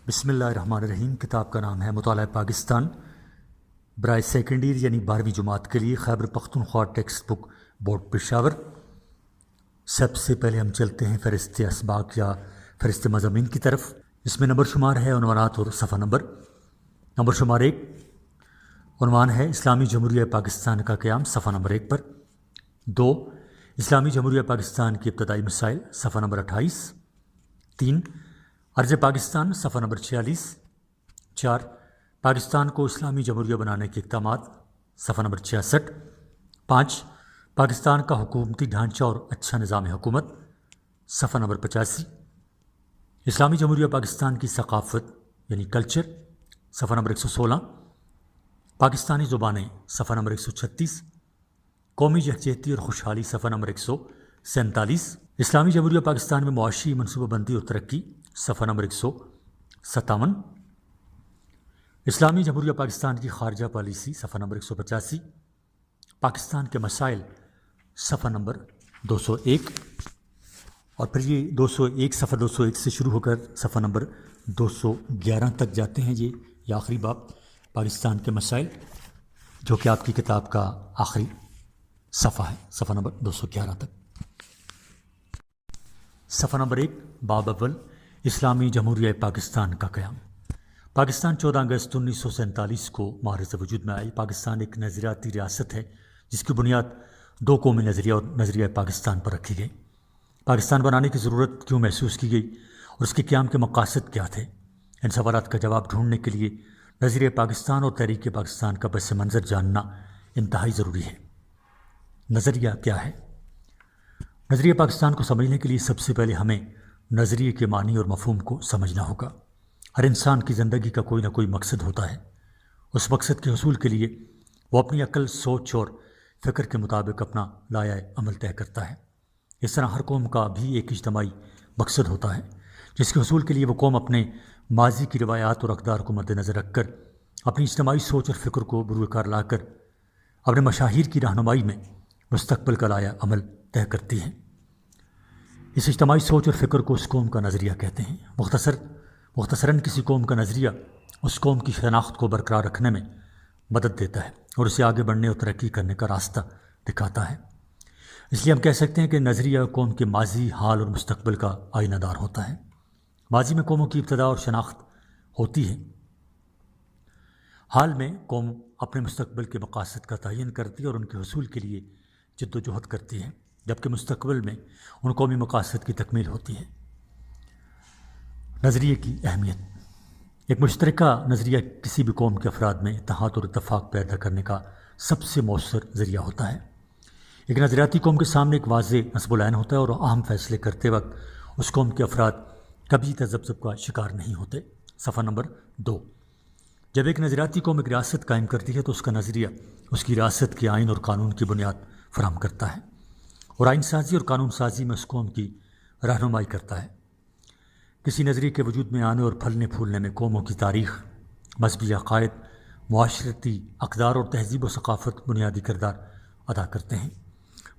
بسم اللہ الرحمن الرحیم۔ کتاب کا نام ہے مطالعہ پاکستان برائے سیکنڈ ایئر یعنی 12ویں جماعت کے لیے Khyber Pakhtunkhwa textbook board Peshawar. سب سے پہلے ہم چلتے ہیں فہرست اسباق یا فہرست مضامین کی طرف۔ اس میں نمبر شمار ہے عنوانات اور صفحہ نمبر۔ نمبر شمار 1 عنوان ہے اسلامی جمہوریہ پاکستان کا قیام، صفحہ نمبر 1 پر۔ 2 اسلامی جمہوریہ پاکستان کی ابتدائی مسائل، صفحہ نمبر 28۔ 3 عرض پاکستان، صفحہ نمبر 46۔ 4 پاکستان کو اسلامی جمہوریہ بنانے کے اقدامات، صفحہ نمبر 66۔ 5 پاکستان کا حکومتی ڈھانچہ اور اچھا نظام حکومت، صفحہ نمبر 85۔ اسلامی جمہوریہ پاکستان کی ثقافت یعنی کلچر، صفحہ نمبر 116۔ پاکستانی زبانیں، صفحہ نمبر 136۔ قومی یکجہتی اور خوشحالی، صفحہ نمبر 147۔ اسلامی جمہوریہ پاکستان میں معاشی منصوبہ بندی اور ترقی، صفحہ نمبر 157۔ اسلامی جمہوریہ پاکستان کی خارجہ پالیسی، صفحہ نمبر 185۔ پاکستان کے مسائل، صفحہ نمبر 201۔ اور پھر یہ 201 صفحہ 201 سے شروع ہو کر صفحہ نمبر 211 تک جاتے ہیں۔ یہ آخری باب پاکستان کے مسائل، جو کہ آپ کی کتاب کا آخری صفحہ ہے، صفحہ نمبر 211 تک۔ صفحہ نمبر 1 باب اول اسلامی جمہوریہ پاکستان کا قیام۔ پاکستان 14 اگست 1947 کو معرض وجود میں آئی۔ پاکستان ایک نظریاتی ریاست ہے جس کی بنیاد 2 قومی نظریہ اور نظریہ پاکستان پر رکھی گئی۔ پاکستان بنانے کی ضرورت کیوں محسوس کی گئی اور اس کے قیام کے مقاصد کیا تھے، ان سوالات کا جواب ڈھونڈنے کے لیے نظریہ پاکستان اور تحریک پاکستان کا پس منظر جاننا انتہائی ضروری ہے۔ نظریہ کیا ہے؟ نظریہ پاکستان کو سمجھنے کے لیے سب سے پہلے ہمیں نظریے کے معنی اور مفہوم کو سمجھنا ہوگا۔ ہر انسان کی زندگی کا کوئی نہ کوئی مقصد ہوتا ہے۔ اس مقصد کے حصول کے لیے وہ اپنی عقل، سوچ اور فکر کے مطابق اپنا لائحہ عمل طے کرتا ہے۔ اس طرح ہر قوم کا بھی ایک اجتماعی مقصد ہوتا ہے جس کے حصول کے لیے وہ قوم اپنے ماضی کی روایات اور اقدار کو مد نظر رکھ کر اپنی اجتماعی سوچ اور فکر کو بروئے کار لا کر اپنے مشاہیر کی رہنمائی میں مستقبل کا لائحہ عمل طے کرتی ہے۔ اس اجتماعی سوچ اور فکر کو اس قوم کا نظریہ کہتے ہیں۔ مختصراً کسی قوم کا نظریہ اس قوم کی شناخت کو برقرار رکھنے میں مدد دیتا ہے اور اسے آگے بڑھنے اور ترقی کرنے کا راستہ دکھاتا ہے۔ اس لیے ہم کہہ سکتے ہیں کہ نظریہ قوم کے ماضی، حال اور مستقبل کا آئینہ دار ہوتا ہے۔ ماضی میں قوموں کی ابتدا اور شناخت ہوتی ہے۔ حال میں قوم اپنے مستقبل کے مقاصد کا تعین کرتی ہے اور ان کے حصول کے لیے جد و جہد کرتی ہے، جبکہ مستقبل میں ان قومی مقاصد کی تکمیل ہوتی ہے۔ نظریے کی اہمیت۔ ایک مشترکہ نظریہ کسی بھی قوم کے افراد میں اتحاد اور اتفاق پیدا کرنے کا سب سے مؤثر ذریعہ ہوتا ہے۔ ایک نظریاتی قوم کے سامنے ایک واضح نصب العین ہوتا ہے اور اہم فیصلے کرتے وقت اس قوم کے افراد کبھی تذبذب کا شکار نہیں ہوتے۔ صفحہ نمبر 2 جب ایک نظریاتی قوم ایک ریاست قائم کرتی ہے تو اس کا نظریہ اس کی ریاست کے آئین اور قانون کی بنیاد فراہم کرتا ہے اور آئین سازی اور قانون سازی میں اس قوم کی رہنمائی کرتا ہے۔ کسی نظریے کے وجود میں آنے اور پھلنے پھولنے میں قوموں کی تاریخ، مذہبی عقائد، معاشرتی اقدار اور تہذیب و ثقافت بنیادی کردار ادا کرتے ہیں،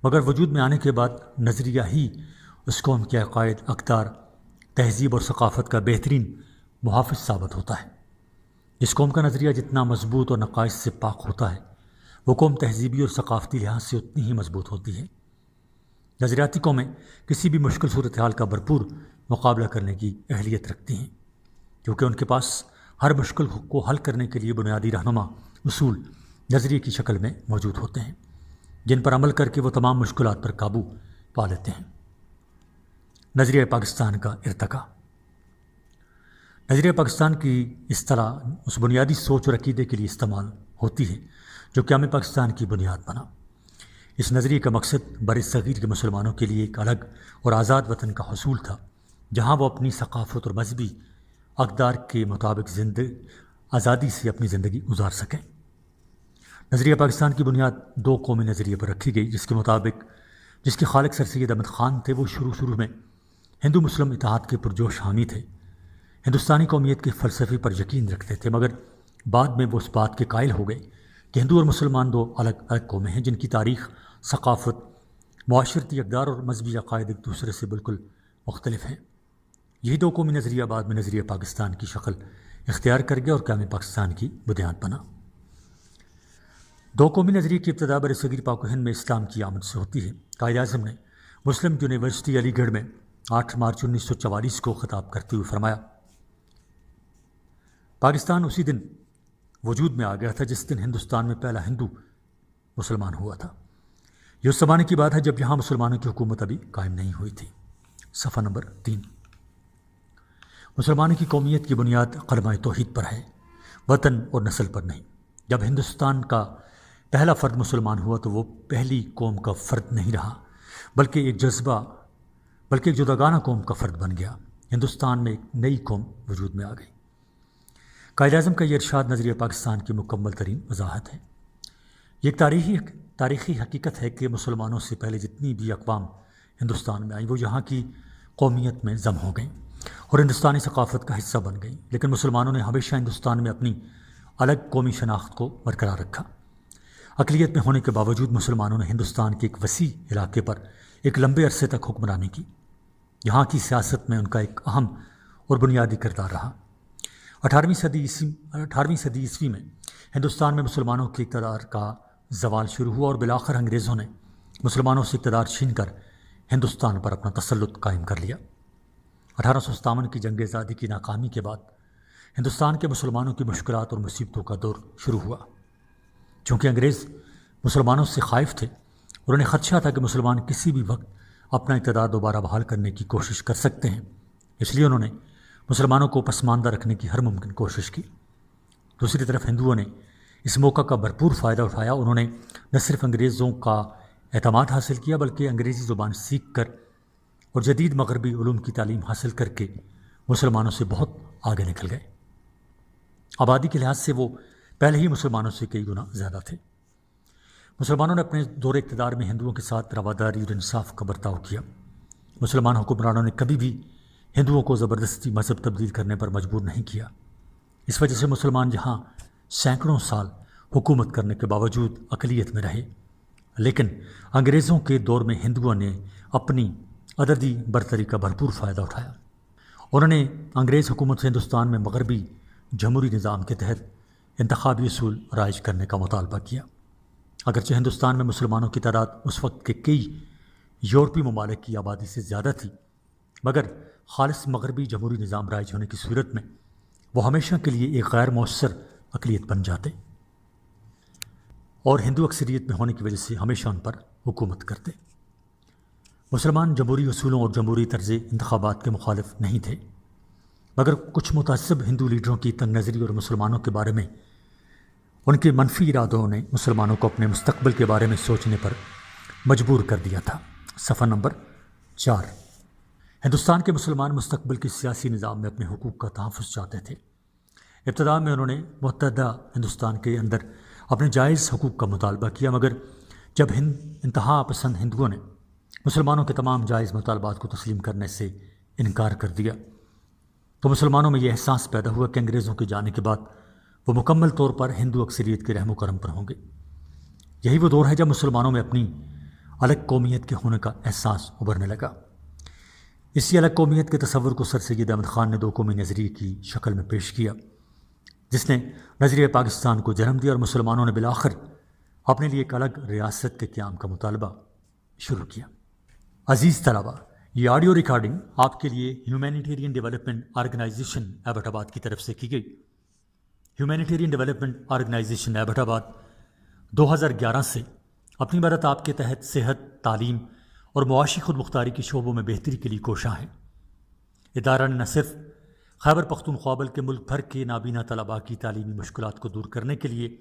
مگر وجود میں آنے کے بعد نظریہ ہی اس قوم کے عقائد، اقدار، تہذیب اور ثقافت کا بہترین محافظ ثابت ہوتا ہے۔ جس قوم کا نظریہ جتنا مضبوط اور نقائص سے پاک ہوتا ہے وہ قوم تہذیبی اور ثقافتی لحاظ سے اتنی ہی مضبوط ہوتی ہے۔ نظریاتی قومیں کسی بھی مشکل صورتحال کا بھرپور مقابلہ کرنے کی اہلیت رکھتی ہیں، کیونکہ ان کے پاس ہر مشکل کو حل کرنے کے لیے بنیادی رہنما اصول نظریے کی شکل میں موجود ہوتے ہیں، جن پر عمل کر کے وہ تمام مشکلات پر قابو پا لیتے ہیں۔ نظریہ پاکستان کا ارتقاء۔ نظریہ پاکستان کی اصطلاح اس بنیادی سوچ اور عقیدے کے لیے استعمال ہوتی ہے جو قیام پاکستان کی بنیاد بنا۔ اس نظریے کا مقصد بر صغیر کے مسلمانوں کے لیے ایک الگ اور آزاد وطن کا حصول تھا، جہاں وہ اپنی ثقافت اور مذہبی اقدار کے مطابق آزادی سے اپنی زندگی گزار سکیں۔ نظریہ پاکستان کی بنیاد 2 قومی نظریے پر رکھی گئی، جس کے مطابق جس کے خالق سر سید احمد خان تھے، وہ شروع میں ہندو مسلم اتحاد کے پرجوش حامی تھے، ہندوستانی قومیت کے فلسفے پر یقین رکھتے تھے، مگر بعد میں وہ اس بات کے قائل ہو گئے کہ ہندو اور مسلمان 2 الگ الگ قومیں ہیں جن کی تاریخ، ثقافت، معاشرتی اقدار اور مذہبی عقائد ایک دوسرے سے بالکل مختلف ہیں۔ یہی دو قومی نظریہ بعد میں نظریہ پاکستان کی شکل اختیار کر گیا اور قیام پاکستان کی بنیاد بنا۔ دو قومی نظریے کی ابتدا برصغیر پاک و ہند میں اسلام کی آمد سے ہوتی ہے۔ قائد اعظم نے مسلم یونیورسٹی علی گڑھ میں 8 مارچ 1944 کو خطاب کرتے ہوئے فرمایا، پاکستان اسی دن وجود میں آ گیا تھا جس دن ہندوستان میں پہلا ہندو مسلمان ہوا تھا۔ یہ اس زمانے کی بات ہے جب یہاں مسلمانوں کی حکومت ابھی قائم نہیں ہوئی تھی۔ صفحہ نمبر 3۔ مسلمانوں کی قومیت کی بنیاد کلمہ توحید پر ہے، وطن اور نسل پر نہیں۔ جب ہندوستان کا پہلا فرد مسلمان ہوا تو وہ پہلی قوم کا فرد نہیں رہا بلکہ ایک جداگانہ قوم کا فرد بن گیا۔ ہندوستان میں ایک نئی قوم وجود میں آ گئی۔ قائد اعظم کا یہ ارشاد نظریہ پاکستان کی مکمل ترین وضاحت ہے۔ یہ ایک تاریخی حقیقت ہے کہ مسلمانوں سے پہلے جتنی بھی اقوام ہندوستان میں آئیں وہ یہاں کی قومیت میں ضم ہو گئیں اور ہندوستانی ثقافت کا حصہ بن گئیں، لیکن مسلمانوں نے ہمیشہ ہندوستان میں اپنی الگ قومی شناخت کو برقرار رکھا۔ اقلیت میں ہونے کے باوجود مسلمانوں نے ہندوستان کے ایک وسیع علاقے پر ایک لمبے عرصے تک حکمرانی کی۔ یہاں کی سیاست میں ان کا ایک اہم اور بنیادی کردار رہا۔ 18ویں صدی عیسوی میں ہندوستان میں مسلمانوں کے اقتدار کا زوال شروع ہوا اور بالآخر انگریزوں نے مسلمانوں سے اقتدار چھین کر ہندوستان پر اپنا تسلط قائم کر لیا۔ 1857 کی جنگ آزادی کی ناکامی کے بعد ہندوستان کے مسلمانوں کی مشکلات اور مصیبتوں کا دور شروع ہوا۔ چونکہ انگریز مسلمانوں سے خائف تھے اور انہیں خدشہ تھا کہ مسلمان کسی بھی وقت اپنا اقتدار دوبارہ بحال کرنے کی کوشش کر سکتے ہیں، اس لیے انہوں نے مسلمانوں کو پسماندہ رکھنے کی ہر ممکن کوشش کی۔ دوسری طرف ہندوؤں نے اس موقع کا بھرپور فائدہ اٹھایا۔ انہوں نے نہ صرف انگریزوں کا اعتماد حاصل کیا بلکہ انگریزی زبان سیکھ کر اور جدید مغربی علوم کی تعلیم حاصل کر کے مسلمانوں سے بہت آگے نکل گئے۔ آبادی کے لحاظ سے وہ پہلے ہی مسلمانوں سے کئی گنا زیادہ تھے۔ مسلمانوں نے اپنے دور اقتدار میں ہندوؤں کے ساتھ رواداری اور انصاف کا برتاؤ کیا۔ مسلمان حکمرانوں نے کبھی بھی ہندوؤں کو زبردستی مذہب تبدیل کرنے پر مجبور نہیں کیا۔ اس وجہ سے مسلمان جہاں سینکڑوں سال حکومت کرنے کے باوجود اقلیت میں رہے، لیکن انگریزوں کے دور میں ہندوؤں نے اپنی عددی برتری کا بھرپور فائدہ اٹھایا۔ انہوں نے انگریز حکومت سے ہندوستان میں مغربی جمہوری نظام کے تحت انتخابی اصول رائج کرنے کا مطالبہ کیا۔ اگرچہ ہندوستان میں مسلمانوں کی تعداد اس وقت کے کئی یورپی ممالک کی آبادی سے زیادہ تھی، مگر خالص مغربی جمہوری نظام رائج ہونے کی صورت میں وہ ہمیشہ کے لیے ایک غیر مؤثر اقلیت بن جاتے اور ہندو اکثریت میں ہونے کی وجہ سے ہمیشہ ان پر حکومت کرتے۔ مسلمان جمہوری اصولوں اور جمہوری طرز انتخابات کے مخالف نہیں تھے، مگر کچھ متعصب ہندو لیڈروں کی تنگ نظری اور مسلمانوں کے بارے میں ان کے منفی ارادوں نے مسلمانوں کو اپنے مستقبل کے بارے میں سوچنے پر مجبور کر دیا تھا۔ صفحہ نمبر 4۔ ہندوستان کے مسلمان مستقبل کے سیاسی نظام میں اپنے حقوق کا تحفظ چاہتے تھے۔ ابتدا میں انہوں نے متحدہ ہندوستان کے اندر اپنے جائز حقوق کا مطالبہ کیا، مگر جب انتہا پسند ہندوؤں نے مسلمانوں کے تمام جائز مطالبات کو تسلیم کرنے سے انکار کر دیا تو مسلمانوں میں یہ احساس پیدا ہوا کہ انگریزوں کے جانے کے بعد وہ مکمل طور پر ہندو اکثریت کے رحم و کرم پر ہوں گے۔ یہی وہ دور ہے جب مسلمانوں میں اپنی الگ قومیت کے ہونے کا احساس ابھرنے لگا۔ اسی الگ قومیت کے تصور کو سر سید احمد خان نے دو قومی نظریے کی شکل میں پیش کیا، جس نے نظریہ پاکستان کو جنم دیا اور مسلمانوں نے بالآخر اپنے لیے ایک الگ ریاست کے قیام کا مطالبہ شروع کیا۔ عزیز طلباء، یہ آڈیو ریکارڈنگ آپ کے لیے ہیومینیٹیرین ڈیولپمنٹ آرگنائزیشن ایبٹ آباد کی طرف سے کی گئی۔ ہیومینیٹیرین ڈیولپمنٹ آرگنائزیشن ایبٹ آباد 2011 سے اپنی مدد آپ کے تحت صحت، تعلیم اور معاشی خود مختاری کے شعبوں میں بہتری کے لیے کوشاں ہے۔ ادارہ نے نہ صرف خیبر پختونخوا بلکہ ملک بھر کے نابینا طلباء کی تعلیمی مشکلات کو دور کرنے کے لیے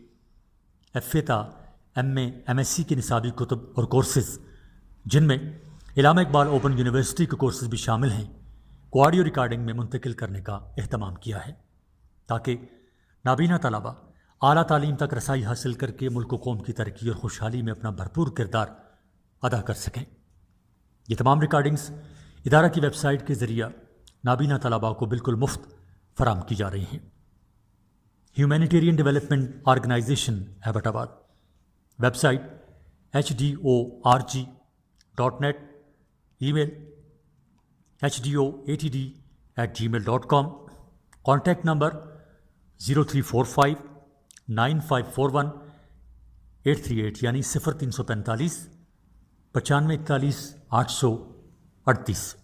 افتتاح M A M S C کے نصابی کتب اور کورسز، جن میں علامہ اقبال اوپن یونیورسٹی کے کورسز بھی شامل ہیں، کو آڈیو ریکارڈنگ میں منتقل کرنے کا اہتمام کیا ہے تاکہ نابینا طلباء اعلیٰ تعلیم تک رسائی حاصل کر کے ملک و قوم کی ترقی اور خوشحالی میں اپنا بھرپور کردار ادا کر سکیں۔ یہ تمام ریکارڈنگز ادارہ کی ویب سائٹ کے ذریعہ نابینا طلباء کو بالکل مفت فراہم کی جا رہی ہیں۔ ہیومینیٹیرین ڈیولپمنٹ آرگنائزیشن ایبٹ آباد، ویب سائٹ HDORG.net، ای میل HDOATD gmail.com. کانٹیکٹ نمبر 03459541 یعنی 0345 9541 838.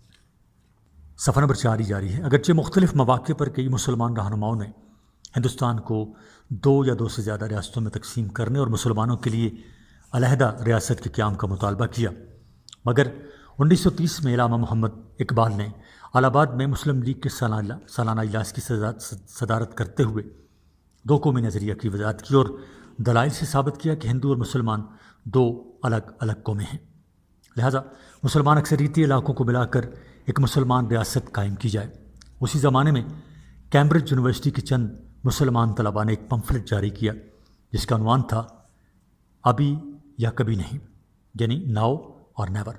صفحہ نمبر 4 جاری ہے. اگرچہ مختلف مواقع پر کئی مسلمان رہنماؤں نے ہندوستان کو 2 یا 2 سے زیادہ ریاستوں میں تقسیم کرنے اور مسلمانوں کے لیے علیحدہ ریاست کے قیام کا مطالبہ کیا، مگر 1930 میں علامہ محمد اقبال نے الہ آباد میں مسلم لیگ کے سالانہ اجلاس کی صدارت کرتے ہوئے 2 قومی نظریہ کی وضاحت کی اور دلائل سے ثابت کیا کہ ہندو اور مسلمان 2 الگ الگ قومیں ہیں، لہذا مسلمان اکثریتی علاقوں کو ملا کر ایک مسلمان ریاست قائم کی جائے. اسی زمانے میں کیمبرج یونیورسٹی کے چند مسلمان طلباء نے ایک پمفلٹ جاری کیا جس کا عنوان تھا ابھی یا کبھی نہیں، یعنی ناؤ اور نیور.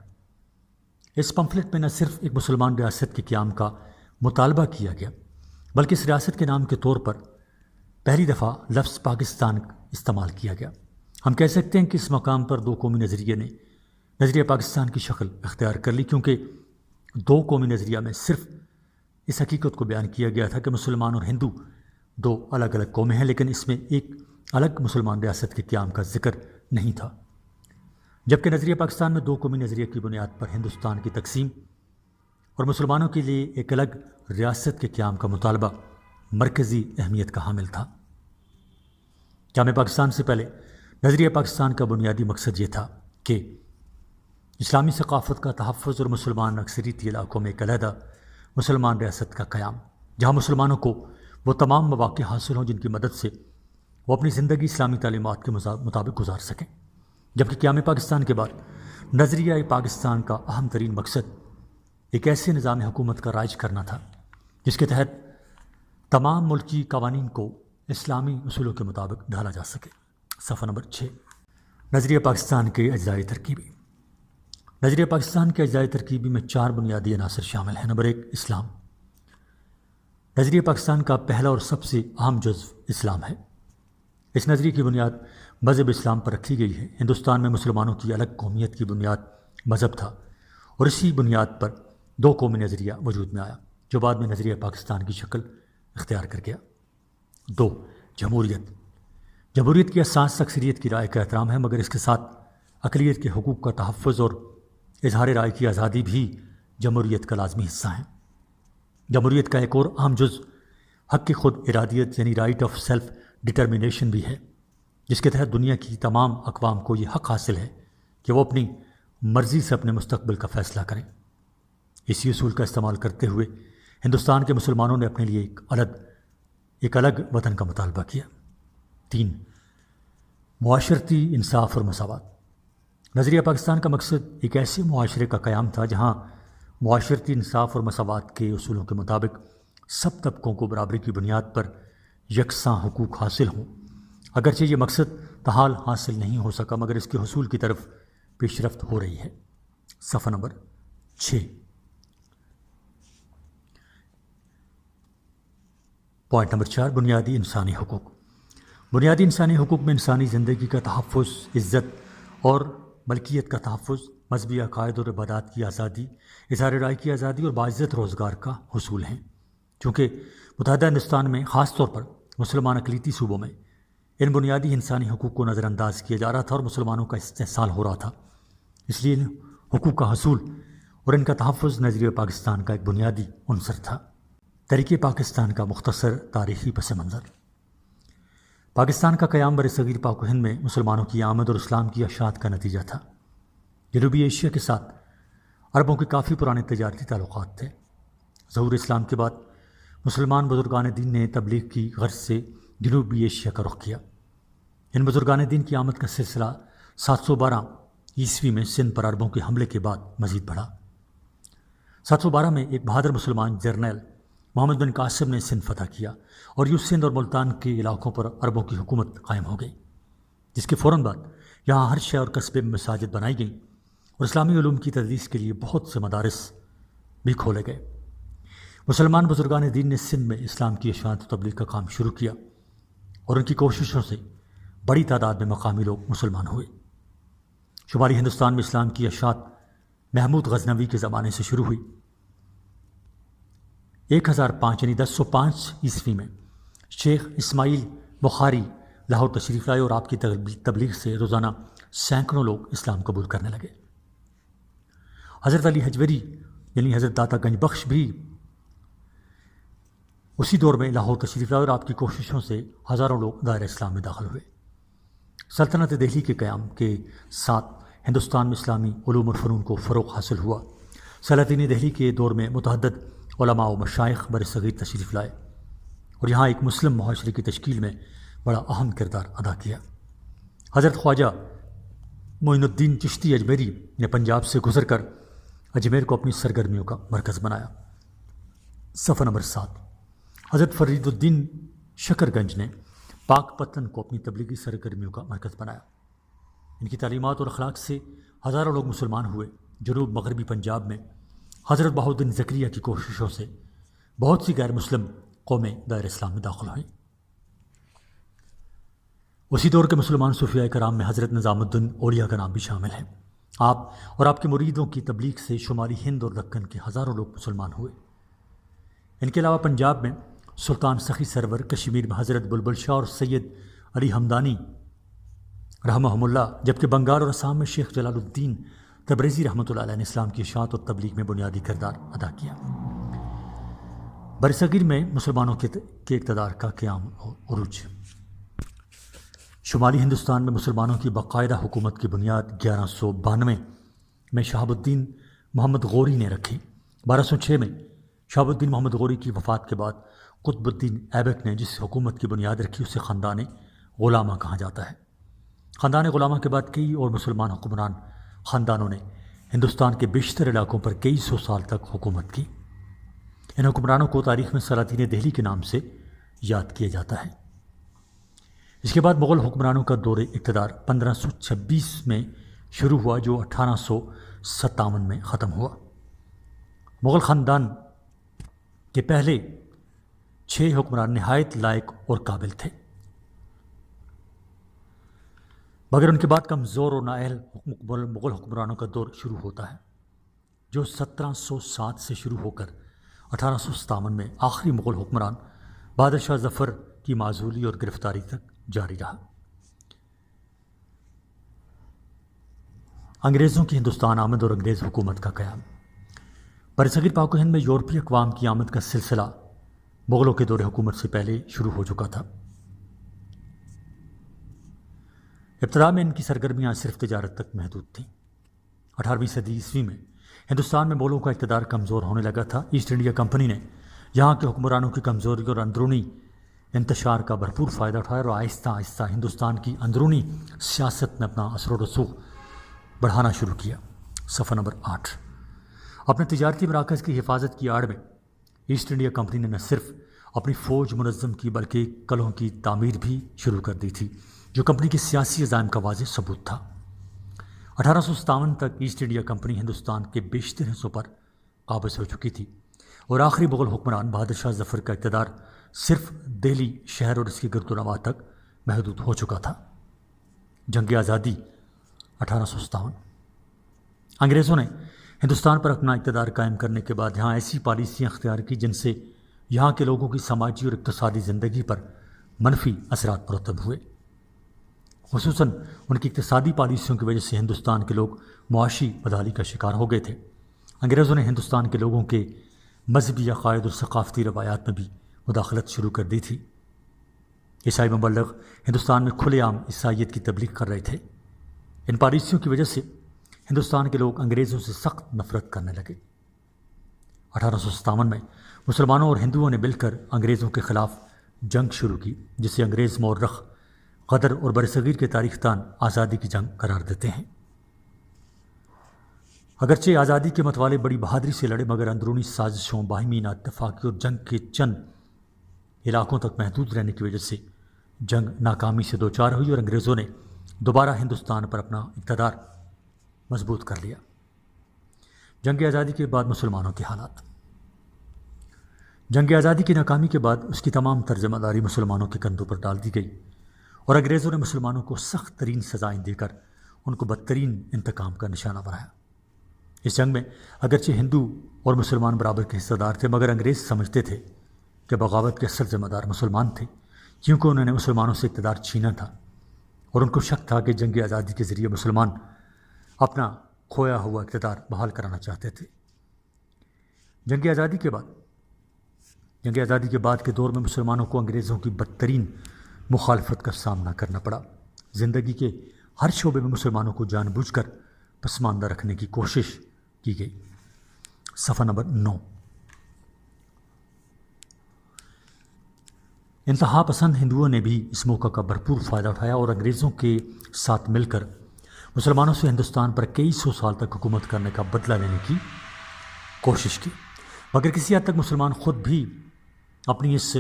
اس پمفلٹ میں نہ صرف ایک مسلمان ریاست کے قیام کا مطالبہ کیا گیا بلکہ اس ریاست کے نام کے طور پر پہلی دفعہ لفظ پاکستان استعمال کیا گیا. ہم کہہ سکتے ہیں کہ اس مقام پر 2 قومی نظریے نے نظریہ پاکستان کی شکل اختیار کر لی، کیونکہ 2 قومی نظریہ میں صرف اس حقیقت کو بیان کیا گیا تھا کہ مسلمان اور ہندو 2 الگ الگ قومیں ہیں، لیکن اس میں ایک الگ مسلمان ریاست کے قیام کا ذکر نہیں تھا. جبکہ نظریہ پاکستان میں 2 قومی نظریے کی بنیاد پر ہندوستان کی تقسیم اور مسلمانوں کے لیے ایک الگ ریاست کے قیام کا مطالبہ مرکزی اہمیت کا حامل تھا. جامع پاکستان سے پہلے نظریہ پاکستان کا بنیادی مقصد یہ تھا کہ اسلامی ثقافت کا تحفظ اور مسلمان اکثریتی علاقوں میں ایک علیحدہ مسلمان ریاست کا قیام، جہاں مسلمانوں کو وہ تمام مواقع حاصل ہوں جن کی مدد سے وہ اپنی زندگی اسلامی تعلیمات کے مطابق گزار سکیں. جبکہ قیام پاکستان کے بعد نظریہ پاکستان کا اہم ترین مقصد ایک ایسے نظام حکومت کا رائج کرنا تھا جس کے تحت تمام ملکی قوانین کو اسلامی اصولوں کے مطابق ڈھالا جا سکے. صفحہ نمبر 6 نظریہ پاکستان کے اجزاء ترکیبی. نظریہ پاکستان کے اجزاء ترکیبی میں 4 بنیادی عناصر شامل ہیں. نمبر 1 اسلام. نظریہ پاکستان کا پہلا اور سب سے اہم جزو اسلام ہے. اس نظریے کی بنیاد مذہب اسلام پر رکھی گئی ہے. ہندوستان میں مسلمانوں کی الگ قومیت کی بنیاد مذہب تھا اور اسی بنیاد پر 2 قومی نظریہ وجود میں آیا جو بعد میں نظریہ پاکستان کی شکل اختیار کر گیا. 2 جمہوریت. جمہوریت کی اساس اکثریت کی رائے کا احترام ہے، مگر اس کے ساتھ اقلیت کے حقوق کا تحفظ اور اظہار رائے کی آزادی بھی جمہوریت کا لازمی حصہ ہیں. جمہوریت کا ایک اور اہم جز حق کی خود ارادیت یعنی رائٹ آف سیلف ڈٹرمنیشن بھی ہے، جس کے تحت دنیا کی تمام اقوام کو یہ حق حاصل ہے کہ وہ اپنی مرضی سے اپنے مستقبل کا فیصلہ کریں. اسی اصول کا استعمال کرتے ہوئے ہندوستان کے مسلمانوں نے اپنے لیے ایک الگ وطن کا مطالبہ کیا. 3 معاشرتی انصاف اور مساوات. نظریہ پاکستان کا مقصد ایک ایسے معاشرے کا قیام تھا جہاں معاشرتی انصاف اور مساوات کے اصولوں کے مطابق سب طبقوں کو برابری کی بنیاد پر یکساں حقوق حاصل ہوں. اگرچہ یہ مقصد تاحال حاصل نہیں ہو سکا مگر اس کے حصول کی طرف پیش رفت ہو رہی ہے. صفحہ نمبر 6 پوائنٹ نمبر 4 بنیادی انسانی حقوق. بنیادی انسانی حقوق میں انسانی زندگی کا تحفظ، عزت اور ملکیت کا تحفظ، مذہبی عقائد اور عبادات کی آزادی، اظہار رائے کی آزادی اور باعزت روزگار کا حصول ہیں. چونکہ متحدہ ہندوستان میں خاص طور پر مسلمان اقلیتی صوبوں میں ان بنیادی انسانی حقوق کو نظر انداز کیا جا رہا تھا اور مسلمانوں کا استحصال ہو رہا تھا، اس لیے ان حقوق کا حصول اور ان کا تحفظ نظریہ پاکستان کا ایک بنیادی عنصر تھا. تحریک پاکستان کا مختصر تاریخی پس منظر. پاکستان کا قیام برصغیر پاک و ہند میں مسلمانوں کی آمد اور اسلام کی اشاعت کا نتیجہ تھا. جنوبی ایشیا کے ساتھ عربوں کے کافی پرانے تجارتی تعلقات تھے. ظہور اسلام کے بعد مسلمان بزرگان دین نے تبلیغ کی غرض سے جنوبی ایشیا کا رخ کیا. ان بزرگان دین کی آمد کا سلسلہ 712 عیسوی میں سندھ پر عربوں کے حملے کے بعد مزید بڑھا. 712 میں ایک بہادر مسلمان جرنیل محمد بن قاسم نے سندھ فتح کیا اور یوں سندھ اور ملتان کے علاقوں پر عربوں کی حکومت قائم ہو گئی، جس کے فوراً بعد یہاں ہر شہر اور قصبے میں مساجد بنائی گئیں اور اسلامی علوم کی تدریس کے لیے بہت سے مدارس بھی کھولے گئے. مسلمان بزرگان دین نے سندھ میں اسلام کی اشاعت و تبلیغ کا کام شروع کیا اور ان کی کوششوں سے بڑی تعداد میں مقامی لوگ مسلمان ہوئے. شمالی ہندوستان میں اسلام کی اشاعت محمود غزنوی کے زمانے سے شروع ہوئی. 1005 یعنی 1005 عیسوی میں شیخ اسماعیل بخاری لاہور تشریف لائے اور آپ کی تبلیغ سے روزانہ سینکڑوں لوگ اسلام قبول کرنے لگے۔ حضرت علی حجویری یعنی حضرت داتا گنج بخش بھی اسی دور میں لاہور تشریف لائے اور آپ کی کوششوں سے ہزاروں لوگ دائرہ اسلام میں داخل ہوئے۔ سلطنت دہلی کے قیام کے ساتھ ہندوستان میں اسلامی علوم اور فنون کو فروغ حاصل ہوا۔ سلاطین دہلی کے دور میں متعدد علماء و مشائخ برصغیر تشریف لائے اور یہاں ایک مسلم معاشرے کی تشکیل میں بڑا اہم کردار ادا کیا۔ حضرت خواجہ معین الدین چشتی اجمیری نے پنجاب سے گزر کر اجمیر کو اپنی سرگرمیوں کا مرکز بنایا۔ صفحہ نمبر 7۔ حضرت فرید الدین شکر گنج نے پاک پتن کو اپنی تبلیغی سرگرمیوں کا مرکز بنایا۔ ان کی تعلیمات اور اخلاق سے ہزاروں لوگ مسلمان ہوئے۔ جنوب مغربی پنجاب میں حضرت بہاؤالدین زکریا کی کوششوں سے بہت سی غیر مسلم قومیں دائرہ اسلام میں داخل ہوئیں۔ اسی دور کے مسلمان صوفیاء کرام میں حضرت نظام الدین اولیاء کا نام بھی شامل ہے۔ آپ اور آپ کے مریدوں کی تبلیغ سے شمالی ہند اور دکن کے ہزاروں لوگ مسلمان ہوئے۔ ان کے علاوہ پنجاب میں سلطان سخی سرور، کشمیر میں حضرت بلبل شاہ اور سید علی ہمدانی رحمہم اللہ، جبکہ بنگال اور آسام میں شیخ جلال الدین تبریزی رحمۃ اللہ علیہ نے اسلام کی اشاعت اور تبلیغ میں بنیادی کردار ادا کیا۔ برصغیر میں مسلمانوں کے اقتدار کا قیام اور عروج۔ شمالی ہندوستان میں مسلمانوں کی باقاعدہ حکومت کی بنیاد 1192 میں شہاب الدین محمد غوری نے رکھی۔ 1206 میں شہاب الدین محمد غوری کی وفات کے بعد قطب الدین ایبک نے جس حکومت کی بنیاد رکھی اسے خاندان غلامہ کہا جاتا ہے۔ خاندان غلامہ کے بعد کئی اور مسلمان حکمران خاندانوں نے ہندوستان کے بیشتر علاقوں پر کئی سو سال تک حکومت کی۔ ان حکمرانوں کو تاریخ میں سلاطین دہلی کے نام سے یاد کیا جاتا ہے۔ اس کے بعد مغل حکمرانوں کا دور اقتدار 1526 میں شروع ہوا جو 1857 میں ختم ہوا۔ مغل خاندان کے پہلے 6 حکمران نہایت لائق اور قابل تھے، مگر ان کے بعد کمزور اور نااہل مغل حکمرانوں کا دور شروع ہوتا ہے جو 1707 سے شروع ہو کر 1857 میں آخری مغل حکمران بہادر شاہ ظفر کی معزولی اور گرفتاری تک جاری رہا۔ انگریزوں کی ہندوستان آمد اور انگریز حکومت کا قیام۔ برصغیر پاک و ہند میں یورپی اقوام کی آمد کا سلسلہ مغلوں کے دور حکومت سے پہلے شروع ہو چکا تھا۔ ابتدا میں ان کی سرگرمیاں صرف تجارت تک محدود تھیں۔ 18ویں صدی عیسوی میں ہندوستان میں مغلوں کا اقتدار کمزور ہونے لگا تھا۔ ایسٹ انڈیا کمپنی نے یہاں کے حکمرانوں کی کمزوری اور اندرونی انتشار کا بھرپور فائدہ اٹھایا اور آہستہ آہستہ ہندوستان کی اندرونی سیاست میں اپنا اثر و رسوخ بڑھانا شروع کیا۔ صفحہ نمبر 8۔ اپنے تجارتی مراکز کی حفاظت کی آڑ میں ایسٹ انڈیا کمپنی نے نہ صرف اپنی فوج منظم کی بلکہ قلعوں کی تعمیر بھی شروع کر دی تھی جو کمپنی کے سیاسی عزائم کا واضح ثبوت تھا۔ 1857 تک ایسٹ انڈیا کمپنی ہندوستان کے بیشتر حصوں پر قابض ہو چکی تھی اور آخری مغل حکمران بہادر شاہ ظفر کا اقتدار صرف دہلی شہر اور اس کے گرد و نواح تک محدود ہو چکا تھا۔ جنگ آزادی 1857۔ انگریزوں نے ہندوستان پر اپنا اقتدار قائم کرنے کے بعد یہاں ایسی پالیسیاں اختیار کی جن سے یہاں کے لوگوں کی سماجی اور اقتصادی زندگی پر منفی اثرات مرتب ہوئے۔ خصوصاً ان کی اقتصادی پالیسیوں کی وجہ سے ہندوستان کے لوگ معاشی بدحالی کا شکار ہو گئے تھے۔ انگریزوں نے ہندوستان کے لوگوں کے مذہبی عقائد اور ثقافتی روایات میں بھی مداخلت شروع کر دی تھی۔ عیسائی مبلغ ہندوستان میں کھلے عام عیسائیت کی تبلیغ کر رہے تھے۔ ان پالیسیوں کی وجہ سے ہندوستان کے لوگ انگریزوں سے سخت نفرت کرنے لگے۔ 1857 میں مسلمانوں اور ہندوؤں نے مل کر انگریزوں کے خلاف جنگ شروع کی جسے انگریز مورخ غدر اور برصغیر کے تاریخ دان آزادی کی جنگ قرار دیتے ہیں۔ اگرچہ آزادی کے متوالے بڑی بہادری سے لڑے مگر اندرونی سازشوں، باہمی ناتفاقی اور جنگ کے چند علاقوں تک محدود رہنے کی وجہ سے جنگ ناکامی سے دوچار ہوئی اور انگریزوں نے دوبارہ ہندوستان پر اپنا اقتدار مضبوط کر لیا۔ جنگ آزادی کے بعد مسلمانوں کے حالات۔ جنگ آزادی کی ناکامی کے بعد اس کی تمام تر ذمہ داری مسلمانوں کے کندھوں پر ڈال دی گئی اور انگریزوں نے مسلمانوں کو سخت ترین سزائیں دے کر ان کو بدترین انتقام کا نشانہ بنایا۔ اس جنگ میں اگرچہ ہندو اور مسلمان برابر کے حصہ دار تھے، مگر انگریز سمجھتے تھے کہ بغاوت کے اصل ذمہ دار مسلمان تھے، کیونکہ انہوں نے مسلمانوں سے اقتدار چھینا تھا، اور ان کو شک تھا کہ جنگ آزادی کے ذریعے مسلمان اپنا کھویا ہوا اقتدار بحال کرانا چاہتے تھے۔ جنگ آزادی کے بعد کے دور میں مسلمانوں کو انگریزوں کی بدترین مخالفت کا سامنا کرنا پڑا۔ زندگی کے ہر شعبے میں مسلمانوں کو جان بوجھ کر پسماندہ رکھنے کی کوشش کی گئی۔ صفحہ نمبر 9۔ انتہا پسند ہندوؤں نے بھی اس موقع کا بھرپور فائدہ اٹھایا اور انگریزوں کے ساتھ مل کر مسلمانوں سے ہندوستان پر کئی سو سال تک حکومت کرنے کا بدلہ لینے کی کوشش کی، مگر کسی حد تک مسلمان خود بھی اپنی اس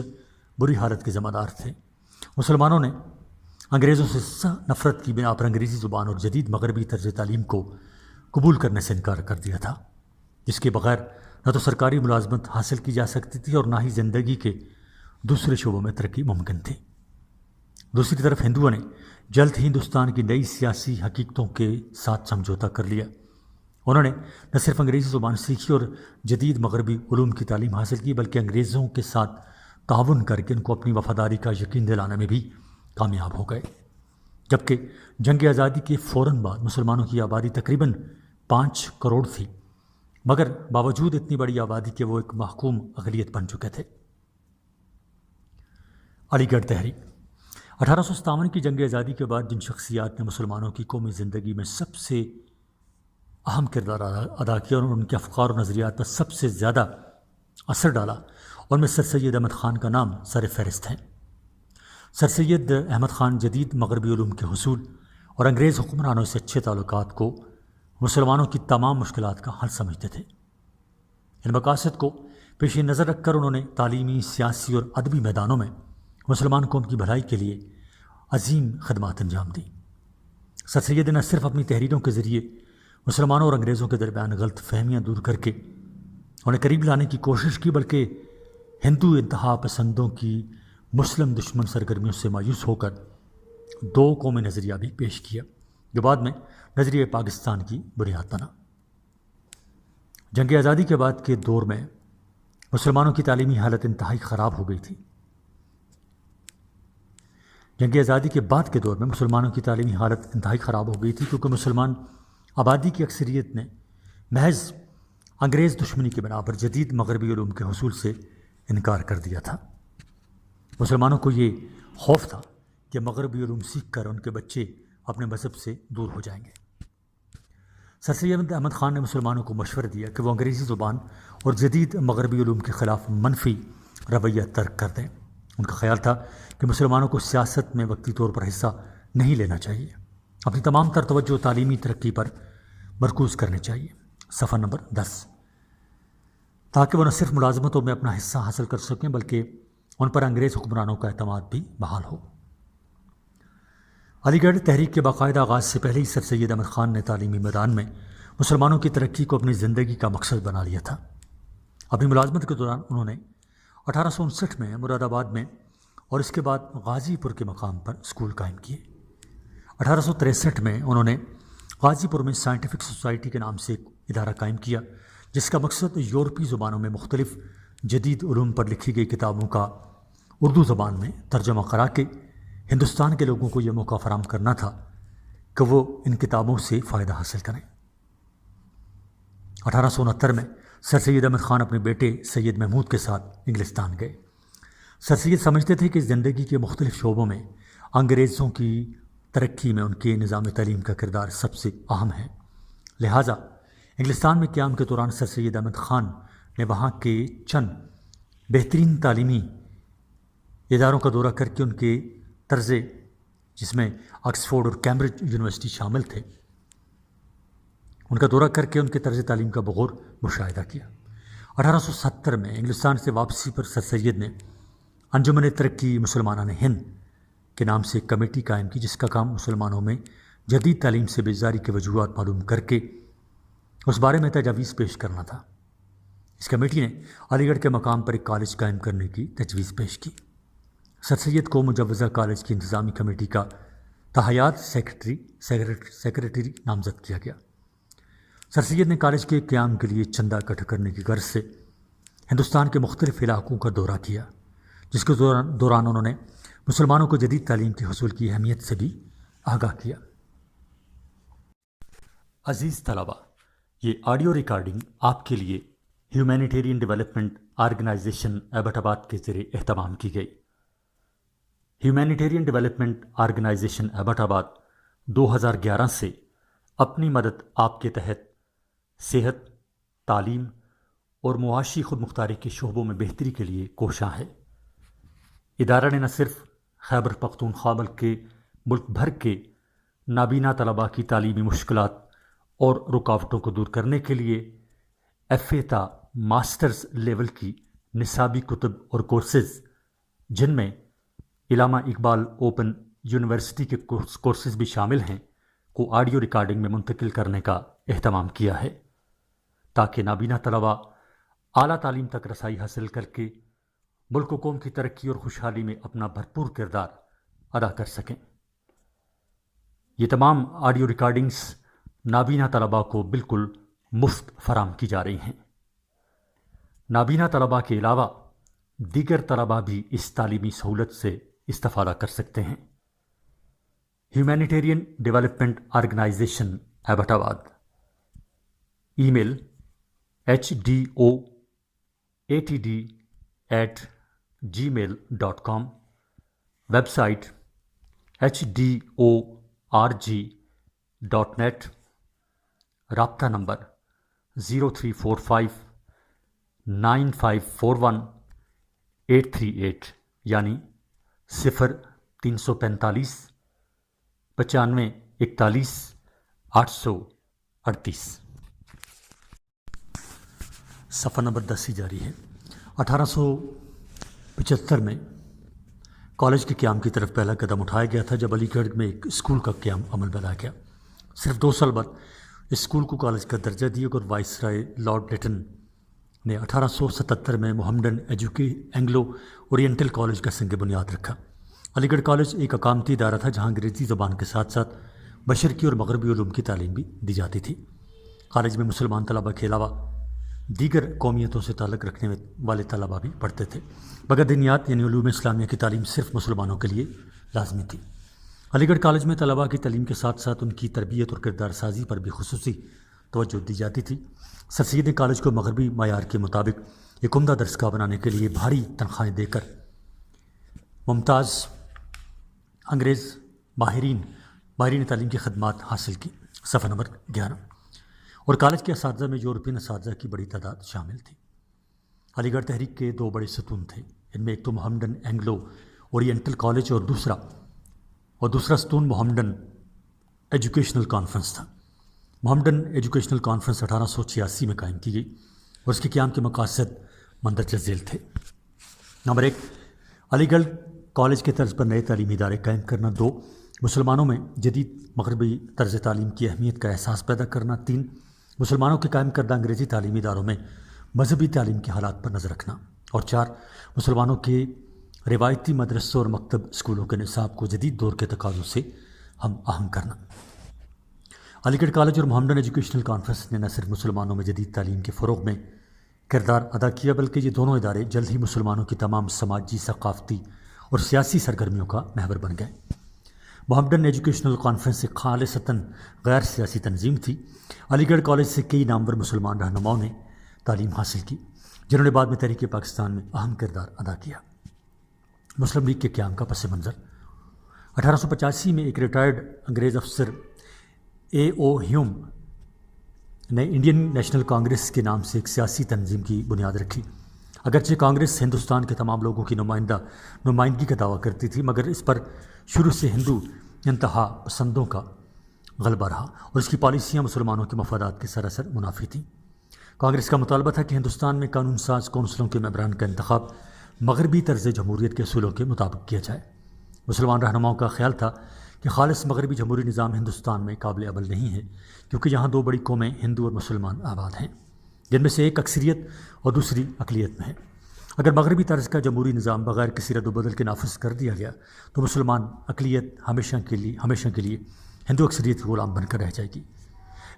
بری حالت کے ذمہ دار تھے۔ مسلمانوں نے انگریزوں سے نفرت کی بنا پر انگریزی زبان اور جدید مغربی طرز تعلیم کو قبول کرنے سے انکار کر دیا تھا، جس کے بغیر نہ تو سرکاری ملازمت حاصل کی جا سکتی تھی اور نہ ہی زندگی کے دوسرے شعبوں میں ترقی ممکن تھی۔ دوسری طرف ہندوؤں نے جلد ہی ہندوستان کی نئی سیاسی حقیقتوں کے ساتھ سمجھوتا کر لیا۔ انہوں نے نہ صرف انگریزی زبان سیکھی اور جدید مغربی علوم کی تعلیم حاصل کی، بلکہ انگریزوں کے ساتھ تعاون کر کے ان کو اپنی وفاداری کا یقین دلانے میں بھی کامیاب ہو گئے۔ جبکہ جنگ آزادی کے فوراً بعد مسلمانوں کی آبادی تقریباً 5 کروڑ تھی، مگر باوجود اتنی بڑی آبادی کے وہ ایک محکوم اقلیت بن چکے تھے۔ علی گڑھ تحریک 1857 کی جنگ آزادی کے بعد جن شخصیات نے مسلمانوں کی قومی زندگی میں سب سے اہم کردار ادا کیا اور ان کے افکار و نظریات پر سب سے زیادہ اثر ڈالا، ان میں سر سید احمد خان کا نام سر فہرست ہے۔ سر سید احمد خان جدید مغربی علوم کے حصول اور انگریز حکمرانوں سے اچھے تعلقات کو مسلمانوں کی تمام مشکلات کا حل سمجھتے تھے۔ ان مقاصد کو پیش نظر رکھ کر انہوں نے تعلیمی، سیاسی اور ادبی میدانوں میں مسلمان قوم کی بھلائی کے لیے عظیم خدمات انجام دیں۔ سر سید نے نہ صرف اپنی تحریروں کے ذریعے مسلمانوں اور انگریزوں کے درمیان غلط فہمیاں دور کر کے انہیں قریب لانے کی کوشش کی، بلکہ ہندو انتہا پسندوں کی مسلم دشمن سرگرمیوں سے مایوس ہو کر 2 قومی نظریہ بھی پیش کیا، جو بعد میں نظریہ پاکستان کی بنیاد بنا۔ جنگ آزادی کے بعد کے دور میں مسلمانوں کی تعلیمی حالت انتہائی خراب ہو گئی تھی۔ جنگ آزادی کے بعد کے دور میں مسلمانوں کی تعلیمی حالت انتہائی خراب ہو گئی تھی، کیونکہ مسلمان آبادی کی اکثریت نے محض انگریز دشمنی کے بنا پر جدید مغربی علوم کے حصول سے انکار کر دیا تھا۔ مسلمانوں کو یہ خوف تھا کہ مغربی علوم سیکھ کر ان کے بچے اپنے مذہب سے دور ہو جائیں گے۔ سر سید احمد خان نے مسلمانوں کو مشورہ دیا کہ وہ انگریزی زبان اور جدید مغربی علوم کے خلاف منفی رویہ ترک کر دیں۔ ان کا خیال تھا کہ مسلمانوں کو سیاست میں وقتی طور پر حصہ نہیں لینا چاہیے، اپنی تمام تر توجہ تعلیمی ترقی پر مرکوز کرنی چاہیے۔ صفحہ نمبر 10۔ تاکہ وہ نہ صرف ملازمتوں میں اپنا حصہ حاصل کر سکیں بلکہ ان پر انگریز حکمرانوں کا اعتماد بھی بحال ہو۔ علی گڑھ تحریک کے باقاعدہ آغاز سے پہلے ہی سر سید احمد خان نے تعلیمی میدان میں مسلمانوں کی ترقی کو اپنی زندگی کا مقصد بنا لیا تھا۔ اپنی ملازمت کے دوران انہوں نے 1859 میں مراد آباد میں اور اس کے بعد غازی پور کے مقام پر اسکول قائم کیے۔ 1863 میں انہوں نے غازی پور میں سائنٹیفک سوسائٹی کے نام سے ایک ادارہ قائم کیا، جس کا مقصد یورپی زبانوں میں مختلف جدید علوم پر لکھی گئی کتابوں کا اردو زبان میں ترجمہ کرا کے ہندوستان کے لوگوں کو یہ موقع فراہم کرنا تھا کہ وہ ان کتابوں سے فائدہ حاصل کریں۔ 1869 میں سر سید احمد خان اپنے بیٹے سید محمود کے ساتھ انگلستان گئے۔ سر سید سمجھتے تھے کہ زندگی کے مختلف شعبوں میں انگریزوں کی ترقی میں ان کے نظام تعلیم کا کردار سب سے اہم ہے، لہٰذا انگلستان میں قیام کے دوران سر سید احمد خان نے وہاں کے چند بہترین تعلیمی اداروں کا دورہ کر کے ان کے طرز، جس میں آکسفورڈ اور کیمبرج یونیورسٹی شامل تھے، ان کا دورہ کر کے ان کے طرز تعلیم کا بغور مشاہدہ کیا۔ 1870 میں انگلستان سے واپسی پر سر سید نے انجمن ترقی مسلمانان ہند کے نام سے ایک کمیٹی قائم کی، جس کا کام مسلمانوں میں جدید تعلیم سے بیزاری کے وجوہات معلوم کر کے اس بارے میں تجاویز پیش کرنا تھا۔ اس کمیٹی نے علی گڑھ کے مقام پر ایک کالج قائم کرنے کی تجویز پیش کی۔ سر سید کو مجوزہ کالج کی انتظامی کمیٹی کا تحیات سیکرٹری نامزد کیا گیا۔ سر سید نے کالج کے قیام کے لیے چندہ اکٹھا کرنے کی غرض سے ہندوستان کے مختلف علاقوں کا دورہ کیا، جس کے دوران انہوں نے مسلمانوں کو جدید تعلیم کے حصول کی اہمیت سے بھی آگاہ کیا۔ عزیز طلباء، یہ آڈیو ریکارڈنگ آپ کے لیے ہیومینیٹیرین ڈیولپمنٹ آرگنائزیشن ایبٹ آباد کے ذریعے اہتمام کی گئی۔ ہیومینیٹیرین ڈیولپمنٹ آرگنائزیشن ایبٹ آباد 2011 سے اپنی مدد آپ کے تحت صحت، تعلیم اور معاشی خود مختاری کے شعبوں میں بہتری کے لیے کوشاں ہے۔ ادارہ نے نہ صرف خیبر پختونخوا بلکہ ملک بھر کے نابینا طلباء کی تعلیمی مشکلات اور رکاوٹوں کو دور کرنے کے لیے FA تا ماسٹرز لیول کی نصابی کتب اور کورسز، جن میں علامہ اقبال اوپن یونیورسٹی کے کورسز بھی شامل ہیں، کو آڈیو ریکارڈنگ میں منتقل کرنے کا اہتمام کیا ہے، تاکہ نابینا طلباء اعلیٰ تعلیم تک رسائی حاصل کر کے ملک و قوم کی ترقی اور خوشحالی میں اپنا بھرپور کردار ادا کر سکیں۔ یہ تمام آڈیو ریکارڈنگز نابینا طلباء کو بالکل مفت فراہم کی جا رہی ہیں۔ نابینا طلباء کے علاوہ دیگر طلباء بھی اس تعلیمی سہولت سے استفادہ کر سکتے ہیں۔ ہیومینیٹیرین ڈیولپمنٹ آرگنائزیشن ایبٹ آباد، ای میل HDOATD@gmail.com، ویب سائٹ HDORG.net، رابطہ نمبر 03459541-838، یعنی 0345 95 41 838۔ صفحہ نمبر 10 ہی جاری ہے۔ 1875 میں کالج کے قیام کی طرف پہلا قدم اٹھایا گیا تھا، جب علی گڑھ میں ایک اسکول کا قیام عمل میں لایا گیا۔ صرف 2 سال بعد اس اسکول کو کالج کا درجہ دیا اور وائسرائے لارڈ لیٹن نے 1877 میں محمڈن اینگلو اورینٹل کالج کا سنگ بنیاد رکھا۔ علی گڑھ کالج ایک اقامتی ادارہ تھا جہاں انگریزی زبان کے ساتھ ساتھ مشرقی اور مغربی علوم کی تعلیم بھی دی جاتی تھی۔ کالج میں مسلمان طلباء کے علاوہ دیگر قومیتوں سے تعلق رکھنے والے طلباء بھی پڑھتے تھے، مگر دینیات یعنی علوم اسلامیہ کی تعلیم صرف مسلمانوں کے لیے لازمی تھی۔ علی گڑھ کالج میں طلباء کی تعلیم کے ساتھ ساتھ ان کی تربیت اور کردار سازی پر بھی خصوصی توجہ دی جاتی تھی۔ سر سید نے کالج کو مغربی معیار کے مطابق ایک عمدہ درسگاہ بنانے کے لیے بھاری تنخواہیں دے کر ممتاز انگریز ماہرین تعلیم کی خدمات حاصل کی۔ صفحہ نمبر 11۔ اور کالج کے اساتذہ میں یورپین اساتذہ کی بڑی تعداد شامل تھی۔ علی گڑھ تحریک کے 2 بڑے ستون تھے، ان میں ایک تو محمڈن اینگلو اورینٹل کالج اور دوسرا ستون محمڈن ایجوکیشنل کانفرنس تھا۔ محمڈن ایجوکیشنل کانفرنس 1886 میں قائم کی گئی اور اس کے قیام کے مقاصد مندرجہ ذیل تھے۔ نمبر 1، علی گڑھ کالج کے طرز پر نئے تعلیمی ادارے قائم کرنا۔ 2، مسلمانوں میں جدید مغربی طرز تعلیم کی اہمیت کا احساس پیدا کرنا۔ 3، مسلمانوں کے قائم کردہ انگریزی تعلیمی اداروں میں مذہبی تعلیم کے حالات پر نظر رکھنا۔ اور 4، مسلمانوں کے روایتی مدرسوں اور مکتب اسکولوں کے نصاب کو جدید دور کے تقاضوں سے ہم آہنگ کرنا۔ علی گڑھ کالج اور محمڈن ایجوکیشنل کانفرنس نے نہ صرف مسلمانوں میں جدید تعلیم کے فروغ میں کردار ادا کیا، بلکہ یہ دونوں ادارے جلد ہی مسلمانوں کی تمام سماجی، ثقافتی اور سیاسی سرگرمیوں کا محور بن گئے۔ محمڈن ایجوکیشنل کانفرنس ایک خالصتاً غیر سیاسی تنظیم تھی۔ علی گڑھ کالج سے کئی نامور مسلمان رہنماؤں نے تعلیم حاصل کی، جنہوں نے بعد میں تحریک پاکستان میں اہم کردار ادا کیا۔ مسلم لیگ کے قیام کا پس منظر۔ 1885 میں ایک ریٹائرڈ انگریز افسر A.O. ہیوم نے انڈین نیشنل کانگریس کے نام سے ایک سیاسی تنظیم کی بنیاد رکھی۔ اگرچہ کانگریس ہندوستان کے تمام لوگوں کی نمائندگی کا دعویٰ کرتی تھی، مگر اس پر شروع سے ہندو انتہا پسندوں کا غلبہ رہا اور اس کی پالیسیاں مسلمانوں کے مفادات کے سراسر منافی تھیں۔ کانگریس کا مطالبہ تھا کہ ہندوستان میں قانون ساز کونسلوں کے ممبران کا انتخاب مغربی طرز جمہوریت کے اصولوں کے مطابق کیا جائے۔ مسلمان رہنماؤں کا خیال تھا کہ خالص مغربی جمہوری نظام ہندوستان میں قابل عمل نہیں ہے، کیونکہ یہاں 2 بڑی قومیں ہندو اور مسلمان آباد ہیں، جن میں سے ایک اکثریت اور دوسری اقلیت میں ہے۔ اگر مغربی طرز کا جمہوری نظام بغیر کسی رد و بدل کے نافذ کر دیا گیا تو مسلمان اقلیت ہمیشہ کے لیے ہندو اکثریت کی غلام بن کر رہ جائے گی۔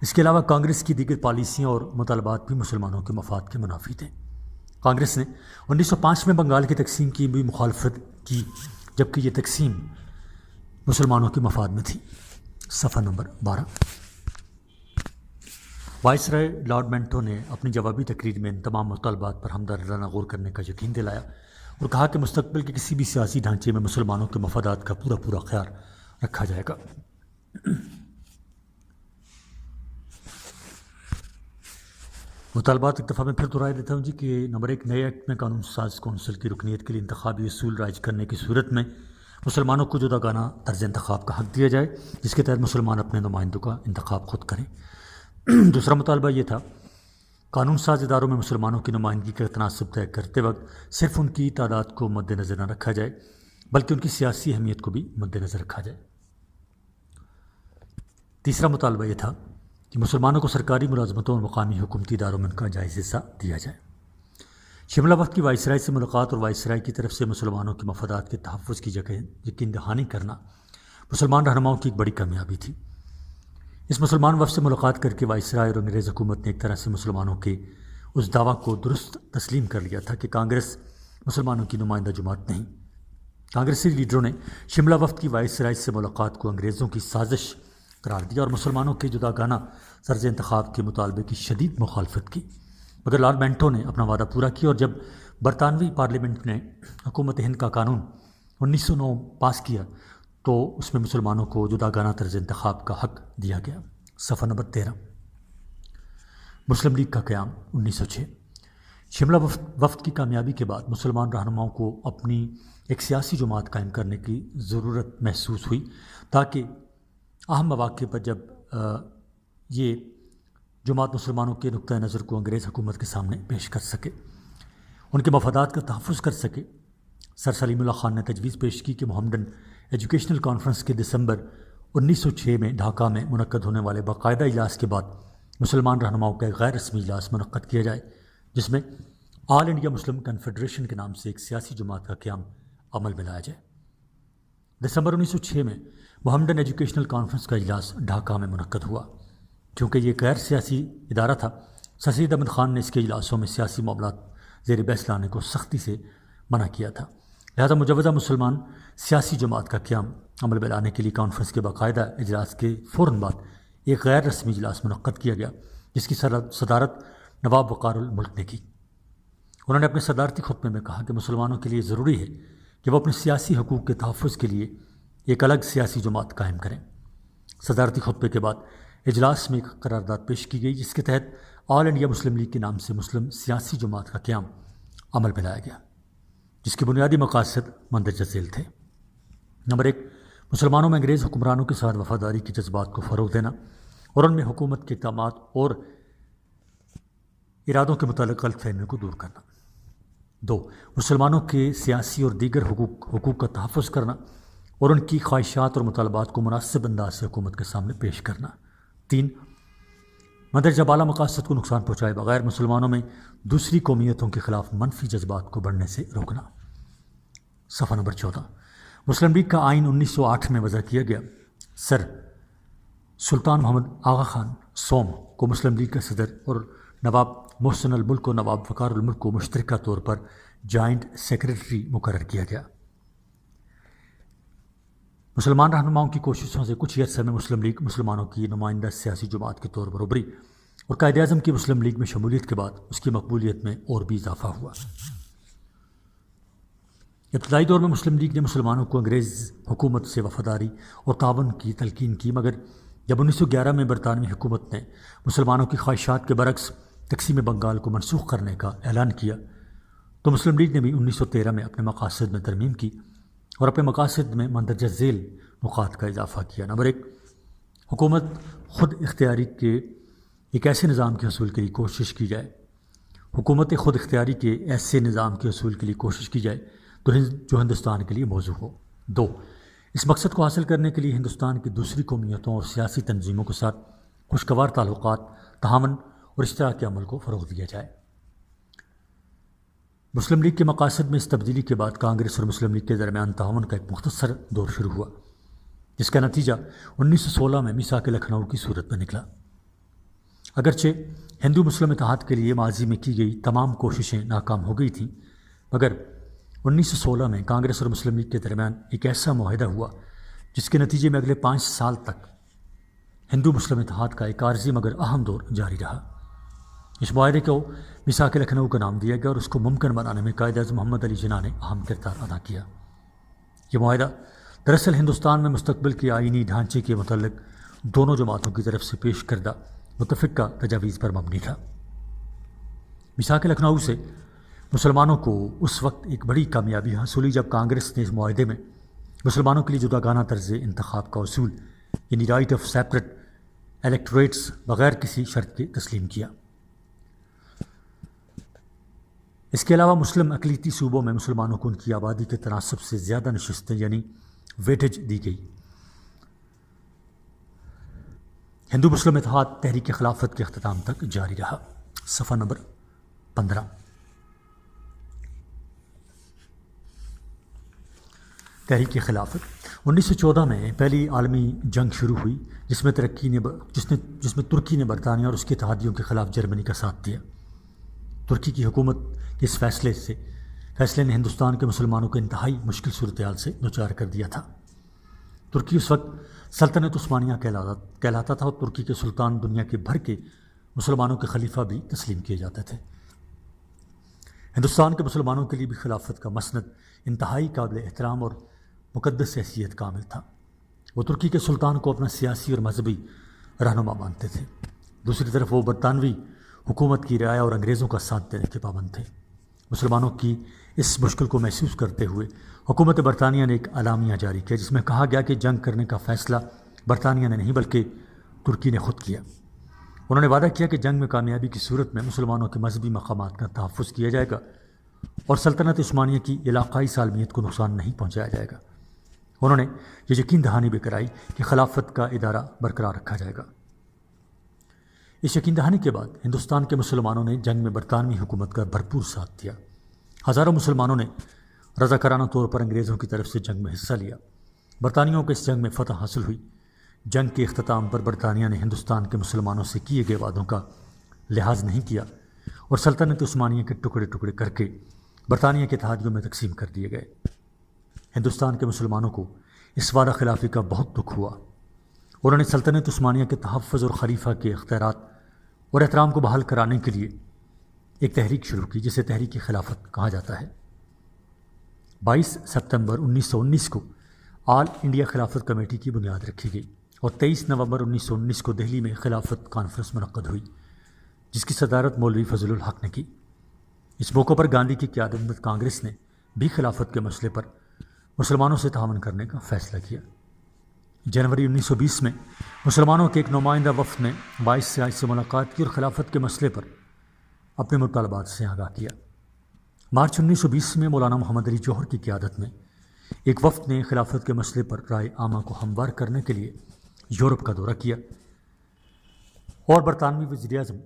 اس کے علاوہ کانگریس کی دیگر پالیسیاں اور مطالبات بھی مسلمانوں کے مفاد کے منافی تھے۔ کانگریس نے 1905 میں بنگال کی تقسیم کی بھی مخالفت کی، جبکہ یہ تقسیم مسلمانوں کے مفاد میں تھی۔ صفحہ نمبر 12۔ وائسرائے لارڈ مینٹو نے اپنی جوابی تقریر میں ان تمام مطالبات پر ہمدردانہ غور کرنے کا یقین دلایا اور کہا کہ مستقبل کے کسی بھی سیاسی ڈھانچے میں مسلمانوں کے مفادات کا پورا خیال رکھا جائے گا۔ مطالبات ایک دفعہ میں پھر دہرائے دیتا ہوں جی کہ نمبر 1، نئے ایکٹ میں قانون ساز کونسل کی رکنیت کے لیے انتخابی اصول رائج کرنے کی صورت میں مسلمانوں کو جداگانہ طرز انتخاب کا حق دیا جائے، جس کے تحت مسلمان اپنے نمائندوں کا انتخاب خود کریں۔ دوسرا مطالبہ یہ تھا، قانون ساز اداروں میں مسلمانوں کی نمائندگی کا تناسب طے کرتے وقت صرف ان کی تعداد کو مد نظر نہ رکھا جائے بلکہ ان کی سیاسی اہمیت کو بھی مد نظر رکھا جائے۔ تیسرا مطالبہ یہ تھا کہ مسلمانوں کو سرکاری ملازمتوں اور مقامی حکومتی اداروں میں ان کا جائز حصہ دیا جائے۔ شملہ وفد کی وائسرائے سے ملاقات اور وائسرائے کی طرف سے مسلمانوں کے مفادات کے تحفظ کی جگہ یقین دہانی کرنا مسلمان رہنماؤں کی ایک بڑی کامیابی تھی۔ اس مسلمان وفد سے ملاقات کر کے وائسرائے اور انگریز حکومت نے ایک طرح سے مسلمانوں کے اس دعویٰ کو درست تسلیم کر لیا تھا کہ کانگریس مسلمانوں کی نمائندہ جماعت نہیں۔ کانگریسی لیڈروں نے شملہ وفد کی وائسرائے سے ملاقات کو انگریزوں کی سازش قرار دیا اور مسلمانوں کے جداگانہ طرز انتخاب کے مطالبے کی شدید مخالفت کی، مگر لارڈ مینٹو نے اپنا وعدہ پورا کیا اور جب برطانوی پارلیمنٹ نے حکومت ہند کا قانون 1909 پاس کیا تو اس میں مسلمانوں کو جداگانہ طرز انتخاب کا حق دیا گیا۔ صفحہ نمبر 13۔ مسلم لیگ کا قیام 1906۔ شملہ وفد کی کامیابی کے بعد مسلمان رہنماؤں کو اپنی ایک سیاسی جماعت قائم کرنے کی ضرورت محسوس ہوئی تاکہ اہم مواقع پر جب یہ جماعت مسلمانوں کے نقطۂ نظر کو انگریز حکومت کے سامنے پیش کر سکے، ان کے مفادات کا تحفظ کر سکے۔ سر سلیم اللہ خان نے تجویز پیش کی کہ محمدن ایجوکیشنل کانفرنس کے دسمبر 1906 میں ڈھاکہ میں منعقد ہونے والے باقاعدہ اجلاس کے بعد مسلمان رہنماؤں کا ایک غیر رسمی اجلاس منعقد کیا جائے، جس میں آل انڈیا مسلم کنفیڈریشن کے نام سے ایک سیاسی جماعت کا قیام عمل میں لایا جائے۔ دسمبر 1906 میں محمدن ایجوکیشنل کانفرنس کا اجلاس ڈھاکہ میں منعقد ہوا۔ چونکہ یہ غیر سیاسی ادارہ تھا، سر سید احمد خان نے اس کے اجلاسوں میں سیاسی معاملات زیر بحث لانے کو سختی سے منع کیا تھا، لہذا مجوزہ مسلمان سیاسی جماعت کا قیام عمل میں لانے کے لیے کانفرنس کے باقاعدہ اجلاس کے فوراً بعد ایک غیر رسمی اجلاس منعقد کیا گیا، جس کی صدارت نواب وقار الملک نے کی۔ انہوں نے اپنے صدارتی خطبے میں کہا کہ مسلمانوں کے لیے ضروری ہے کہ وہ اپنے سیاسی حقوق کے تحفظ کے لیے ایک الگ سیاسی جماعت قائم کریں۔ صدارتی خطبے کے بعد اجلاس میں ایک قرارداد پیش کی گئی، جس کے تحت آل انڈیا مسلم لیگ کے نام سے مسلم سیاسی جماعت کا قیام عمل میں لایا گیا، جس کے بنیادی مقاصد مندرجہ ذیل تھے۔ نمبر 1، مسلمانوں میں انگریز حکمرانوں کے ساتھ وفاداری کے جذبات کو فروغ دینا اور ان میں حکومت کے اقدامات اور ارادوں کے متعلق غلط فہمیوں کو دور کرنا۔ 2، مسلمانوں کے سیاسی اور دیگر حقوق کا تحفظ کرنا اور ان کی خواہشات اور مطالبات کو مناسب انداز سے حکومت کے سامنے پیش کرنا۔ 3، مندرجہ بالا مقاصد کو نقصان پہنچائے بغیر مسلمانوں میں دوسری قومیتوں کے خلاف منفی جذبات کو بڑھنے سے روکنا۔ صفحہ نمبر 14۔ مسلم لیگ کا آئین 1908 میں وضع کیا گیا۔ سر سلطان محمد آغا خان سوم کو مسلم لیگ کا صدر اور نواب محسن الملک اور نواب وقار الملک کو مشترکہ طور پر جوائنٹ سیکریٹری مقرر کیا گیا۔ مسلمان رہنماؤں کی کوششوں سے کچھ عرصے میں مسلم لیگ مسلمانوں کی نمائندہ سیاسی جماعت کے طور پر ابھری اور قائد اعظم کی مسلم لیگ میں شمولیت کے بعد اس کی مقبولیت میں اور بھی اضافہ ہوا۔ ابتدائی دور میں مسلم لیگ نے مسلمانوں کو انگریز حکومت سے وفاداری اور تعاون کی تلقین کی، مگر جب 1911 میں برطانوی حکومت نے مسلمانوں کی خواہشات کے برعکس تقسیم بنگال کو منسوخ کرنے کا اعلان کیا تو مسلم لیگ نے بھی 1913 میں اپنے مقاصد میں ترمیم کی اور اپنے مقاصد میں مندرجہ ذیل نکات کا اضافہ کیا۔ نمبر 1، حکومت خود اختیاری کے ایک ایسے نظام کے حصول کے لیے کوشش کی جائے حکومت خود اختیاری کے ایسے نظام کے حصول کے لیے کوشش کی جائے جو ہندوستان کے لیے موزوں ہو۔ 2، اس مقصد کو حاصل کرنے کے لیے ہندوستان کی دوسری قومیتوں اور سیاسی تنظیموں کے ساتھ خوشگوار تعلقات، تعاون اور اشتراک عمل کو فروغ دیا جائے۔ مسلم لیگ کے مقاصد میں اس تبدیلی کے بعد کانگریس اور مسلم لیگ کے درمیان تعاون کا ایک مختصر دور شروع ہوا، جس کا نتیجہ 1916 میں میثاق لکھنؤ کی صورت میں نکلا۔ اگرچہ ہندو مسلم اتحاد کے لیے ماضی میں کی گئی تمام کوششیں ناکام ہو گئی تھیں، مگر 1916 میں کانگریس اور مسلم لیگ کے درمیان ایک ایسا معاہدہ ہوا جس کے نتیجے میں اگلے 5 سال تک ہندو مسلم اتحاد کا ایک عارضی مگر اہم دور جاری رہا۔ اس معاہدے کو میثاق لکھنؤ کا نام دیا گیا اور اس کو ممکن بنانے میں قائد اعظم محمد علی جناح نے اہم کردار ادا کیا۔ یہ معاہدہ دراصل ہندوستان میں مستقبل کے آئینی ڈھانچے کے متعلق دونوں جماعتوں کی طرف سے پیش کردہ متفقہ تجاویز پر مبنی تھا۔ میثاق لکھنؤ سے مسلمانوں کو اس وقت ایک بڑی کامیابی حاصل ہوئی جب کانگریس نے اس معاہدے میں مسلمانوں کے لیے جداگانہ طرز انتخاب کا اصول یعنی رائٹ آف سیپریٹ الیکٹوریٹس بغیر کسی شرط کے تسلیم کیا۔ اس کے علاوہ مسلم اقلیتی صوبوں میں مسلمانوں کو ان کی آبادی کے تناسب سے زیادہ نشستیں یعنی ویٹیج دی گئی۔ ہندو مسلم اتحاد تحریک خلافت کے اختتام تک جاری رہا۔ صفحہ نمبر 15۔ تحریک خلافت 1914 میں پہلی عالمی جنگ شروع ہوئی جس میں ترکی نے برطانیہ اور اس کے اتحادیوں کے خلاف جرمنی کا ساتھ دیا۔ ترکی کی حکومت کے اس فیصلے نے ہندوستان کے مسلمانوں کو انتہائی مشکل صورتحال سے دوچار کر دیا تھا۔ ترکی اس وقت سلطنت عثمانیہ کہلاتا تھا اور ترکی کے سلطان دنیا کے بھر کے مسلمانوں کے خلیفہ بھی تسلیم کیے جاتے تھے۔ ہندوستان کے مسلمانوں کے لیے بھی خلافت کا مسند انتہائی قابل احترام اور مقدس حیثیت کا حامل تھا۔ وہ ترکی کے سلطان کو اپنا سیاسی اور مذہبی رہنما مانتے تھے۔ دوسری طرف وہ برطانوی حکومت کی رعایا اور انگریزوں کا ساتھ دینے کے پابند تھے۔ مسلمانوں کی اس مشکل کو محسوس کرتے ہوئے حکومت برطانیہ نے ایک اعلامیہ جاری کیا جس میں کہا گیا کہ جنگ کرنے کا فیصلہ برطانیہ نے نہیں بلکہ ترکی نے خود کیا۔ انہوں نے وعدہ کیا کہ جنگ میں کامیابی کی صورت میں مسلمانوں کے مذہبی مقامات کا تحفظ کیا جائے گا اور سلطنت عثمانیہ کی علاقائی سالمیت کو نقصان نہیں پہنچایا جائے گا۔ انہوں نے یہ یقین دہانی بھی کرائی کہ خلافت کا ادارہ برقرار رکھا جائے گا۔ اس یقین دہانی کے بعد ہندوستان کے مسلمانوں نے جنگ میں برطانوی حکومت کا بھرپور ساتھ دیا۔ ہزاروں مسلمانوں نے رضاکارانہ طور پر انگریزوں کی طرف سے جنگ میں حصہ لیا۔ برطانیوں کو اس جنگ میں فتح حاصل ہوئی۔ جنگ کے اختتام پر برطانیہ نے ہندوستان کے مسلمانوں سے کیے گئے وعدوں کا لحاظ نہیں کیا اور سلطنت عثمانیہ کے ٹکڑے ٹکڑے کر کے برطانیہ کے اتحادیوں میں تقسیم کر دیے گئے۔ ہندوستان کے مسلمانوں کو اس وعدہ خلافی کا بہت دکھ ہوا۔ انہوں نے سلطنت عثمانیہ کے تحفظ اور خلیفہ کے اختیارات اور احترام کو بحال کرانے کے لیے ایک تحریک شروع کی جسے تحریک خلافت کہا جاتا ہے۔ 22 ستمبر 1919 کو آل انڈیا خلافت کمیٹی کی بنیاد رکھی گئی اور 23 نومبر 1919 کو دہلی میں خلافت کانفرنس منعقد ہوئی جس کی صدارت مولوی فضل الحق نے کی۔ اس موقع پر گاندھی کی قیادت میں کانگریس نے بھی خلافت کے مسئلے پر مسلمانوں سے تعاون کرنے کا فیصلہ کیا۔ جنوری 1920 میں مسلمانوں کے ایک نمائندہ وفد نے 22 سیاح سے ملاقات کی اور خلافت کے مسئلے پر اپنے مطالبات سے آگاہ کیا۔ مارچ 1920 میں مولانا محمد علی جوہر کی قیادت میں ایک وفد نے خلافت کے مسئلے پر رائے عامہ کو ہموار کرنے کے لیے یورپ کا دورہ کیا اور برطانوی وزیر اعظم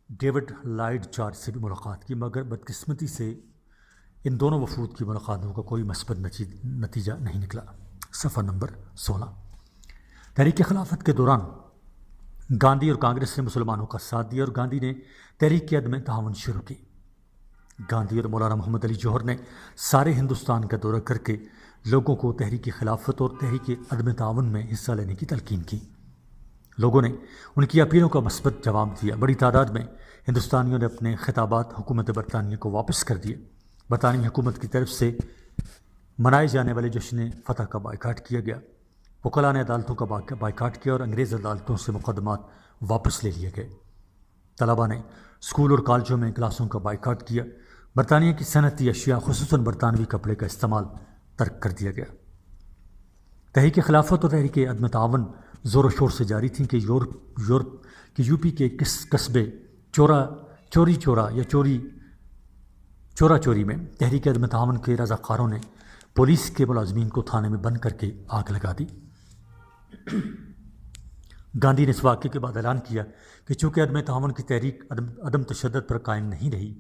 ڈیوڈ لائیڈ جارج سے بھی ملاقات کی، مگر بدقسمتی سے ان دونوں وفود کی ملاقاتوں کا کوئی مثبت نتیجہ نہیں نکلا۔ صفحہ نمبر 16۔ تحریک خلافت کے دوران گاندھی اور کانگریس نے مسلمانوں کا ساتھ دیا اور گاندھی نے تحریک عدم تعاون شروع کی۔ گاندھی اور مولانا محمد علی جوہر نے سارے ہندوستان کا دورہ کر کے لوگوں کو تحریک خلافت اور تحریک عدم تعاون میں حصہ لینے کی تلقین کی۔ لوگوں نے ان کی اپیلوں کا مثبت جواب دیا۔ بڑی تعداد میں ہندوستانیوں نے اپنے خطابات حکومت برطانیہ کو واپس کر دیے۔ برطانوی حکومت کی طرف سے منائے جانے والے جشن فتح کا بائیکاٹ کیا گیا۔ وکلاء نے عدالتوں کا بائیکاٹ کیا اور انگریز عدالتوں سے مقدمات واپس لے لیے گئے۔ طلباء نے اسکول اور کالجوں میں کلاسوں کا بائیکاٹ کیا۔ برطانیہ کی صنعتی اشیاء خصوصاً برطانوی کپڑے کا استعمال ترک کر دیا گیا۔ تحریک خلافت اور تحریک عدم تعاون زور و شور سے جاری تھیں کہ یو پی کے قصبے چوری میں تحریک عدم تعاون کے رضاکاروں نے پولیس کے ملازمین کو تھانے میں بند کر کے آگ لگا دی۔ گاندھی نے اس واقعے کے بعد اعلان کیا کہ چونکہ عدم تعاون کی تحریک عدم تشدد پر قائم نہیں رہی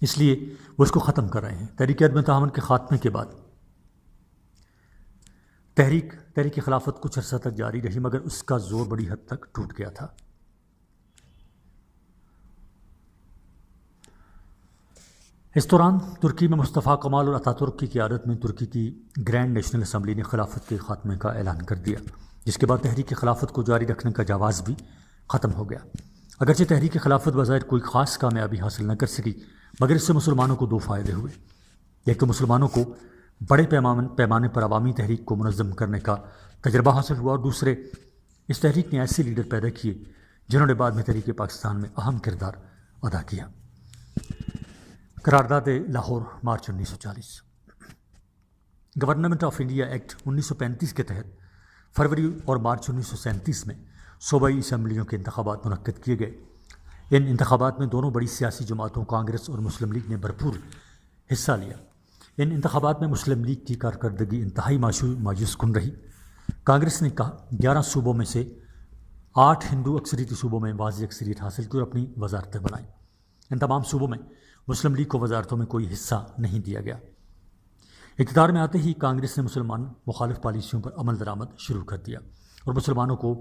اس لیے وہ اس کو ختم کر رہے ہیں۔ تحریک عدم تعاون کے خاتمے کے بعد تحریک خلافت کچھ عرصہ تک جاری رہی، مگر اس کا زور بڑی حد تک ٹوٹ گیا تھا۔ اس دوران ترکی میں مصطفیٰ کمال اور اتاتürک کی قیادت میں ترکی کی گرینڈ نیشنل اسمبلی نے خلافت کے خاتمے کا اعلان کر دیا، جس کے بعد تحریک خلافت کو جاری رکھنے کا جواز بھی ختم ہو گیا۔ اگرچہ تحریک خلافت بظاہر کوئی خاص کامیابی حاصل نہ کر سکی، مگر اس سے مسلمانوں کو دو فائدے ہوئے۔ ایک تو مسلمانوں کو بڑے پیمانے پر عوامی تحریک کو منظم کرنے کا تجربہ حاصل ہوا، اور دوسرے اس تحریک نے ایسے لیڈر پیدا کیے جنہوں نے بعد میں تحریک پاکستان میں اہم کردار ادا کیا۔ قرارداد Lahore March 1940۔ Government of India act 1935 کے تحت فروری اور مارچ 1937 میں صوبائی اسمبلیوں کے انتخابات منعقد کیے گئے۔ ان انتخابات میں دونوں بڑی سیاسی جماعتوں کانگریس اور مسلم لیگ نے بھرپور حصہ لیا۔ ان انتخابات میں مسلم لیگ کی کارکردگی انتہائی مایوس کن رہی۔ کانگریس نے 11 صوبوں میں سے 8 ہندو اکثریتی صوبوں میں واضح اکثریت حاصل کی اور اپنی وزارتیں بنائیں۔ ان تمام صوبوں میں مسلم لیگ کو وزارتوں میں کوئی حصہ نہیں دیا گیا۔ اقتدار میں آتے ہی کانگریس نے مسلمان مخالف پالیسیوں پر عمل درآمد شروع کر دیا، اور مسلمانوں کو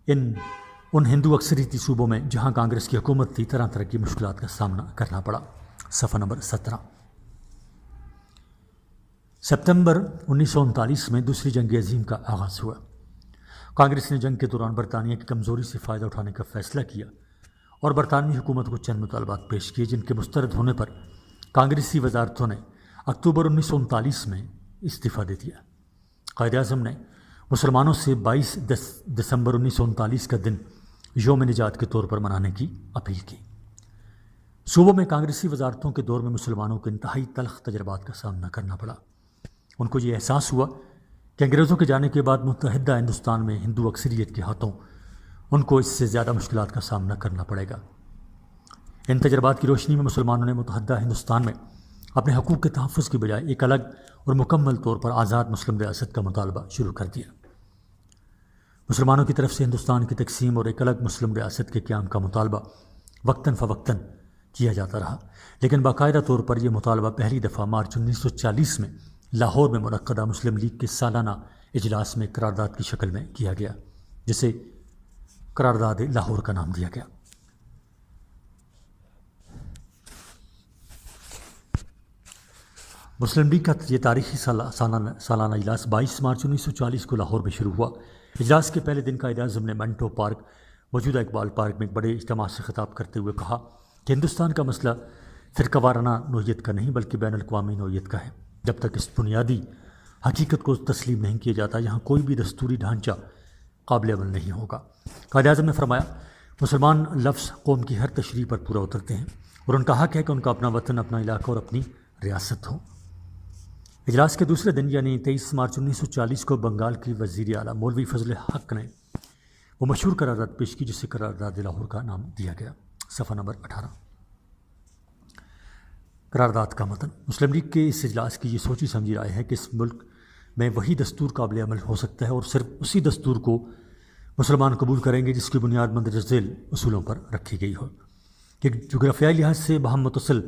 ان ہندو اکثریتی صوبوں میں جہاں کانگریس کی حکومت تھی طرح طرح کی مشکلات کا سامنا کرنا پڑا۔ صفحہ نمبر 17۔ ستمبر 1939 میں دوسری جنگ عظیم کا آغاز ہوا۔ کانگریس نے جنگ کے دوران برطانیہ کی کمزوری سے فائدہ اٹھانے کا فیصلہ کیا اور برطانوی حکومت کو چند مطالبات پیش کیے، جن کے مسترد ہونے پر کانگریسی وزارتوں نے اکتوبر 1939 میں استعفیٰ دے دیا۔ قائد اعظم نے مسلمانوں سے 22 دسمبر 1939 کا دن یوم نجات کے طور پر منانے کی اپیل کی۔ صوبوں میں کانگریسی وزارتوں کے دور میں مسلمانوں کو انتہائی تلخ تجربات کا سامنا کرنا پڑا۔ ان کو یہ احساس ہوا کہ انگریزوں کے جانے کے بعد متحدہ ہندوستان میں ہندو اکثریت کے ہاتھوں ان کو اس سے زیادہ مشکلات کا سامنا کرنا پڑے گا۔ ان تجربات کی روشنی میں مسلمانوں نے متحدہ ہندوستان میں اپنے حقوق کے تحفظ کی بجائے ایک الگ اور مکمل طور پر آزاد مسلم ریاست کا مطالبہ شروع کر دیا۔ مسلمانوں کی طرف سے ہندوستان کی تقسیم اور ایک الگ مسلم ریاست کے قیام کا مطالبہ وقتاً فوقتاً کیا جاتا رہا، لیکن باقاعدہ طور پر یہ مطالبہ پہلی دفعہ مارچ 1940 میں لاہور میں منعقدہ مسلم لیگ کے سالانہ اجلاس میں قرارداد کی شکل میں کیا گیا، جسے قرارداد لاہور کا نام دیا گیا۔ مسلم لیگ کا یہ تاریخی سالانہ اجلاس 22 مارچ 1940 کو لاہور میں شروع ہوا۔ اجلاس کے پہلے دن قائد اعظم نے منٹو پارک، موجودہ اقبال پارک میں ایک بڑے اجتماع سے خطاب کرتے ہوئے کہا کہ ہندوستان کا مسئلہ فرقہ وارانہ نوعیت کا نہیں بلکہ بین الاقوامی نوعیت کا ہے۔ جب تک اس بنیادی حقیقت کو تسلیم نہیں کیا جاتا، یہاں کوئی بھی دستوری ڈھانچہ قابل عمل نہیں ہوگا۔ قائد اعظم نے فرمایا، مسلمان لفظ قوم کی ہر تشریح پر پورا اترتے ہیں اور ان کا حق ہے کہ ان کا اپنا وطن، اپنا علاقہ اور اپنی ریاست ہو۔ اجلاس کے دوسرے دن یعنی 23 مارچ 1940 کو بنگال کی وزیر اعلیٰ مولوی فضل حق نے وہ مشہور قرارداد پیش کی جسے قرارداد لاہور کا نام دیا گیا۔ صفحہ نمبر 18۔ قرارداد کا متن۔ مسلم لیگ کے اس اجلاس کی یہ سوچی سمجھی رائے ہے کہ اس ملک میں وہی دستور قابل عمل ہو سکتا ہے اور صرف اسی دستور کو مسلمان قبول کریں گے جس کی بنیاد مندرجہ ذیل اصولوں پر رکھی گئی ہو، کہ جغرافیائی لحاظ سے باہم متصل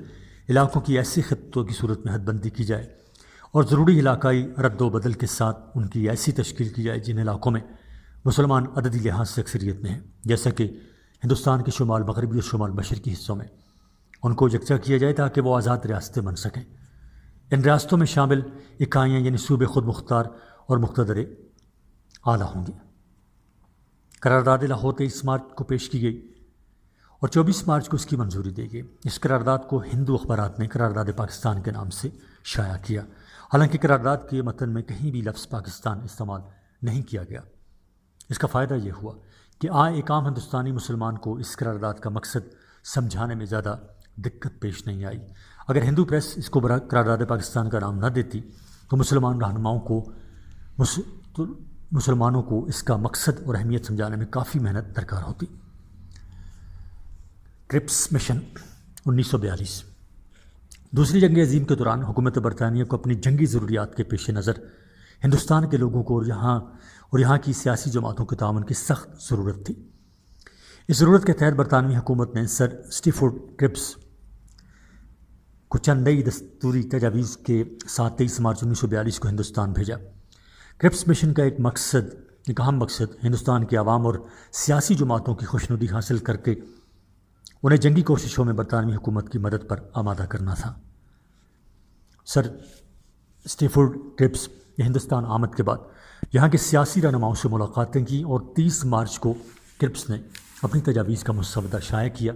علاقوں کی ایسی خطوں کی صورت میں حد بندی کی جائے اور ضروری علاقائی رد و بدل کے ساتھ ان کی ایسی تشکیل کی جائے جن علاقوں میں مسلمان عددی لحاظ سے اکثریت میں ہیں، جیسا کہ ہندوستان کے شمال مغربی اور شمال مشرقی حصوں میں، ان کو یکجا کیا جائے تاکہ وہ آزاد ریاستیں بن سکیں۔ ان ریاستوں میں شامل اکائیاں یعنی صوبے خود مختار اور مقتدر اعلیٰ ہوں گی۔ قرارداد لاہور 23 مارچ کو پیش کی گئی اور 24 مارچ کو اس کی منظوری دی گئی۔ اس قرارداد کو ہندو اخبارات نے قرارداد پاکستان کے نام سے شائع کیا، حالانکہ قرارداد کے متن میں کہیں بھی لفظ پاکستان استعمال نہیں کیا گیا۔ اس کا فائدہ یہ ہوا کہ ایک عام ہندوستانی مسلمان کو اس قرارداد کا مقصد سمجھانے میں زیادہ دقت پیش نہیں آئی۔ اگر ہندو پریس اس کو قرارداد پاکستان کا نام نہ دیتی تو مسلمان رہنماؤں کو مسلمانوں کو اس کا مقصد اور اہمیت سمجھانے میں کافی محنت درکار ہوتی۔ کرپس مشن 1942۔ دوسری جنگ عظیم کے دوران حکومت برطانیہ کو اپنی جنگی ضروریات کے پیش نظر ہندوستان کے لوگوں کو اور یہاں کی سیاسی جماعتوں کے تعاون کی سخت ضرورت تھی۔ اس ضرورت کے تحت برطانوی حکومت نے سر اسٹیفورڈ کرپس کو چند نئی دستوری تجاویز کے ساتھ 23 مارچ 1942 کو ہندوستان بھیجا۔ کرپس مشن کا ایک اہم مقصد ہندوستان کے عوام اور سیاسی جماعتوں کی خوشنودی حاصل کر کے انہیں جنگی کوششوں میں برطانوی حکومت کی مدد پر آمادہ کرنا تھا۔ سر اسٹیفورڈ کرپس نے ہندوستان آمد کے بعد یہاں کے سیاسی رہنماؤں سے ملاقاتیں کی اور 30 مارچ کو کرپس نے اپنی تجاویز کا مسودہ شائع کیا۔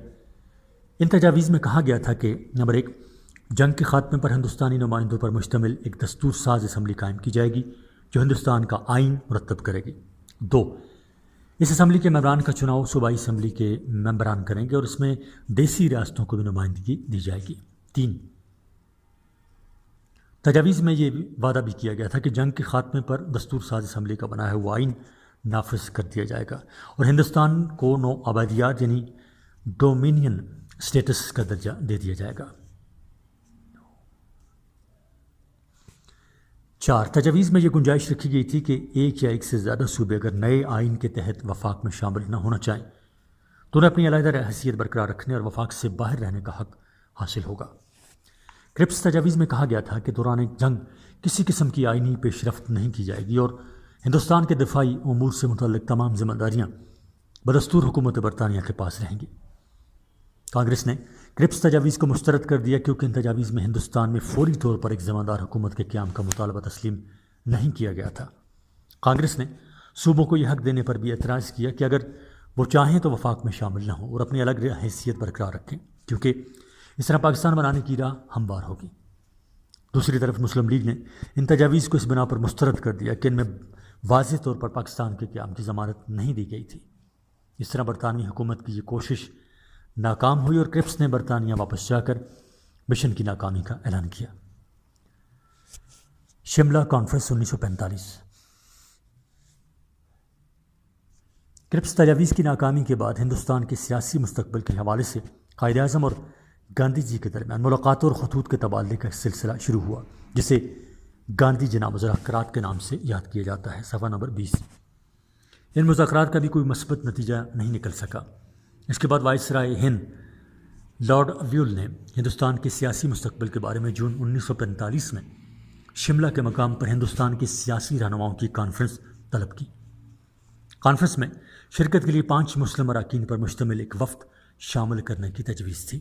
ان تجاویز میں کہا گیا تھا کہ نمبر 1، جنگ کے خاتمے پر ہندوستانی نمائندوں پر مشتمل ایک دستور ساز اسمبلی قائم کی جائے گی جو ہندوستان کا آئین مرتب کرے گی۔ 2، اس اسمبلی کے ممبران کا چناؤ صوبائی اسمبلی کے ممبران کریں گے اور اس میں دیسی ریاستوں کو بھی نمائندگی دی جائے گی۔ 3، تجاویز میں یہ وعدہ بھی کیا گیا تھا کہ جنگ کے خاتمے پر دستور ساز اسمبلی کا بنایا ہوا آئین نافذ کر دیا جائے گا اور ہندوستان کو نو آبادیات یعنی ڈومینین اسٹیٹس کا درجہ دے دیا جائے گا۔ 4، تجاویز میں یہ گنجائش رکھی گئی تھی کہ ایک یا ایک سے زیادہ صوبے اگر نئے آئین کے تحت وفاق میں شامل نہ ہونا چاہیں تو انہیں اپنی علیحدہ حیثیت برقرار رکھنے اور وفاق سے باہر رہنے کا حق حاصل ہوگا۔ کرپس تجاویز میں کہا گیا تھا کہ دوران جنگ کسی قسم کی آئینی پیش رفت نہیں کی جائے گی اور ہندوستان کے دفاعی امور سے متعلق تمام ذمہ داریاں بدستور حکومت برطانیہ کے پاس رہیں گی۔ کانگریس نے کرپس تجاویز کو مسترد کر دیا کیونکہ ان تجاویز میں ہندوستان میں فوری طور پر ایک ذمہ دار حکومت کے قیام کا مطالبہ تسلیم نہیں کیا گیا تھا۔ کانگریس نے صوبوں کو یہ حق دینے پر بھی اعتراض کیا کہ اگر وہ چاہیں تو وفاق میں شامل نہ ہوں اور اپنی الگ حیثیت برقرار رکھیں کیونکہ اس طرح پاکستان بنانے کی راہ ہموار ہوگی۔ دوسری طرف مسلم لیگ نے ان تجاویز کو اس بنا پر مسترد کر دیا کہ ان میں واضح طور پر پاکستان کے قیام کی ضمانت نہیں دی گئی تھی۔ اس طرح برطانوی حکومت کی یہ کوشش ناکام ہوئی اور کرپس نے برطانیہ واپس جا کر مشن کی ناکامی کا اعلان کیا۔ شملہ کانفرنس 1945۔ کرپس تجاویز کی ناکامی کے بعد ہندوستان کے سیاسی مستقبل کے حوالے سے قائد اعظم اور گاندھی جی کے درمیان ملاقاتوں اور خطوط کے تبادلے کا سلسلہ شروع ہوا جسے گاندھی جناح مذاکرات کے نام سے یاد کیا جاتا ہے۔ صفحہ نمبر 20۔ ان مذاکرات کا بھی کوئی مثبت نتیجہ نہیں نکل سکا۔ اس کے بعد وائسرائے ہند لارڈ ویول نے ہندوستان کے سیاسی مستقبل کے بارے میں جون 1945 میں شملہ کے مقام پر ہندوستان کے سیاسی رہنماؤں کی کانفرنس طلب کی۔ کانفرنس میں شرکت کے لیے 5 مسلم اراکین پر مشتمل ایک وفد شامل کرنے کی تجویز تھی،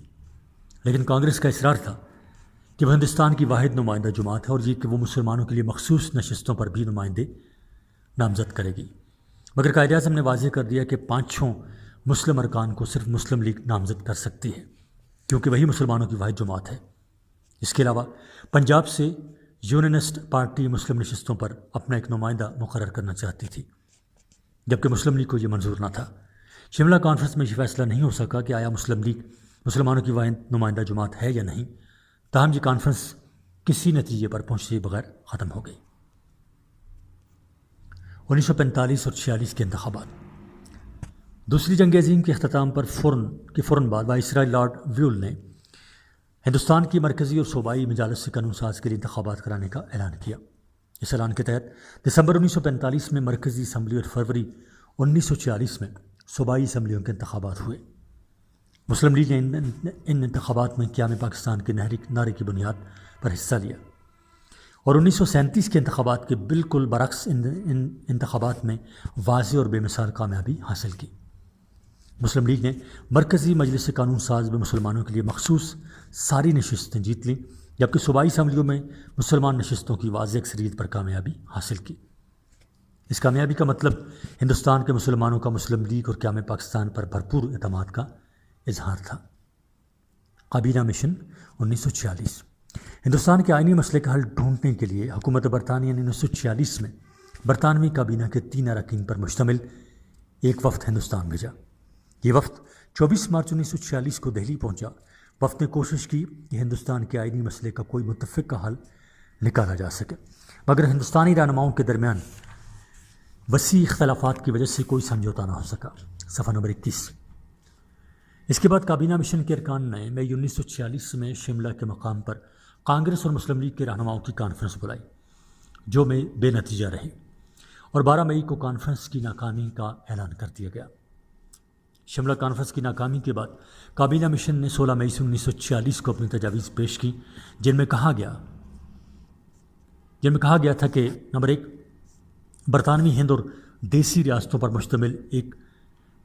لیکن کانگریس کا اصرار تھا کہ وہ ہندوستان کی واحد نمائندہ جماعت ہے اور یہ کہ وہ مسلمانوں کے لیے مخصوص نشستوں پر بھی نمائندے نامزد کرے گی، مگر قائد اعظم نے واضح کر دیا کہ 5 مسلم ارکان کو صرف مسلم لیگ نامزد کر سکتی ہے کیونکہ وہی مسلمانوں کی واحد جماعت ہے۔ اس کے علاوہ پنجاب سے یونینسٹ پارٹی مسلم نشستوں پر اپنا ایک نمائندہ مقرر کرنا چاہتی تھی جبکہ مسلم لیگ کو یہ منظور نہ تھا۔ شملہ کانفرنس میں یہ فیصلہ نہیں ہو سکا کہ آیا مسلم لیگ مسلمانوں کی واحد نمائندہ جماعت ہے یا نہیں، تاہم یہ کانفرنس کسی نتیجے پر پہنچے بغیر ختم ہو گئی۔ 1945 اور 46 کے انتخابات۔ دوسری جنگ عظیم کے اختتام پر فوراً بعد وائسرائے لارڈ ویول نے ہندوستان کی مرکزی اور صوبائی مجالس سے قانون ساز کے لیے انتخابات کرانے کا اعلان کیا۔ اس اعلان کے تحت دسمبر 1945 میں مرکزی اسمبلی اور فروری 1946 میں صوبائی اسمبلیوں کے انتخابات ہوئے۔ مسلم لیگ نے ان انتخابات میں قیام پاکستان کے نعرے کی بنیاد پر حصہ لیا اور 1937 کے انتخابات کے بالکل برعکس ان انتخابات میں واضح اور بے مثال کامیابی حاصل کی۔ مسلم لیگ نے مرکزی مجلس قانون ساز میں مسلمانوں کے لیے مخصوص ساری نشستیں جیت لیں جبکہ صوبائی اسمبلیوں میں مسلمان نشستوں کی واضح اکثریت پر کامیابی حاصل کی۔ اس کامیابی کا مطلب ہندوستان کے مسلمانوں کا مسلم لیگ اور قیام پاکستان پر بھرپور اعتماد کا اظہار تھا۔ کابینہ مشن 1946۔ ہندوستان کے آئینی مسئلے کا حل ڈھونڈنے کے لیے حکومت برطانیہ نے 1946 میں برطانوی کابینہ کے 3 اراکین پر مشتمل ایک وفد ہندوستان بھیجا۔ یہ وفد 24 مارچ 1946 کو دہلی پہنچا۔ وفد نے کوشش کی کہ ہندوستان کے آئینی مسئلے کا کوئی متفقہ حل نکالا جا سکے، مگر ہندوستانی رہنماؤں کے درمیان وسیع اختلافات کی وجہ سے کوئی سمجھوتا نہ ہو سکا۔ صفحہ نمبر 21۔ اس کے بعد کابینہ مشن کے ارکان نے مئی 1946 میں شملہ کے مقام پر کانگریس اور مسلم لیگ کے رہنماؤں کی کانفرنس بلائی جو میں بے نتیجہ رہی اور 12 مئی کو کانفرنس کی ناکامی کا اعلان کر دیا گیا۔ شملہ کانفرنس کی ناکامی کے بعد کابینہ مشن نے 16 مئی 1946 کو اپنی تجاویز پیش کی جن میں کہا گیا تھا کہ نمبر 1، برطانوی ہند اور دیسی ریاستوں پر مشتمل ایک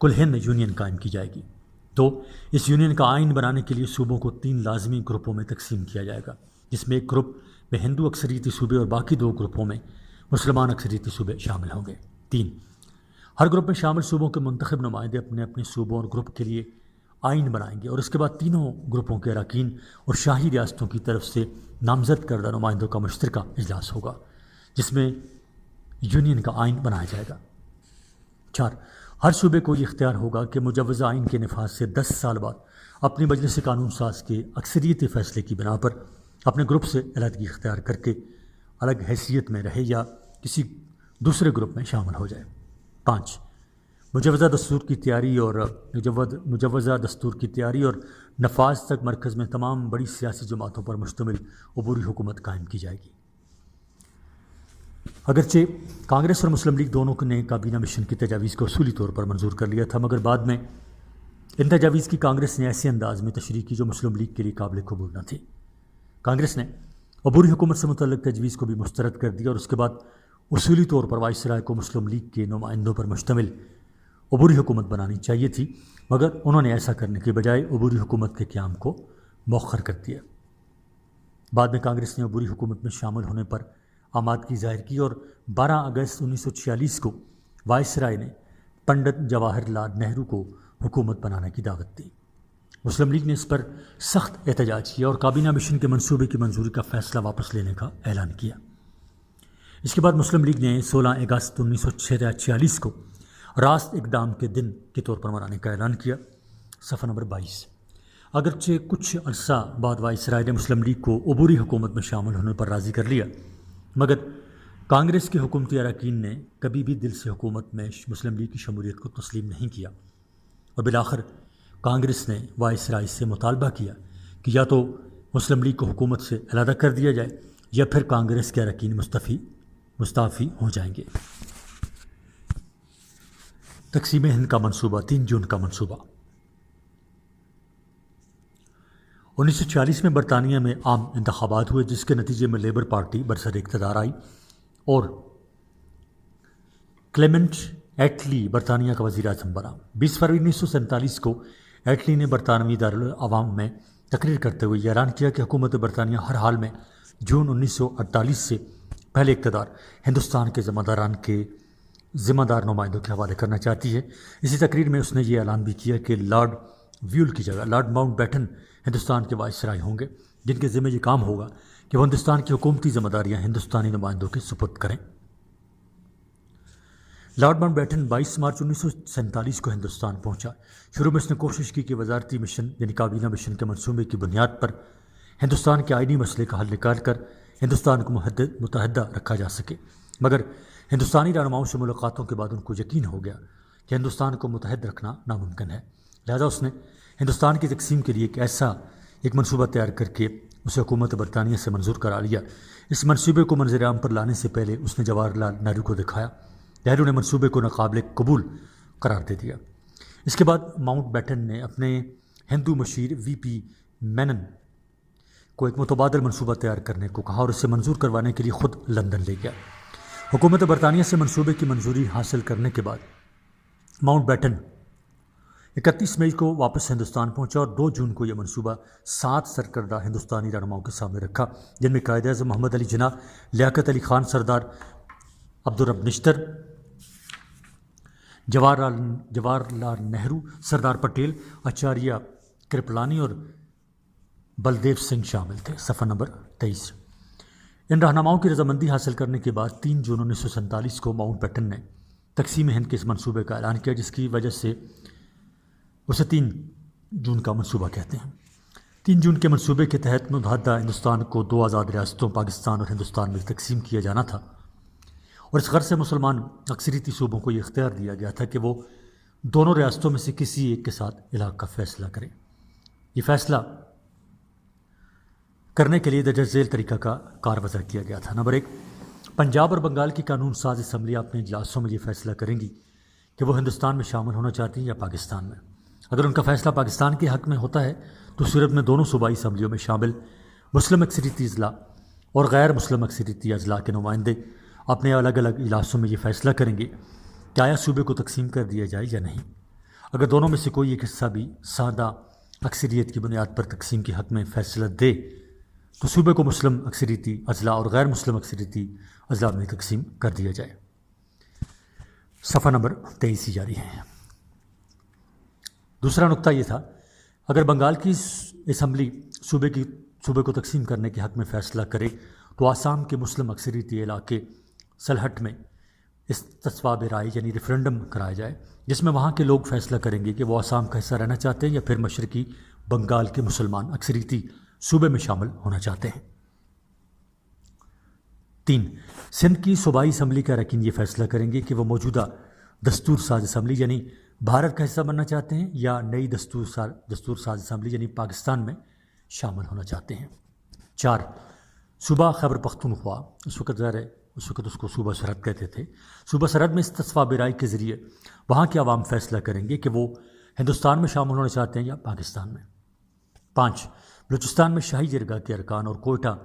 کل ہند یونین قائم کی جائے گی۔ تو اس یونین کا آئین بنانے کے لیے صوبوں کو 3 لازمی گروپوں میں تقسیم کیا جائے گا، جس میں ایک گروپ میں ہندو اکثریتی صوبے اور باقی 2 گروپوں میں مسلمان اکثریتی صوبے شامل ہوں گے۔ 3، ہر گروپ میں شامل صوبوں کے منتخب نمائندے اپنے اپنے صوبوں اور گروپ کے لیے آئین بنائیں گے، اور اس کے بعد تینوں گروپوں کے اراکین اور شاہی ریاستوں کی طرف سے نامزد کردہ نمائندوں کا مشترکہ اجلاس ہوگا، جس میں یونین کا آئین بنایا جائے گا۔ 4، ہر صوبے کو یہ اختیار ہوگا کہ مجوزہ آئین کے نفاذ سے 10 سال بعد اپنی مجلس قانون ساز کے اکثریتی فیصلے کی بنا پر اپنے گروپ سے علیحدگی اختیار کر کے الگ حیثیت میں رہے یا کسی دوسرے گروپ میں شامل ہو جائے۔ 5، مجوزہ دستور کی تیاری اور نفاذ تک مرکز میں تمام بڑی سیاسی جماعتوں پر مشتمل عبوری حکومت قائم کی جائے گی۔ اگرچہ کانگریس اور مسلم لیگ دونوں نے کابینہ مشن کی تجاویز کو اصولی طور پر منظور کر لیا تھا، مگر بعد میں ان تجاویز کی کانگریس نے ایسے انداز میں تشریح کی جو مسلم لیگ کے لیے قابل قبول نہ تھی۔ کانگریس نے عبوری حکومت سے متعلق تجویز کو بھی مسترد کر دیا اور اس کے بعد اصولی طور پر وائسرائے کو مسلم لیگ کے نمائندوں پر مشتمل عبوری حکومت بنانی چاہیے تھی، مگر انہوں نے ایسا کرنے کے بجائے عبوری حکومت کے قیام کو مؤخر کر دیا۔ بعد میں کانگریس نے عبوری حکومت میں شامل ہونے پر آمادگی ظاہر کی اور 12 اگست 1946 کو وائسرائے نے پنڈت جواہر لال نہرو کو حکومت بنانے کی دعوت دی۔ مسلم لیگ نے اس پر سخت احتجاج کیا اور کابینہ مشن کے منصوبے کی منظوری کا فیصلہ واپس لینے کا اعلان کیا۔ اس کے بعد مسلم لیگ نے 16 اگست 1946 کو راست اقدام کے دن کے طور پر منانے کا اعلان کیا۔ صفحہ نمبر 22۔ اگرچہ کچھ عرصہ بعد وائسرائے نے مسلم لیگ کو عبوری حکومت میں شامل ہونے پر راضی کر لیا، مگر کانگریس کے حکومتی اراکین نے کبھی بھی دل سے حکومت میں مسلم لیگ کی شمولیت کو تسلیم نہیں کیا، اور بالآخر کانگریس نے وائسرائے سے مطالبہ کیا کہ یا تو مسلم لیگ کو حکومت سے علیحدہ کر دیا جائے یا پھر کانگریس کے اراکین مستعفی ہو جائیں گے۔ تقسیم ہند کا منصوبہ، 3 جون کا منصوبہ۔ 1946 میں برطانیہ میں عام انتخابات ہوئے، جس کے نتیجے میں لیبر پارٹی برسر اقتدار آئی اور کلیمنٹ ایٹلی برطانیہ کا وزیر اعظم بنا۔ 20 فروری 1947 کو ایٹلی نے برطانوی دارالعوام میں تقریر کرتے ہوئے یہ اعلان کیا کہ حکومت برطانیہ ہر حال میں جون 1948 سے پہلے اقتدار ہندوستان کے ذمہ دار نمائندوں کے حوالے کرنا چاہتی ہے۔ اسی تقریر میں اس نے یہ اعلان بھی کیا کہ لارڈ ویول کی جگہ لارڈ ماؤنٹ بیٹن ہندوستان کے وائسرائے ہوں گے، جن کے ذمہ یہ کام ہوگا کہ وہ ہندوستان کی حکومتی ذمہ داریاں ہندوستانی نمائندوں کے سپرد کریں۔ لارڈ ماؤنٹ بیٹن 22 مارچ 1947 کو ہندوستان پہنچا۔ شروع میں اس نے کوشش کی کہ وزارتی مشن یعنی کابینہ مشن کے منصوبے کی بنیاد پر ہندوستان کے آئینی مسئلے کا حل نکال کر ہندوستان کو متحدہ رکھا جا سکے، مگر ہندوستانی رہنماؤں سے ملاقاتوں کے بعد ان کو یقین ہو گیا کہ ہندوستان کو متحد رکھنا ناممکن ہے، لہذا اس نے ہندوستان کی تقسیم کے لیے ایک منصوبہ تیار کر کے اسے حکومت برطانیہ سے منظور کرا لیا۔ اس منصوبے کو منظر عام پر لانے سے پہلے اس نے جواہر لال نہرو کو دکھایا۔ نہرو نے منصوبے کو ناقابل قبول قرار دے دیا۔ اس کے بعد ماؤنٹ بیٹن نے اپنے ہندو مشیر وی پی مینن کو ایک متبادل منصوبہ تیار کرنے کو کہا اور اسے منظور کروانے کے لیے خود لندن لے گیا۔ حکومت برطانیہ سے منصوبے کی منظوری حاصل کرنے کے بعد ماؤنٹ بیٹن 31 مئی کو واپس ہندوستان پہنچا اور 2 جون کو یہ منصوبہ 7 سرکردہ ہندوستانی رہنماؤں کے سامنے رکھا، جن میں قائد اعظم محمد علی جناح، لیاقت علی خان، سردار عبدالرب نشتر، جواہر لال نہرو، سردار پٹیل، آچاریہ کرپلانی اور بلدیو سنگھ شامل تھے۔ صفحہ نمبر 23۔ ان رہنماؤں کی رضامندی حاصل کرنے کے بعد 3 جون 1947 کو ماؤنٹ بیٹن نے تقسیم ہند کے اس منصوبے کا اعلان کیا، جس کی وجہ سے اسے 3 جون کا منصوبہ کہتے ہیں۔ 3 جون کے منصوبے کے تحت متحدہ ہندوستان کو 2 آزاد ریاستوں پاکستان اور ہندوستان میں تقسیم کیا جانا تھا، اور اس غرض سے مسلمان اکثریتی صوبوں کو یہ اختیار دیا گیا تھا کہ وہ دونوں ریاستوں میں سے کسی ایک کے ساتھ الحاق کا فیصلہ کریں۔ یہ فیصلہ کرنے کے لیے درج ذیل طریقہ کا کار وضع کیا گیا تھا۔ نمبر 1، پنجاب اور بنگال کی قانون ساز اسمبلیاں اپنے اجلاسوں میں یہ فیصلہ کریں گی کہ وہ ہندوستان میں شامل ہونا چاہتی ہیں یا پاکستان میں۔ اگر ان کا فیصلہ پاکستان کے حق میں ہوتا ہے تو صورت میں دونوں صوبائی اسمبلیوں میں شامل مسلم اکثریتی اضلاع اور غیر مسلم اکثریتی اضلاع کے نمائندے اپنے الگ الگ اجلاسوں میں یہ فیصلہ کریں گے کہ آیا صوبے کو تقسیم کر دیا جائے یا نہیں۔ اگر دونوں میں سے کوئی ایک حصہ بھی سادہ اکثریت کی بنیاد پر تقسیم کے حق میں فیصلہ دے تو صوبے کو مسلم اکثریتی اضلاع اور غیر مسلم اکثریتی اضلاع میں تقسیم کر دیا جائے۔ صفحہ نمبر 23 جاری ہے۔ دوسرا نقطہ یہ تھا، اگر بنگال کی اسمبلی صوبے کو تقسیم کرنے کے حق میں فیصلہ کرے تو آسام کے مسلم اکثریتی علاقے سلہٹ میں استصواب رائے یعنی ریفرنڈم کرایا جائے، جس میں وہاں کے لوگ فیصلہ کریں گے کہ وہ آسام کا حصہ رہنا چاہتے ہیں یا پھر مشرقی بنگال کے مسلمان اکثریتی صوبے میں شامل ہونا چاہتے ہیں۔ 3، سندھ کی صوبائی اسمبلی کا اراکین یہ فیصلہ کریں گے کہ وہ موجودہ دستور ساز اسمبلی یعنی بھارت کا حصہ بننا چاہتے ہیں یا نئی دستور ساز اسمبلی یعنی پاکستان میں شامل ہونا چاہتے ہیں۔ 4، صوبہ خیبر پختونخوا، اس وقت اس کو صوبہ سرحد کہتے تھے، صوبہ سرحد میں استصواب رائے کے ذریعے وہاں کے عوام فیصلہ کریں گے کہ وہ ہندوستان میں شامل ہونا چاہتے ہیں یا پاکستان میں۔ 5، بلوچستان میں شاہی جرگہ کے ارکان اور کوئٹہ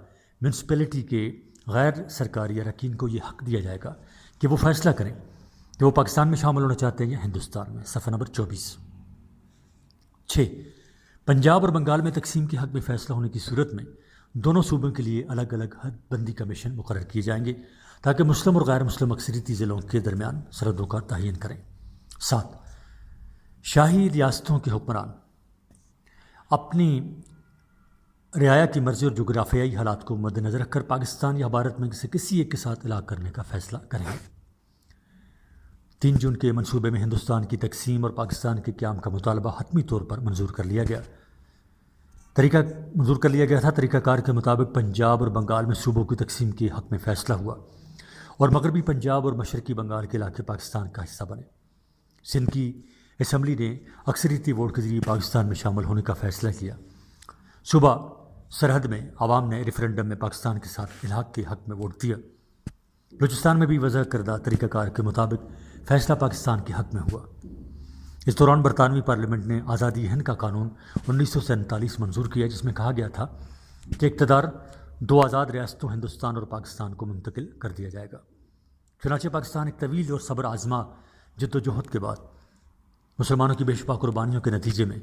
میونسپلٹی کے غیر سرکاری اراکین کو یہ حق دیا جائے گا کہ وہ فیصلہ کریں کہ وہ پاکستان میں شامل ہونا چاہتے ہیں یا ہندوستان میں۔ صفحہ نمبر 24۔ 6، پنجاب اور بنگال میں تقسیم کے حق میں فیصلہ ہونے کی صورت میں دونوں صوبوں کے لیے الگ الگ حد بندی کمیشن مقرر کیے جائیں گے تاکہ مسلم اور غیر مسلم اکثریتی ضلعوں کے درمیان سرحدوں کا تعین کریں۔ 7، شاہی ریاستوں کے حکمران اپنی رعایا کی مرضی اور جغرافیائی حالات کو مد نظر رکھ کر پاکستان یا بھارت میں سے کسی ایک کے ساتھ علاقہ کرنے کا فیصلہ کریں گے۔ 3 جون کے منصوبے میں ہندوستان کی تقسیم اور پاکستان کے قیام کا مطالبہ حتمی طور پر منظور کر لیا گیا تھا۔ طریقہ کار کے مطابق پنجاب اور بنگال میں صوبوں کی تقسیم کے حق میں فیصلہ ہوا اور مغربی پنجاب اور مشرقی بنگال کے علاقے پاکستان کا حصہ بنے۔ سندھ کی اسمبلی نے اکثریتی ووٹ کے ذریعے پاکستان میں شامل ہونے کا فیصلہ کیا۔ صوبہ سرحد میں عوام نے ریفرنڈم میں پاکستان کے ساتھ الحاق کے حق میں ووٹ دیا۔ بلوچستان میں بھی وضع کردہ طریقہ کار کے مطابق فیصلہ پاکستان کے حق میں ہوا۔ اس دوران برطانوی پارلیمنٹ نے آزادی ہند کا قانون 1947 منظور کیا، جس میں کہا گیا تھا کہ اقتدار 2 آزاد ریاستوں ہندوستان اور پاکستان کو منتقل کر دیا جائے گا۔ چنانچہ پاکستان ایک طویل اور صبر آزما جد و جہد کے بعد مسلمانوں کی بے شمار قربانیوں کے نتیجے میں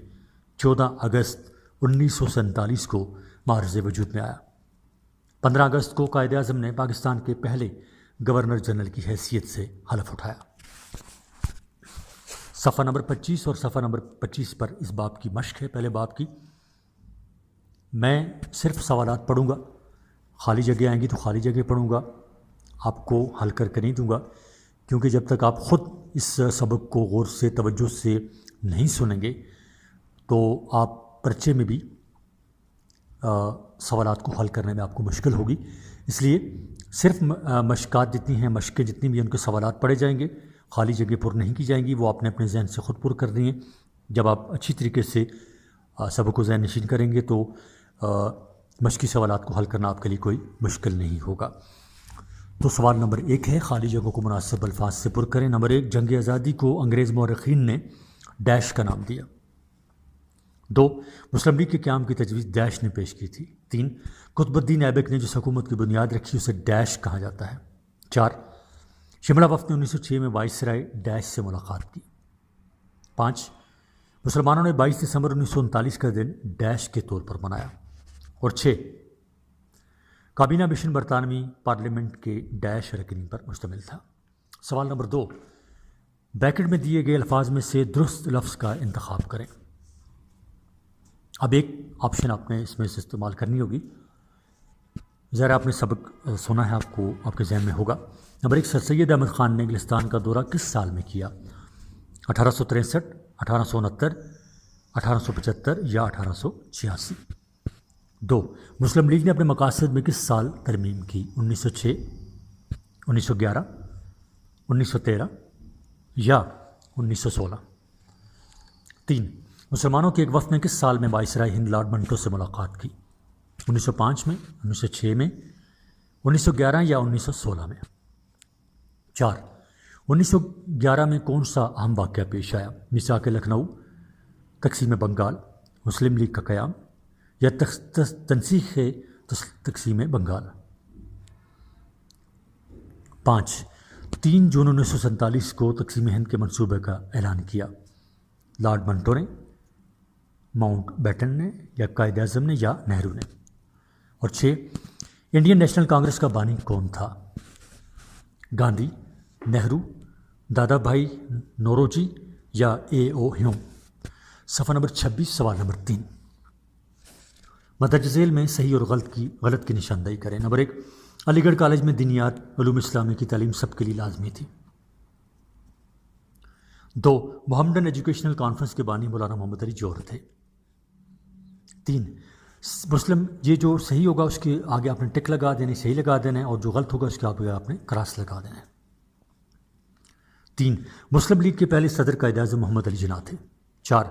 14 اگست 1947 کو معرض وجود میں آیا۔ 15 اگست کو قائد اعظم نے پاکستان کے پہلے گورنر جنرل کی حیثیت سے حلف اٹھایا۔ صفحہ نمبر 25 اور صفحہ نمبر 25 پر اس باب کی مشق ہے، پہلے باب کی۔ میں صرف سوالات پڑھوں گا، خالی جگہ آئیں گی تو خالی جگہ پڑھوں گا، آپ کو حل کر کے نہیں دوں گا، کیونکہ جب تک آپ خود اس سبق کو غور سے توجہ سے نہیں سنیں گے تو آپ پرچے میں بھی سوالات کو حل کرنے میں آپ کو مشکل ہوگی۔ اس لیے صرف مشقات جتنی ہیں، مشقیں جتنی بھی ہیں، ان کے سوالات پڑھے جائیں گے، خالی جگہ پر نہیں کی جائیں گی، وہ آپ نے اپنے ذہن سے خود پر کر دی ہیں۔ جب آپ اچھی طریقے سے سبق کو ذہن نشین کریں گے تو مشقی سوالات کو حل کرنا آپ کے لیے کوئی مشکل نہیں ہوگا۔ تو سوال نمبر 1 ہے، خالی جگہوں کو مناسب الفاظ سے پر کریں۔ نمبر 1، جنگ آزادی کو انگریز مورخین نے ڈیش کا نام دیا۔ 2، مسلم لیگ کے قیام کی تجویز ڈیش نے پیش کی تھی۔ 3، قطب الدین ایبک نے جس حکومت کی بنیاد رکھی اسے ڈیش کہا جاتا ہے۔ 4، شملہ وفد نے 1906 میں وائسرائے ڈیش سے ملاقات کی۔ 5، مسلمانوں نے 22 دسمبر 1939 کا دن ڈیش کے طور پر منایا۔ اور 6، کابینہ مشن برطانوی پارلیمنٹ کے ڈیش رکنی پر مشتمل تھا۔ سوال نمبر 2، بیکٹ میں دیے گئے الفاظ میں سے درست لفظ کا انتخاب کریں۔ اب ایک آپشن آپ نے اس میں سے استعمال کرنی ہوگی، ذرا آپ نے سبق سنا ہے، آپ کو آپ کے ذہن میں ہوگا۔ نمبر 1، سر سید احمد خان نے انگلستان کا دورہ کس سال میں کیا؟ 1863، 1869، 1875 یا 1886؟ 2، مسلم لیگ نے اپنے مقاصد میں کس سال ترمیم کی؟ 1906، 1911، 1913 یا 1916؟ 3، مسلمانوں کے ایک وفد نے کس سال میں وائسرائے ہند لارڈ منٹو سے ملاقات کی؟ 1905 میں، 1906 میں، 1911 یا 1916 میں؟ 4، 1911 میں کون سا اہم واقعہ پیش آیا؟ میثاق لکھنؤ، تقسیم بنگال، مسلم لیگ کا قیام یا تنسیخ تقسیم بنگال؟ 5. 3 جون 1947 کو تقسیم ہند کے منصوبے کا اعلان کیا. لارڈ منٹو نے، ماؤنٹ بیٹن نے، یا قائد اعظم نے، یا نہرو نے. اور 6. انڈین نیشنل کانگریس کا بانی کون تھا؟ گاندھی، نہرو، دادا بھائی نوروجی، یا اے او ہیوم. صفحہ نمبر 26 سوال نمبر 3. مدرج ذیل میں صحیح اور غلط کی نشاندہی کریں. نمبر 1. علی گڑھ کالج میں دینیات علوم اسلامی کی تعلیم سب کے لیے لازمی تھی. 2. محمدن ایجوکیشنل کانفرنس کے بانی مولانا محمد علی جوہر تھے. 3. مسلم، یہ جو صحیح ہوگا اس کے آگے آپ نے ٹک لگا دینا، صحیح لگا دینا ہے، اور جو غلط ہوگا اس کے آگے آپ نے کراس لگا دینا ہے. 3. مسلم لیگ کے پہلے صدر قائد اعظم محمد علی جناح تھے. 4.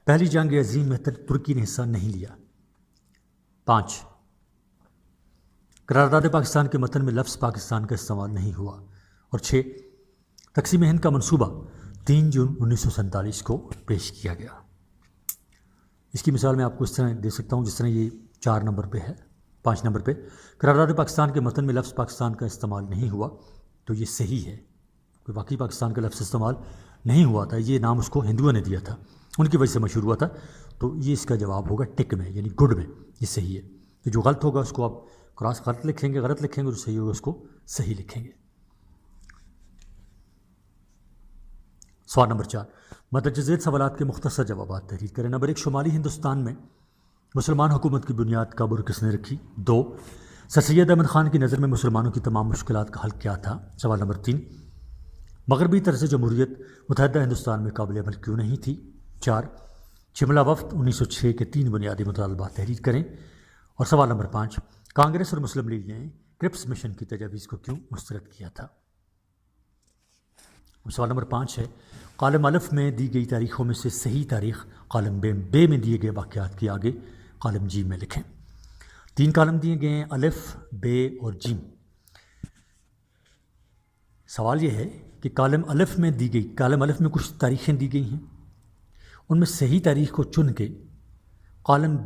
پہلی جنگ عظیم میں ترکی نے حصہ نہیں لیا. 5. قرارداد پاکستان کے متن میں لفظ پاکستان کا استعمال نہیں ہوا. اور 6. تقسیم ہند کا منصوبہ 3 جون 1947 کو پیش کیا گیا. اس کی مثال میں آپ کو اس طرح دے سکتا ہوں جس طرح یہ 4 نمبر پہ ہے. 5 نمبر پہ قرارداد پاکستان کے متن میں لفظ پاکستان کا استعمال نہیں ہوا، تو یہ صحیح ہے کہ واقعی پاکستان کا لفظ استعمال نہیں ہوا تھا. یہ نام اس کو ہندوؤں نے دیا تھا، ان کی وجہ سے مشہور ہوا تھا. تو یہ اس کا جواب ہوگا ٹک میں، یعنی گڈ میں. یہ صحیح ہے. کہ جو غلط ہوگا اس کو آپ کراس غلط لکھیں گے، غلط لکھیں گے، جو صحیح ہوگا اس کو صحیح لکھیں گے. سوال نمبر 4. مدرج ذیل سوالات کے مختصر جوابات تحریر کریں. نمبر 1. شمالی ہندوستان میں مسلمان حکومت کی بنیاد کب اور کس نے رکھی؟ 2. سر سید احمد خان کی نظر میں مسلمانوں کی تمام مشکلات کا حل کیا تھا؟ سوال نمبر 3. مغربی طرز جمہوریت متحدہ ہندوستان میں قابل عمل کیوں نہیں تھی؟ 4. شملہ وفد 1906 کے 3 بنیادی مطالبات تحریر کریں. اور سوال نمبر 5. کانگریس اور مسلم لیگ نے کرپس مشن کی تجاویز کو کیوں مسترد کیا تھا؟ سوال نمبر 5 ہے، کالم الف میں دی گئی تاریخوں میں سے صحیح تاریخ کالم بے میں دیے گئے واقعات کی آگے کالم جی میں لکھیں. 3 کالم دیے گئے ہیں، الف، بے اور جیم. سوال یہ ہے کہ کالم الف میں کچھ تاریخیں دی گئی ہیں، ان میں صحیح تاریخ کو چن کے کالم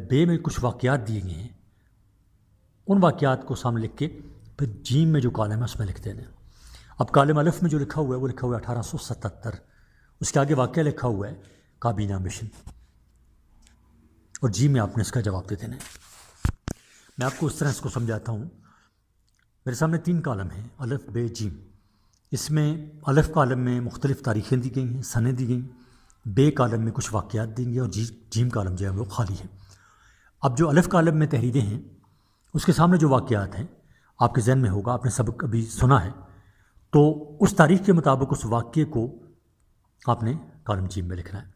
بے میں کچھ واقعات دیے گئے ہیں، ان واقعات کو سامنے لکھ کے پھر جیم میں جو کالم ہے اس میں لکھ دینا. اب کالم الف میں جو لکھا ہوا ہے وہ لکھا ہوا ہے 1877، اس کے آگے واقعہ لکھا ہوا ہے کابینہ مشن، اور جیم میں آپ نے اس کا جواب دے دینا ہے. میں آپ کو اس طرح اس کو سمجھاتا ہوں. میرے سامنے 3 کالم ہیں، الف، بے، جیم. اس میں الف کالم میں مختلف تاریخیں دی گئی ہیں، سنیں دی گئیں. بے کالم میں کچھ واقعات دیں گے، اور جیم کالم جو ہے وہ خالی ہے. اب جو الف کالم میں تحریریں ہیں اس کے سامنے جو واقعات ہیں آپ کے ذہن میں ہوگا، آپ نے سبق ابھی سنا ہے، تو اس تاریخ کے مطابق اس واقعے کو آپ نے کالم جیم میں لکھنا ہے.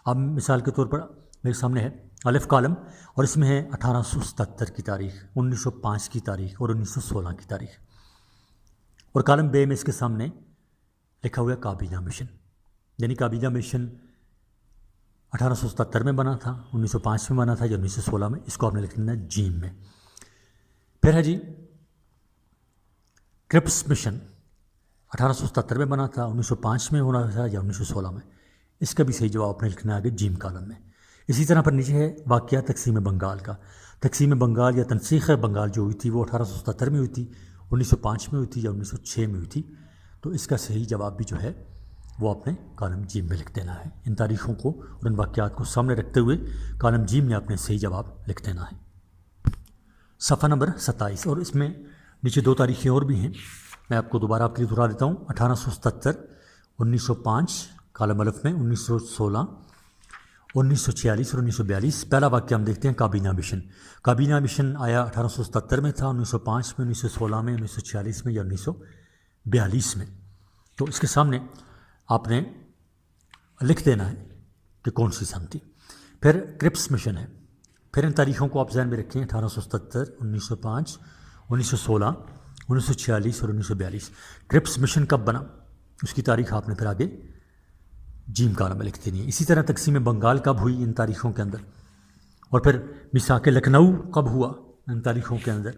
اب مثال کے طور پر میرے سامنے ہے الف کالم، اور اس میں ہے 1877 کی تاریخ، 1905 کی تاریخ اور 1916 کی تاریخ. اور کالم بے میں اس کے سامنے لکھا ہوا ہے کابینہ مشن، یعنی کابینہ مشن 1877 میں بنا تھا، 1905 میں بنا تھا یا 1916 میں. اس کو آپ نے لکھ لینا ہے جیم میں. پھر ہے جی کرپس مشن، 1877 میں بنا تھا، 1905 میں ہونا تھا یا 1916 میں. اس کا بھی صحیح جواب آپ نے لکھنا ہے آگے جیم کالم میں. اسی طرح پر نیچے ہے واقعہ تقسیم بنگال کا. تقسیم بنگال یا تنسیخ بنگال جو ہوئی تھی وہ 1877 میں ہوئی تھی، 1905 میں ہوئی تھی یا 1906 میں ہوئی تھی. تو اس کا صحیح جواب بھی جو ہے وہ آپ نے کالم جیم میں لکھ دینا ہے. ان تاریخوں کو اور ان واقعات کو سامنے رکھتے ہوئے کالم جیم میں آپ نے صحیح جواب لکھ دینا ہے. صفحہ نمبر 27. اور اس میں نیچے 2 تاریخیں اور بھی ہیں، میں آپ کو دوبارہ آپ کے لیے دہرا دیتا ہوں. 1877، 1905 کالم الف میں، 1916، 1946 اور 1942. پہلا واقعہ ہم دیکھتے ہیں کابینہ مشن. کابینہ مشن آیا 1877 میں تھا، 1905 میں، 1916 میں، 1946 میں یا 1942 میں. تو اس کے سامنے آپ نے لکھ دینا ہے کہ کون سی سن تھی. پھر کرپس مشن ہے. پھر ان تاریخوں کو آپ ذہن میں رکھیں، 1877، 1905، 1916، 1946 اور 1942. کرپس مشن کب بنا اس کی تاریخ آپ نے پھر آگے جیم کالم میں لکھ دینی ہے. اسی طرح تقسیم بنگال کب ہوئی ان تاریخوں کے اندر، اور پھر میثاق لکھنؤ کب ہوا ان تاریخوں کے اندر.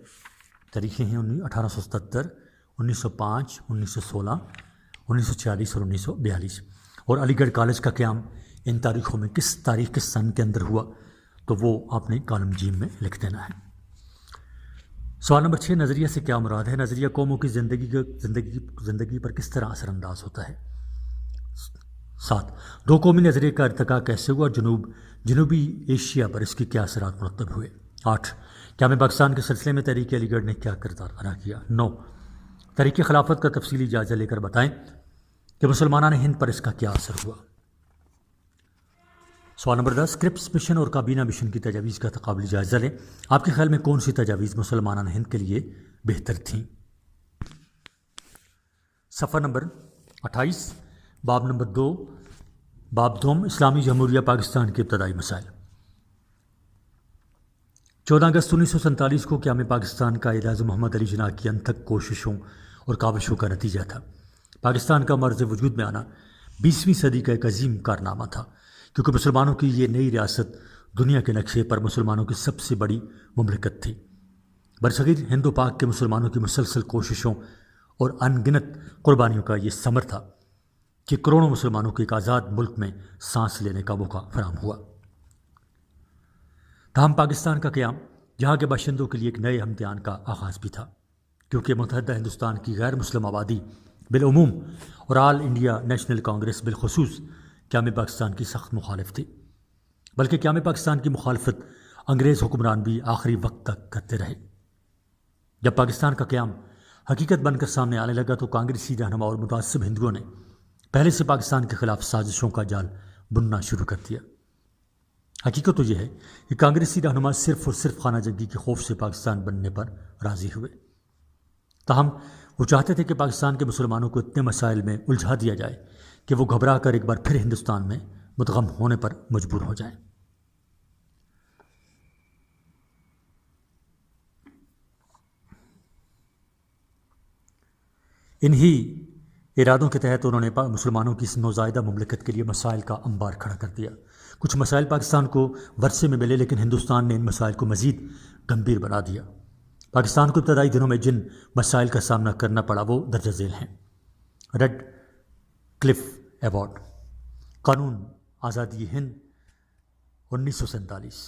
تاریخیں ہیں 1877، 1905، 1916، 1946 اور 1942. اور علی گڑھ کالج کا قیام ان تاریخوں میں کس تاریخ کس سن کے اندر ہوا، تو وہ آپ نے کالم جیم میں لکھ دینا ہے. سوال نمبر 6، نظریہ سے کیا مراد ہے؟ نظریہ قوموں کی زندگی پر کس طرح اثر انداز ہوتا ہے؟ 7، دو قومی نظریے کا ارتقاء کیسے ہوا؟ جنوبی ایشیا پر اس کے کیا اثرات مرتب ہوئے؟ 8، کیا میں پاکستان کے سلسلے میں تحریک علی گڑھ نے کیا کردار ادا کیا؟ 9، تحریک خلافت کا تفصیلی جائزہ لے کر بتائیں کہ مسلمانان ہند پر اس کا کیا اثر ہوا؟ سوال نمبر 10، کرپس مشن اور کابینہ مشن کی تجاویز کا تقابلی جائزہ لیں۔ آپ کے خیال میں کون سی تجاویز مسلمانان ہند کے لیے بہتر تھیں؟ صفحہ نمبر 28، باب نمبر 2، باب دوم، اسلامی جمہوریہ پاکستان کے ابتدائی مسائل۔ 14 اگست 1947 کو قیام پاکستان کا اعزاز محمد علی جناح کی انتھک کوششوں اور کاوشوں کا نتیجہ تھا۔ پاکستان کا مرز وجود میں آنا 20ویں صدی کا ایک عظیم کارنامہ تھا، کیونکہ مسلمانوں کی یہ نئی ریاست دنیا کے نقشے پر مسلمانوں کی سب سے بڑی مملکت تھی۔ برصغیر ہند و پاک کے مسلمانوں کی مسلسل کوششوں اور ان گنت قربانیوں کا یہ ثمر تھا کہ کروڑوں مسلمانوں کو ایک آزاد ملک میں سانس لینے کا موقع فراہم ہوا۔ تاہم پاکستان کا قیام یہاں کے باشندوں کے لیے ایک نئے امتحان کا آغاز بھی تھا، کیونکہ متحدہ ہندوستان کی غیر مسلم آبادی بالعموم اور آل انڈیا نیشنل کانگریس بالخصوص قیام پاکستان کی سخت مخالف تھی، بلکہ قیام پاکستان کی مخالفت انگریز حکمران بھی آخری وقت تک کرتے رہے۔ جب پاکستان کا قیام حقیقت بن کر سامنے آنے لگا تو کانگریسی رہنما اور متعصب ہندوؤں نے پہلے سے پاکستان کے خلاف سازشوں کا جال بننا شروع کر دیا۔ حقیقت تو یہ ہے کہ کانگریسی رہنما صرف اور صرف خانہ جنگی کے خوف سے پاکستان بننے پر راضی ہوئے، تاہم وہ چاہتے تھے کہ پاکستان کے مسلمانوں کو اتنے مسائل میں الجھا دیا جائے کہ وہ گھبرا کر ایک بار پھر ہندوستان میں مدغم ہونے پر مجبور ہو جائیں۔ انہی ارادوں کے تحت انہوں نے مسلمانوں کی اس نوزائیدہ مملکت کے لیے مسائل کا انبار کھڑا کر دیا۔ کچھ مسائل پاکستان کو ورثے میں ملے، لیکن ہندوستان نے ان مسائل کو مزید گمبھیر بنا دیا۔ پاکستان کو ابتدائی دنوں میں جن مسائل کا سامنا کرنا پڑا وہ درج ذیل ہیں۔ ریڈ کلف ایوارڈ، قانون آزادی ہند 1947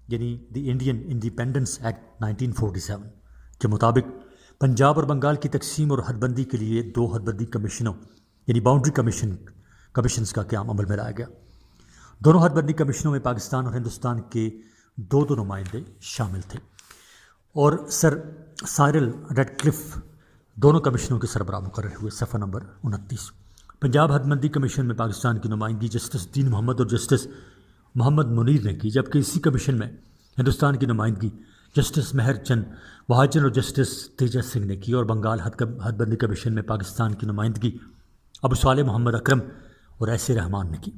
یعنی دی انڈین انڈیپینڈنس ایکٹ 1947 کے مطابق پنجاب اور بنگال کی تقسیم اور حد بندی کے لیے 2 حد بندی کمیشنوں یعنی باؤنڈری کمیشنز کا قیام عمل میں لایا گیا۔ دونوں حد بندی کمیشنوں میں پاکستان اور ہندوستان کے 2 نمائندے شامل تھے، اور سر سائرل ریڈ کلف دونوں کمیشنوں کے سربراہ مقرر ہوئے۔ صفحہ نمبر 29، پنجاب حد بندی کمیشن میں پاکستان کی نمائندگی جسٹس دین محمد اور جسٹس محمد منیر نے کی، جبکہ اسی کمیشن میں ہندوستان کی نمائندگی جسٹس مہر چند مہاجن اور جسٹس تیجا سنگھ نے کی، اور بنگال حد بندی کمیشن میں پاکستان کی نمائندگی ابو صالح محمد اکرم اور ایس رحمان نے کی،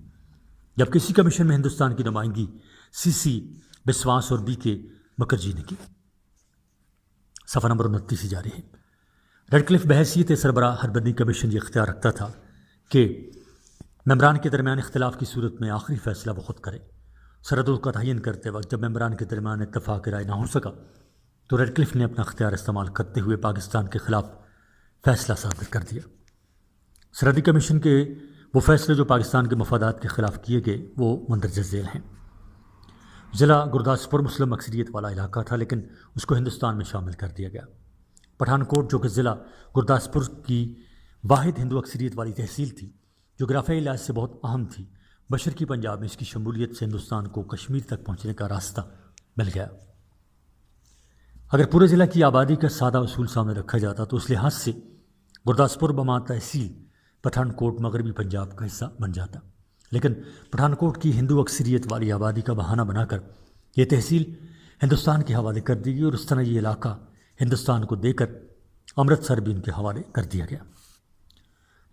جبکہ اسی کمیشن میں ہندوستان کی نمائندگی سی بسواس اور بی کے مکرجی نے کی۔ صفحہ نمبر 29 جاری ہے۔ ریڈ کلف بحیثیت سربراہ حد بندی کمیشن یہ اختیار رکھتا تھا کہ ممبران کے درمیان اختلاف کی صورت میں آخری فیصلہ وہ خود کرے۔ سرحدوں کا تعین کرتے وقت جب ممبران کے درمیان اتفاق رائے نہ ہو سکا تو ریڈ کلف نے اپنا اختیار استعمال کرتے ہوئے پاکستان کے خلاف فیصلہ صادر کر دیا۔ سرحدی کمیشن کے وہ فیصلے جو پاکستان کے مفادات کے خلاف کیے گئے وہ مندرجہ ذیل ہیں۔ ضلع گرداسپور مسلم اکثریت والا علاقہ تھا، لیکن اس کو ہندوستان میں شامل کر دیا گیا۔ پٹھان کوٹ جو کہ ضلع گرداسپور کی واحد ہندو اکثریت والی تحصیل تھی، جغرافیائی لحاظ سے بہت اہم تھی، مشرقی پنجاب میں اس کی شمولیت سے ہندوستان کو کشمیر تک پہنچنے کا راستہ مل گیا۔ اگر پورے ضلع کی آبادی کا سادہ اصول سامنے رکھا جاتا تو اس لحاظ سے گرداسپور بما تحصیل پٹھان کوٹ مغربی پنجاب کا حصہ بن جاتا، لیکن پٹھان کوٹ کی ہندو اکثریت والی آبادی کا بہانہ بنا کر یہ تحصیل ہندوستان کے حوالے کر دی گئی، اور اس طرح یہ علاقہ ہندوستان کو دے کر امرتسر بھی ان کے حوالے کر دیا گیا۔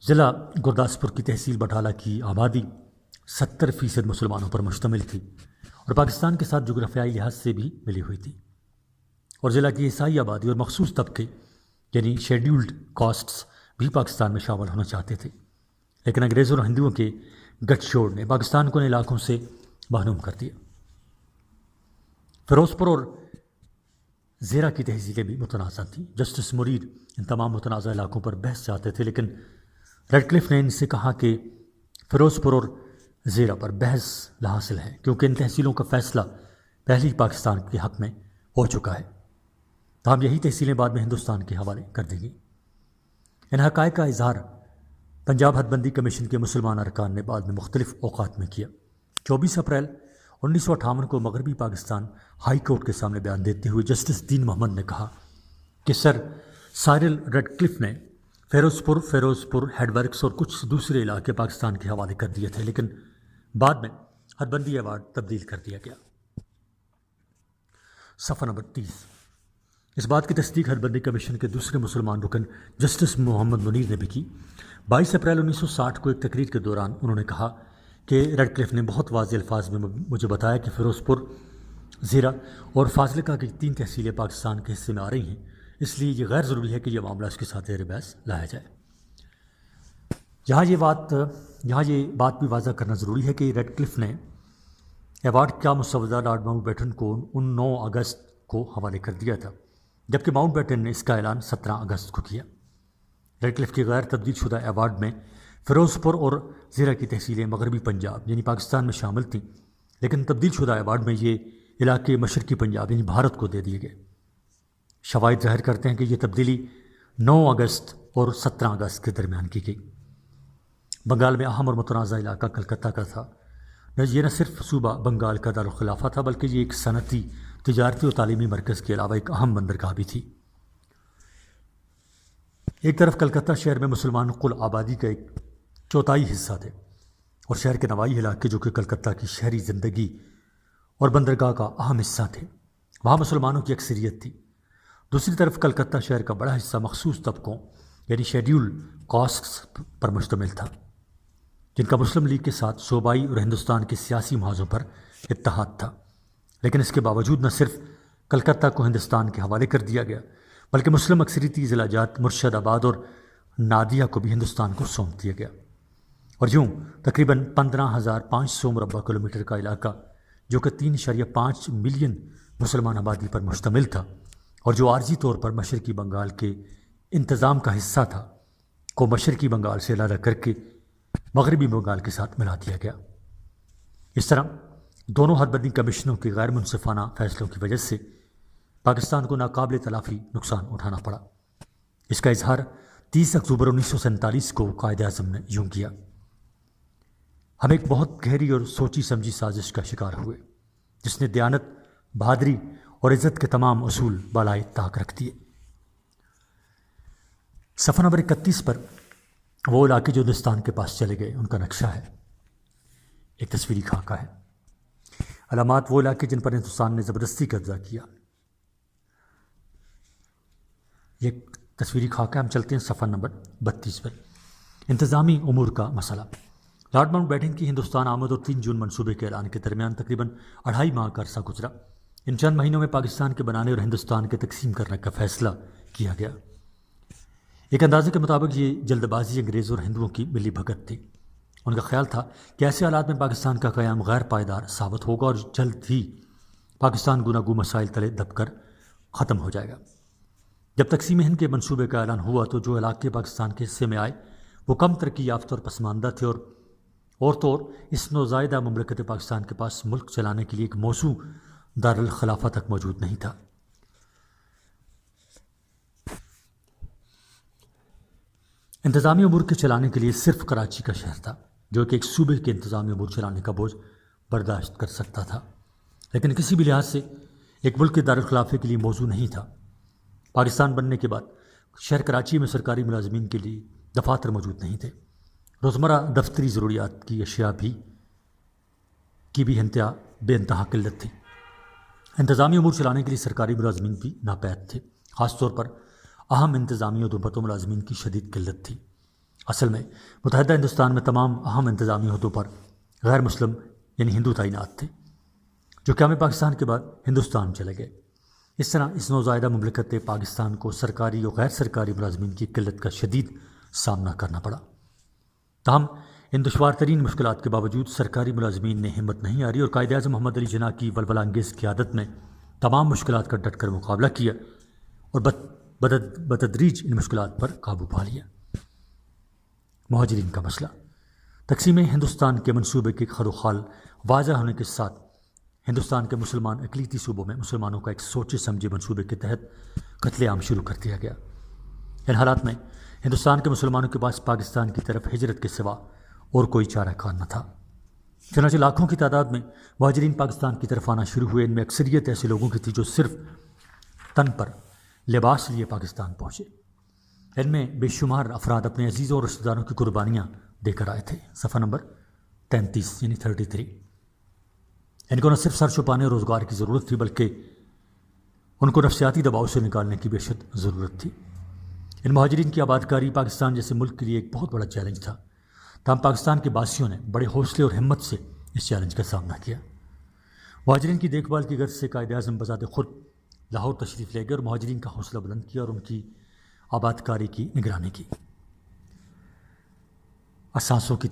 ضلع گرداسپور کی تحصیل بٹالہ کی آبادی 70% مسلمانوں پر مشتمل تھی اور پاکستان کے ساتھ جغرافیائی لحاظ سے بھی ملی ہوئی تھی، اور ضلع کی عیسائی آبادی اور مخصوص طبقے یعنی شیڈیولڈ کاسٹس بھی پاکستان میں شامل ہونا چاہتے تھے، لیکن انگریزوں اور ہندوؤں کے گٹھ جوڑ نے پاکستان کو ان علاقوں سے محروم کر دیا۔ فیروز پور اور زیرہ کی تحصیلیں بھی متنازع تھیں۔ جسٹس مریر ان تمام متنازع علاقوں پر بحث چاہتے تھے، لیکن ریڈ کلف نے ان سے کہا کہ فیروز پور اور زیرہ پر بحث لا حاصل ہے، کیونکہ ان تحصیلوں کا فیصلہ پہلے ہی پاکستان کے حق میں ہو چکا ہے۔ تاہم یہی تحصیلیں بعد میں ہندوستان کے حوالے کر دی گئیں۔ ان حقائق کا اظہار پنجاب حد بندی کمیشن کے مسلمان ارکان نے بعد میں مختلف اوقات میں کیا۔ 24 اپریل 1958 کو مغربی پاکستان ہائی کورٹ کے سامنے بیان دیتے ہوئے جسٹس دین محمد نے کہا کہ سر سائرل ریڈ کلف نے فیروز پور ہیڈ ورکس اور کچھ دوسرے علاقے پاکستان کے حوالے کر دیے تھے، لیکن بعد میں حد بندی ایوارڈ تبدیل کر دیا گیا۔ صفحہ نمبر 30۔ اس بات کی تصدیق حد بندی کمیشن کے دوسرے مسلمان رکن جسٹس محمد منیر نے بھی کی۔ 22 اپریل 1960 کو ایک تقریر کے دوران انہوں نے کہا کہ ریڈ کلف نے بہت واضح الفاظ میں مجھے بتایا کہ فیروز پور، زیرہ اور فاضلکہ کی 3 تحصیلیں پاکستان کے حصے میں آ رہی ہیں، اس لیے یہ غیر ضروری ہے کہ یہ معاملہ اس کے ساتھ زیر بحث لایا جائے۔ یہاں یہ بات بھی واضح کرنا ضروری ہے کہ ریڈ کلف نے ایوارڈ کا مسودہ لارڈ ماؤنٹ بیٹن کو 9 اگست کو حوالے کر دیا تھا، جبکہ ماؤنٹ بیٹن نے اس کا اعلان 17 اگست کو کیا۔ ریڈ کلف کی غیر تبدیل شدہ ایوارڈ میں فیروز پور اور زیرہ کی تحصیلیں مغربی پنجاب یعنی پاکستان میں شامل تھیں، لیکن تبدیل شدہ ایوارڈ میں یہ علاقے مشرقی پنجاب یعنی بھارت کو دے دیے گئے۔ شواہد ظاہر کرتے ہیں کہ یہ تبدیلی 9 اگست اور 17 اگست کے درمیان کی گئی۔ بنگال میں اہم اور متنازع علاقہ کلکتہ کا تھا۔ یہ نہ صرف صوبہ بنگال کا دارالخلافہ تھا بلکہ یہ ایک صنعتی، تجارتی اور تعلیمی مرکز کے علاوہ ایک اہم بندرگاہ بھی تھی۔ ایک طرف کلکتہ شہر میں مسلمان کل آبادی کا ایک چوتھائی حصہ تھے اور شہر کے نواحی علاقے جو کہ کلکتہ کی شہری زندگی اور بندرگاہ کا اہم حصہ تھے، وہاں مسلمانوں کی اکثریت تھی۔ دوسری طرف کلکتہ شہر کا بڑا حصہ مخصوص طبقوں یعنی شیڈیول کاسٹس پر مشتمل تھا، جن کا مسلم لیگ کے ساتھ صوبائی اور ہندوستان کے سیاسی محاذوں پر اتحاد تھا۔ لیکن اس کے باوجود نہ صرف کلکتہ کو ہندوستان کے حوالے کر دیا گیا بلکہ مسلم اکثریتی ضلع جات مرشد آباد اور نادیہ کو بھی ہندوستان کو سونپ دیا گیا، اور یوں تقریباً 15,500 مربع کلومیٹر کا علاقہ جو کہ 3.5 ملین مسلمان آبادی پر مشتمل تھا اور جو عارضی طور پر مشرقی بنگال کے انتظام کا حصہ تھا، کو مشرقی بنگال سے علیحدہ کر کے مغربی بنگال کے ساتھ ملا دیا گیا۔ اس طرح دونوں حد بندی کمیشنوں کے غیر منصفانہ فیصلوں کی وجہ سے پاکستان کو ناقابل تلافی نقصان اٹھانا پڑا۔ اس کا اظہار 30 اکتوبر 1947 کو قائد اعظم نے یوں کیا: ہم ایک بہت گہری اور سوچی سمجھی سازش کا شکار ہوئے جس نے دیانت، بہادری اور عزت کے تمام اصول بالائے طاق رکھ دیے۔ صفحہ نمبر 31 پر وہ علاقے جو ہندوستان کے پاس چلے گئے ان کا نقشہ ہے، ایک تصویری خاکہ ہے۔ علامات وہ علاقے جن پر ہندوستان نے زبردستی قبضہ کیا، یہ تصویری خاکہ۔ ہم چلتے ہیں صفحہ نمبر 32 پر۔ انتظامی امور کا مسئلہ۔ لارڈ ماؤنٹ بیٹن کی ہندوستان آمد اور 3 جون منصوبے کے اعلان کے درمیان تقریباً 2.5 ماہ کا عرصہ گزرا۔ ان چند مہینوں میں پاکستان کے بنانے اور ہندوستان کے تقسیم کرنے کا فیصلہ کیا گیا۔ ایک اندازے کے مطابق یہ جلد بازی انگریزوں اور ہندوؤں کی ملی بھگت تھی۔ ان کا خیال تھا کہ ایسے حالات میں پاکستان کا قیام غیر پائیدار ثابت ہوگا اور جلد ہی پاکستان گوناگوں مسائل تلے دب کر ختم ہو جائے گا۔ جب تقسیم ہند کے منصوبے کا اعلان ہوا تو جو علاقے پاکستان کے حصے میں آئے وہ کم ترقی یافتہ اور پسماندہ تھے، اور اس نوزائیدہ مملکت پاکستان کے پاس ملک چلانے کے لیے ایک موزوں دارالخلافہ تک موجود نہیں تھا۔ انتظامی امور کے چلانے کے لیے صرف کراچی کا شہر تھا جو کہ ایک صوبے کے انتظامی امور چلانے کا بوجھ برداشت کر سکتا تھا، لیکن کسی بھی لحاظ سے ایک ملک کے دارالخلافے کے لیے موزوں نہیں تھا۔ پاکستان بننے کے بعد شہر کراچی میں سرکاری ملازمین کے لیے دفاتر موجود نہیں تھے۔ روزمرہ دفتری ضروریات کی اشیاء کی بھی بے انتہا قلت تھی۔ انتظامی امور چلانے کے لیے سرکاری ملازمین بھی ناپید تھے، خاص طور پر اہم انتظامی عہدوں پر ملازمین کی شدید قلت تھی۔ اصل میں متحدہ ہندوستان میں تمام اہم انتظامی عہدوں پر غیر مسلم یعنی ہندو تعینات تھے جو قیام پاکستان کے بعد ہندوستان چلے گئے۔ اس طرح اس نوزائیدہ مملکت پاکستان کو سرکاری اور غیر سرکاری ملازمین کی قلت کا شدید سامنا کرنا پڑا۔ تاہم ان دشوار ترین مشکلات کے باوجود سرکاری ملازمین نے ہمت نہیں ہاری اور قائد اعظم محمد علی جناح کی ولولہ انگیز قیادت میں تمام مشکلات کا ڈٹ کر مقابلہ کیا اور بتدریج ان مشکلات پر قابو پا لیا۔ مہاجرین کا مسئلہ۔ تقسیم ہندوستان کے منصوبے کے خد و خال واضح ہونے کے ساتھ ہندوستان کے مسلمان اقلیتی صوبوں میں مسلمانوں کا ایک سوچے سمجھے منصوبے کے تحت قتل عام شروع کر دیا گیا۔ ان حالات میں ہندوستان کے مسلمانوں کے پاس پاکستان کی طرف ہجرت کے سوا اور کوئی چارہ کار نہ تھا۔ چنانچہ لاکھوں کی تعداد میں مہاجرین پاکستان کی طرف آنا شروع ہوئے۔ ان میں اکثریت ایسے لوگوں کی تھی جو صرف تن پر لباس لیے پاکستان پہنچے۔ ان میں بے شمار افراد اپنے عزیزوں اور رشتہ داروں کی قربانیاں دے کر آئے تھے۔ صفحہ نمبر 33 یعنی 33۔ ان کو نہ صرف سر چھپانے اور روزگار کی ضرورت تھی بلکہ ان کو نفسیاتی دباؤ سے نکالنے کی بے شد ضرورت تھی۔ ان مہاجرین کی آباد کاری پاکستان جیسے ملک کے لیے ایک بہت بڑا چیلنج تھا، تاہم پاکستان کے باسیوں نے بڑے حوصلے اور ہمت سے اس چیلنج کا سامنا کیا۔ مہاجرین کی دیکھ بھال کی غرض سے قائد اعظم بذات خود لاہور تشریف لے گئے اور مہاجرین کا حوصلہ بلند کیا اور ان کی آباد کاری کی نگرانی کی۔ اثاثوں کی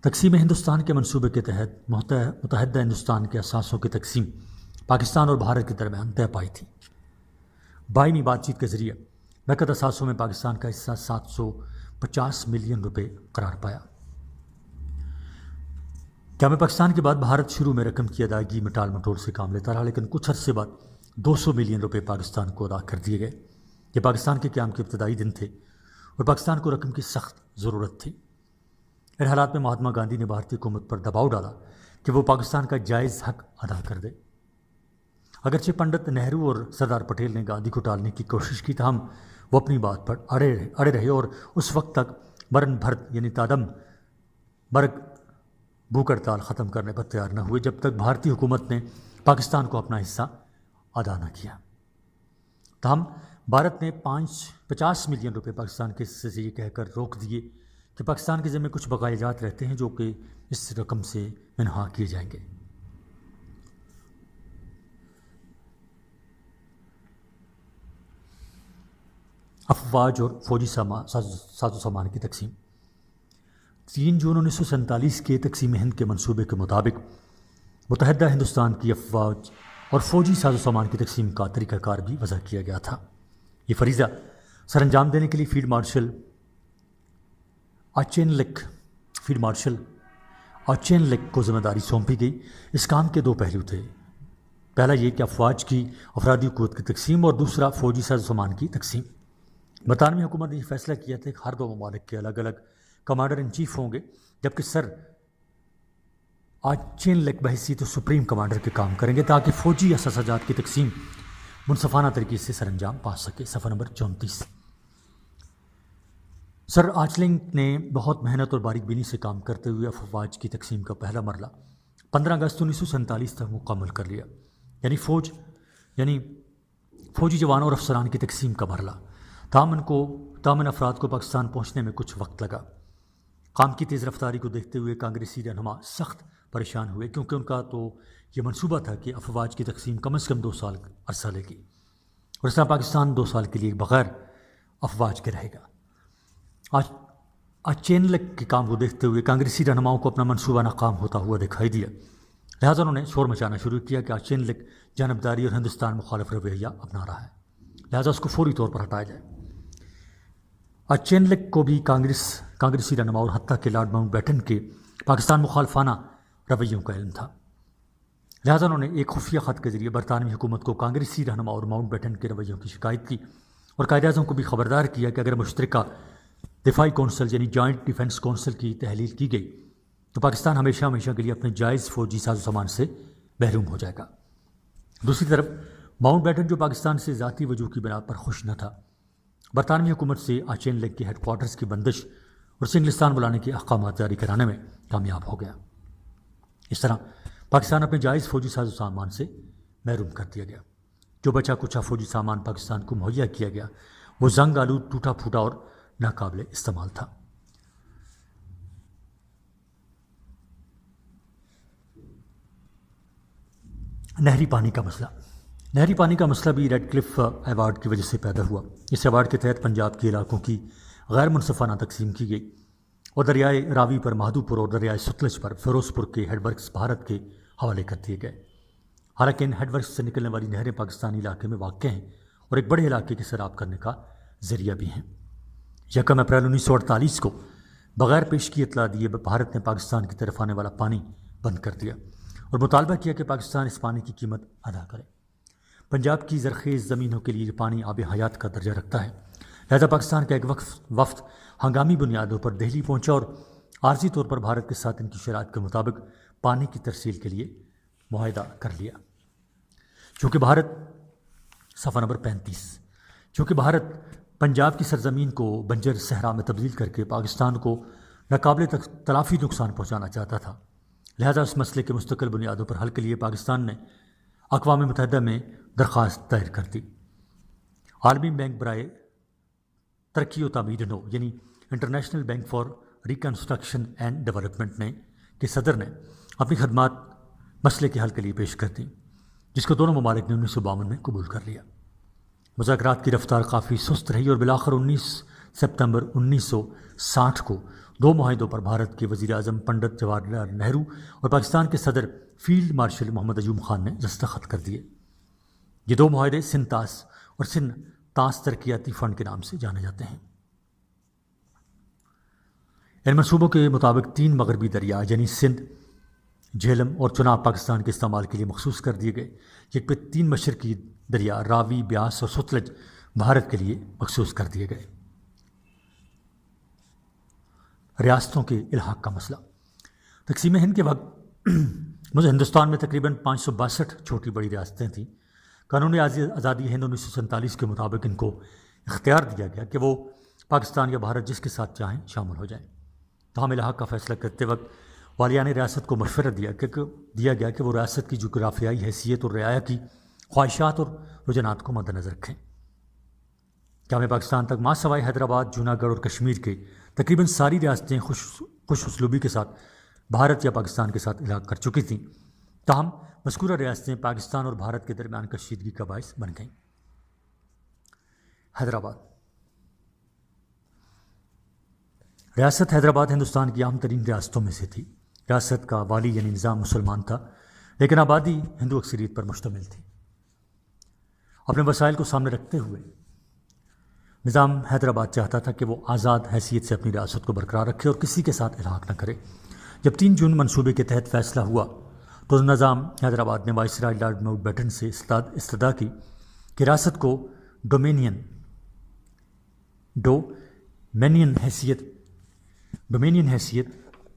تقسیم ہندوستان کے منصوبے کے تحت متحدہ ہندوستان کے اثاثوں کی تقسیم پاکستان اور بھارت کے درمیان طے پائی تھی۔ باہمی بات چیت کے ذریعے نقد اثاثوں میں پاکستان کا حصہ 750 ملین روپے قرار پایا۔ جامع پاکستان کے بعد بھارت شروع میں رقم کی ادائیگی میں ٹال مٹول سے کام لیتا رہا، لیکن کچھ عرصے بعد 200 ملین روپے پاکستان کو ادا کر دیے گئے۔ یہ پاکستان کے قیام کے ابتدائی دن تھے اور پاکستان کو رقم کی سخت ضرورت تھی۔ ان حالات میں مہاتما گاندھی نے بھارتی حکومت پر دباؤ ڈالا کہ وہ پاکستان کا جائز حق ادا کر دے۔ اگرچہ پنڈت نہرو اور سردار پٹیل نے گاندھی کو ٹالنے کی کوشش کی، تاہم وہ اپنی بات پر اڑے رہے اور اس وقت تک مرن بھرت یعنی تادم مرگ بھوک ہڑتال ختم کرنے پر تیار نہ ہوئے جب تک بھارتی حکومت نے پاکستان کو اپنا حصہ ادا نہ کیا۔ تاہم بھارت نے 50 ملین روپے پاکستان کے حصے سے یہ کہہ کر روک دیے کہ پاکستان کے ذمے کچھ بقایا جات رہتے ہیں جو کہ اس رقم سے منہا کیے جائیں گے۔ افواج اور فوجی ساز و سامان کی تقسیم 3 جون 1947 کے تقسیم ہند کے منصوبے کے مطابق متحدہ ہندوستان کی افواج اور فوجی ساز و سامان کی تقسیم کا طریقہ کار بھی وضع کیا گیا تھا۔ یہ فریضہ سر انجام دینے کے لیے فیلڈ مارشل آچین لک کو ذمہ داری سونپی گئی۔ اس کام کے 2 پہلو تھے، پہلا یہ کہ افواج کی افرادی قوت کی تقسیم اور دوسرا فوجی ساز و سامان کی تقسیم۔ برطانوی حکومت نے یہ فیصلہ کیا تھا کہ ہر 2 ممالک کے الگ الگ کمانڈر ان چیف ہوں گے، جبکہ سر آچین لک بحیثیت سپریم کمانڈر کے کام کریں گے تاکہ فوجی اثاثات کی تقسیم منصفانہ طریقے سے سر انجام پا سکے۔ صفحہ نمبر 34۔ سر آچلنگ نے بہت محنت اور باریک بینی سے کام کرتے ہوئے افواج کی تقسیم کا پہلا مرحلہ 15 اگست 1947 تک مکمل کر لیا، یعنی فوجی جوانوں اور افسران کی تقسیم کا مرحلہ۔ تاہم ان افراد کو پاکستان پہنچنے میں کچھ وقت لگا۔ کام کی تیز رفتاری کو دیکھتے ہوئے کانگریسی رہنما سخت پریشان ہوئے، کیونکہ ان کا تو یہ منصوبہ تھا کہ افواج کی تقسیم کم از کم 2 سال عرصہ لے گی اور اس طرح پاکستان 2 سال کے لیے بغیر افواج کے رہے گا۔ آچین لک کے کام کو دیکھتے ہوئے کانگریسی رہنماؤں کو اپنا منصوبہ ناکام ہوتا ہوا دکھائی دیا، لہٰذا انہوں نے شور مچانا شروع کیا کہ آچین لک جانبداری اور ہندوستان مخالف رویہ اپنا رہا ہے، لہٰذا اس کو فوری طور پر ہٹایا جائے۔ آچین لک کو بھی کانگریسی رہنما اور حتیٰ کہ لارڈ ماؤنٹ بیٹن کے پاکستان مخالفانہ رویوں کا علم تھا، لہٰذا انہوں نے ایک خفیہ خط کے ذریعے برطانوی حکومت کو کانگریسی رہنما اور ماؤنٹ بیٹن کے رویوں کی شکایت کی اور قائد اعظم کو بھی خبردار کیا کہ اگر مشترکہ دفاعی کونسل یعنی جوائنٹ ڈیفنس کونسل کی تحلیل کی گئی تو پاکستان ہمیشہ کے لیے اپنے جائز فوجی ساز و سامان سے محروم ہو جائے گا۔ دوسری طرف ماؤنٹ بیٹن جو پاکستان سے ذاتی وجوہ کی بنا پر خوش نہ تھا، برطانوی حکومت سے آچین لک کے ہیڈ کوارٹرز کی بندش اور سنگلستان بلانے کے احکامات جاری کرانے میں کامیاب ہو گیا۔ اس طرح پاکستان اپنے جائز فوجی ساز و سامان سے محروم کر دیا گیا۔ جو بچا کچھا فوجی سامان پاکستان کو مہیا کیا گیا وہ زنگ آلود، ٹوٹا پھوٹا اور ناقابل استعمال تھا۔ نہری پانی کا مسئلہ بھی ریڈ کلف ایوارڈ کی وجہ سے پیدا ہوا۔ اس ایوارڈ کے تحت پنجاب کے علاقوں کی غیر منصفانہ تقسیم کی گئی اور دریائے راوی پر مہادو پور اور دریائے ستلج پر فیروز پور کے ہیڈ ورکس بھارت کے حوالے کر دیے گئے۔ حالانکہ ان ہیڈ ورکس سے نکلنے والی نہریں پاکستانی علاقے میں واقع ہیں اور ایک بڑے علاقے کے سیراب کرنے کا ذریعہ بھی ہیں۔ 1 اپریل 1948 کو بغیر پیشگی اطلاع دیے بھارت نے پاکستان کی طرف آنے والا پانی بند کر دیا اور مطالبہ کیا کہ پاکستان اس پانی کی قیمت ادا کرے۔ پنجاب کی زرخیز زمینوں کے لیے پانی آب حیات کا درجہ رکھتا ہے، لہذا پاکستان کا ایک وفد ہنگامی بنیادوں پر دہلی پہنچا اور عارضی طور پر بھارت کے ساتھ ان کی شرائط کے مطابق پانی کی ترسیل کے لیے معاہدہ کر لیا۔ چونکہ بھارت پنجاب کی سرزمین کو بنجر صحرا میں تبدیل کر کے پاکستان کو ناقابل تلافی نقصان پہنچانا چاہتا تھا، لہذا اس مسئلے کے مستقل بنیادوں پر حل کے لیے پاکستان نے اقوام متحدہ میں درخواست دائر کر دی۔ عالمی بینک برائے ترقی و تعمیر نو یعنی international bank for reconstruction and development کے صدر نے اپنی خدمات مسئلے کے حل کے لیے پیش کر دیں، جس کو دونوں ممالک نے 1952 میں قبول کر لیا۔ مذاکرات کی رفتار کافی سست رہی اور بالآخر 19 سپتمبر 1960 کو 2 معاہدوں پر بھارت کے وزیر اعظم پنڈت جواہر لال نہرو اور پاکستان کے صدر فیلڈ مارشل محمد ایوب خان نے دستخط کر دیے۔ یہ 2 معاہدے سنتاس اور سن-تاس ترقیاتی فنڈ کے نام سے جانے جاتے ہیں۔ ان منصوبوں کے مطابق 3 مغربی دریا یعنی سندھ، جہلم اور چناب پاکستان کے استعمال کے لیے مخصوص کر دیے گئے، جبکہ 3 مشرقی دریا راوی، بیاس اور ستلج بھارت کے لیے مخصوص کر دیے گئے۔ ریاستوں کے الحاق کا مسئلہ۔ تقسیم ہند کے وقت ہندوستان میں تقریباً 562 چھوٹی بڑی ریاستیں تھیں۔ قانون آزادی ہند 1947 کے مطابق ان کو اختیار دیا گیا کہ وہ پاکستان یا بھارت جس کے ساتھ چاہیں شامل ہو جائیں۔ تاہم الحاق کا فیصلہ کرتے وقت والیان ریاست کو مشورہ دیا گیا کہ وہ ریاست کی جغرافیائی حیثیت اور رعایا کی خواہشات اور رجحانات کو مد نظر رکھیں۔ جامع پاکستان تک ماں سوائے حیدرآباد، جوناگڑھ اور کشمیر کے تقریباً ساری ریاستیں خوش اسلوبی کے ساتھ بھارت یا پاکستان کے ساتھ الحاق کر چکی تھیں، تاہم مذکورہ ریاستیں پاکستان اور بھارت کے درمیان کشیدگی کا باعث بن گئیں۔ حیدرآباد۔ ریاست حیدرآباد ہندوستان کی عام ترین ریاستوں میں سے تھی۔ ریاست کا والی یعنی نظام مسلمان تھا، لیکن آبادی ہندو اکثریت پر مشتمل تھی۔ اپنے وسائل کو سامنے رکھتے ہوئے نظام حیدرآباد چاہتا تھا کہ وہ آزاد حیثیت سے اپنی ریاست کو برقرار رکھے اور کسی کے ساتھ الحاق نہ کرے۔ جب 3 جون منصوبے کے تحت فیصلہ ہوا تو نظام حیدرآباد نے وائسرائے لارڈ ماؤنٹ بیٹن سے استدعا کی کہ ریاست کو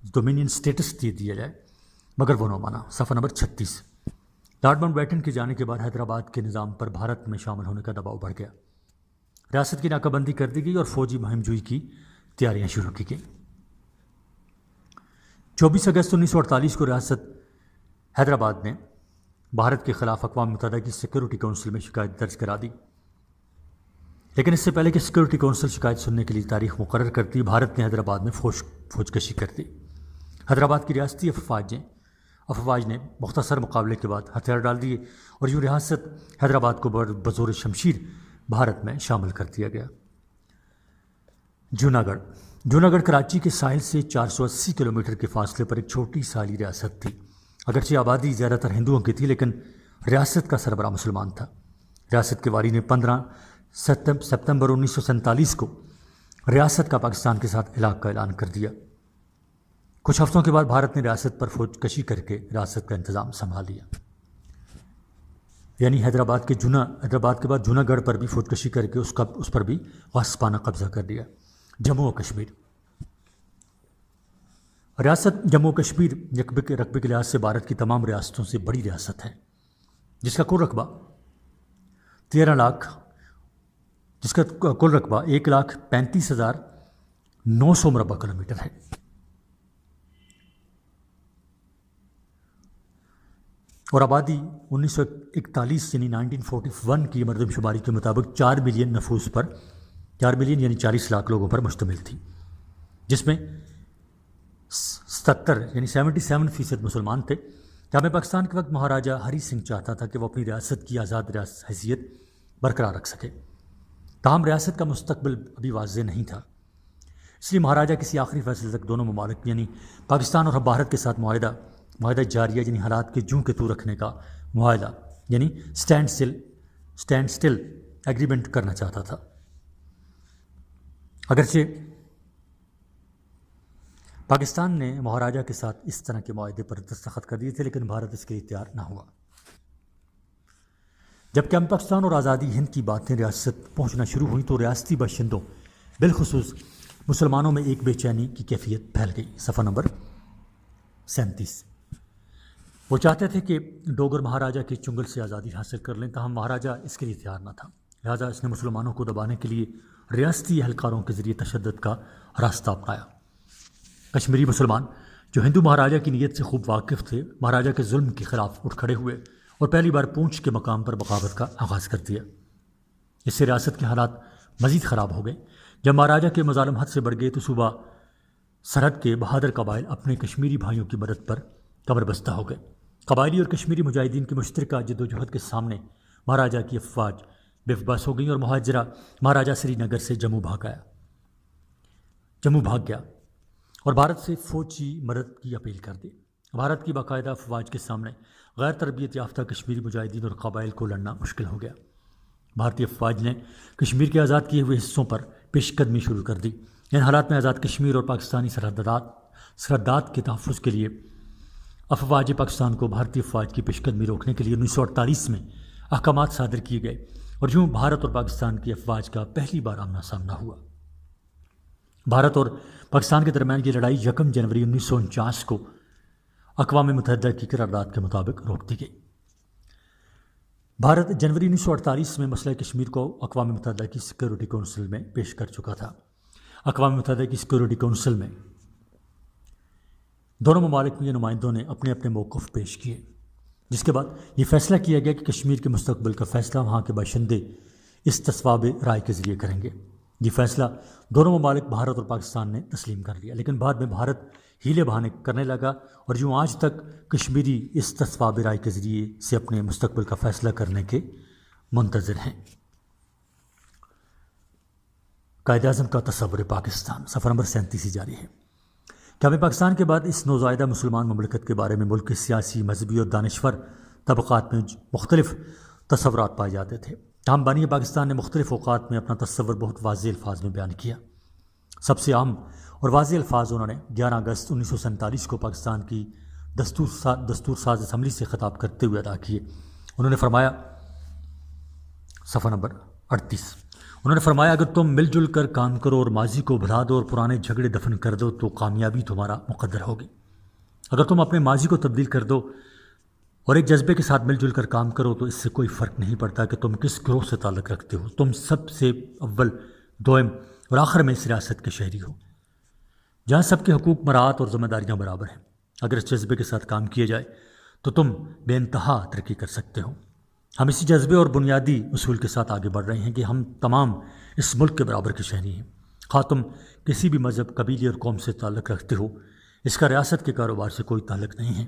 ڈومینین سٹیٹس دے دیا جائے، مگر وہ نہ مانا۔ صفحہ نمبر 36۔ لارڈ ماؤنٹ بیٹن کے جانے کے بعد حیدرآباد کے نظام پر بھارت میں شامل ہونے کا دباؤ بڑھ گیا۔ ریاست کی ناکہ بندی کر دی گئی اور فوجی مہم جوئی کی تیاریاں شروع کی گئیں۔ 24 اگست 1948 کو ریاست حیدرآباد نے بھارت کے خلاف اقوام متحدہ کی سیکورٹی کونسل میں شکایت درج کرا دی، لیکن اس سے پہلے کہ سیکورٹی کونسل شکایت سننے کے لیے تاریخ مقرر کرتی، بھارت نے حیدرآباد میں فوج کشی کر دی۔ حیدرآباد کی ریاستی افواج نے مختصر مقابلے کے بعد ہتھیار ڈال دیے اور یوں ریاست حیدرآباد کو بزور شمشیر بھارت میں شامل کر دیا گیا۔ جوناگڑھ کراچی کے ساحل سے 480 کلومیٹر کے فاصلے پر ایک چھوٹی ساحلی ریاست تھی۔ اگرچہ آبادی زیادہ تر ہندوؤں کی تھی، لیکن ریاست کا سربراہ مسلمان تھا۔ ریاست کے والی نے 15 ستمبر 1947 کو ریاست کا پاکستان کے ساتھ الحاق کا اعلان کر دیا۔ کچھ ہفتوں کے بعد بھارت نے ریاست پر فوج کشی کر کے ریاست کا انتظام سنبھال لیا، یعنی حیدرآباد کے بعد جوناگڑھ پر بھی فوج کشی کر کے اس پر بھی غصبانہ قبضہ کر لیا۔ جموں و کشمیر۔ ریاست جموں و کشمیر رقبے کے لحاظ سے بھارت کی تمام ریاستوں سے بڑی ریاست ہے، جس کا کل رقبہ 1,35,900 مربع کلومیٹر ہے۔ اور آبادی 1941 یعنی 1941 کی مردم شماری کے مطابق 4 ملین نفوس پر 4 ملین یعنی 40 لاکھ لوگوں پر مشتمل تھی، جس میں 77% مسلمان تھے۔ جامع پاکستان کے وقت مہاراجہ ہری سنگھ چاہتا تھا کہ وہ اپنی ریاست کی آزاد حیثیت برقرار رکھ سکے، تاہم ریاست کا مستقبل ابھی واضح نہیں تھا، اس لیے مہاراجہ کسی آخری فیصلے تک دونوں ممالک یعنی پاکستان اور بھارت کے ساتھ معاہدہ جاریہ یعنی حالات کے جوں کے تو رکھنے کا معاہدہ یعنی اسٹینڈ سٹل ایگریمنٹ کرنا چاہتا تھا۔ اگرچہ پاکستان نے مہاراجا کے ساتھ اس طرح کے معاہدے پر دستخط کر دیے تھے، لیکن بھارت اس کے لیے تیار نہ ہوا۔ جب کہ پاکستان اور آزادی ہند کی باتیں ریاست پہنچنا شروع ہوئیں تو ریاستی باشندوں بالخصوص مسلمانوں میں ایک بے چینی کی کیفیت پھیل گئی۔ صفحہ نمبر 37۔ وہ چاہتے تھے کہ ڈوگر مہاراجا کے چنگل سے آزادی حاصل کر لیں، تاہم مہاراجا اس کے لیے تیار نہ تھا، لہٰذا اس نے مسلمانوں کو دبانے کے لیے ریاستی اہلکاروں کے ذریعے تشدد کا راستہ اپنایا۔ کشمیری مسلمان جو ہندو مہاراجا کی نیت سے خوب واقف تھے، مہاراجا کے ظلم کے خلاف اٹھ کھڑے ہوئے اور پہلی بار پونچھ کے مقام پر بغاوت کا آغاز کر دیا۔ اس سے ریاست کے حالات مزید خراب ہو گئے۔ جب مہاراجا کے مظالم حد سے بڑھ گئے تو صوبہ سرحد کے بہادر قبائل اپنے کشمیری بھائیوں کی مدد پر کمر بستہ ہو گئے۔ قبائلی اور کشمیری مجاہدین کی مشترکہ جد و جہد کے سامنے مہاراجا کی افواج بے بس ہو گئیں اور مہاراجا سری نگر سے جموں بھاگ گیا اور بھارت سے فوجی مدد کی اپیل کر دی۔ بھارت کی باقاعدہ افواج کے سامنے غیر تربیت یافتہ کشمیری مجاہدین اور قبائل کو لڑنا مشکل ہو گیا۔ بھارتی افواج نے کشمیر کے آزاد کیے ہوئے حصوں پر پیش قدمی شروع کر دی۔ ان حالات میں آزاد کشمیر اور پاکستانی سرحدات کے تحفظ کے لیے افواج پاکستان کو بھارتی افواج کی پیش قدمی روکنے کے لیے 1948 میں احکامات صادر کیے گئے اور یوں بھارت اور پاکستان کی افواج کا پہلی بار آمنا سامنا ہوا۔ بھارت اور پاکستان کے درمیان یہ لڑائی 1 جنوری 1949 کو اقوام متحدہ کی قرارداد کے مطابق روک دی گئی۔ بھارت جنوری 1948 میں مسئلہ کشمیر کو اقوام متحدہ کی سیکیورٹی کونسل میں پیش کر چکا تھا۔ اقوام متحدہ کی سیکیورٹی کونسل میں دونوں ممالک کے نمائندوں نے اپنے اپنے موقف پیش کیے، جس کے بعد یہ فیصلہ کیا گیا کہ کشمیر کے مستقبل کا فیصلہ وہاں کے باشندے اس تصواب رائے کے ذریعے کریں گے۔ یہ فیصلہ دونوں ممالک بھارت اور پاکستان نے تسلیم کر لیا، لیکن بعد میں بھارت ہیلے بہانے کرنے لگا اور یوں آج تک کشمیری اس تصواب رائے کے ذریعے سے اپنے مستقبل کا فیصلہ کرنے کے منتظر ہیں۔ قائد اعظم کا تصور پاکستان، صفحہ نمبر 37 جاری ہے۔ کیا پاکستان کے بعد اس نوزائیدہ مسلمان مملکت کے بارے میں ملک کے سیاسی، مذہبی اور دانشور طبقات میں مختلف تصورات پائے جاتے تھے، تاہم بانی پاکستان نے مختلف اوقات میں اپنا تصور بہت واضح الفاظ میں بیان کیا۔ سب سے عام اور واضح الفاظ انہوں نے 11 اگست 1947 کو پاکستان کی دستور ساز اسمبلی سے خطاب کرتے ہوئے ادا کیے۔ انہوں نے فرمایا، صفحہ نمبر 38، انہوں نے فرمایا اگر تم مل جل کر کام کرو اور ماضی کو بھلا دو اور پرانے جھگڑے دفن کر دو تو کامیابی تمہارا مقدر ہوگی۔ اگر تم اپنے ماضی کو تبدیل کر دو اور ایک جذبے کے ساتھ مل جل کر کام کرو تو اس سے کوئی فرق نہیں پڑتا کہ تم کس گروہ سے تعلق رکھتے ہو، تم سب سے اول، دوم اور آخر میں اس ریاست کے شہری ہو، جہاں سب کے حقوق مراعات اور ذمہ داریاں برابر ہیں۔ اگر اس جذبے کے ساتھ کام کیا جائے تو تم بے انتہا ترقی کر سکتے ہو۔ ہم اسی جذبے اور بنیادی اصول کے ساتھ آگے بڑھ رہے ہیں کہ ہم تمام اس ملک کے برابر کے شہری ہیں، خواہ تم کسی بھی مذہب، قبیلے اور قوم سے تعلق رکھتے ہو، اس کا ریاست کے کاروبار سے کوئی تعلق نہیں ہے۔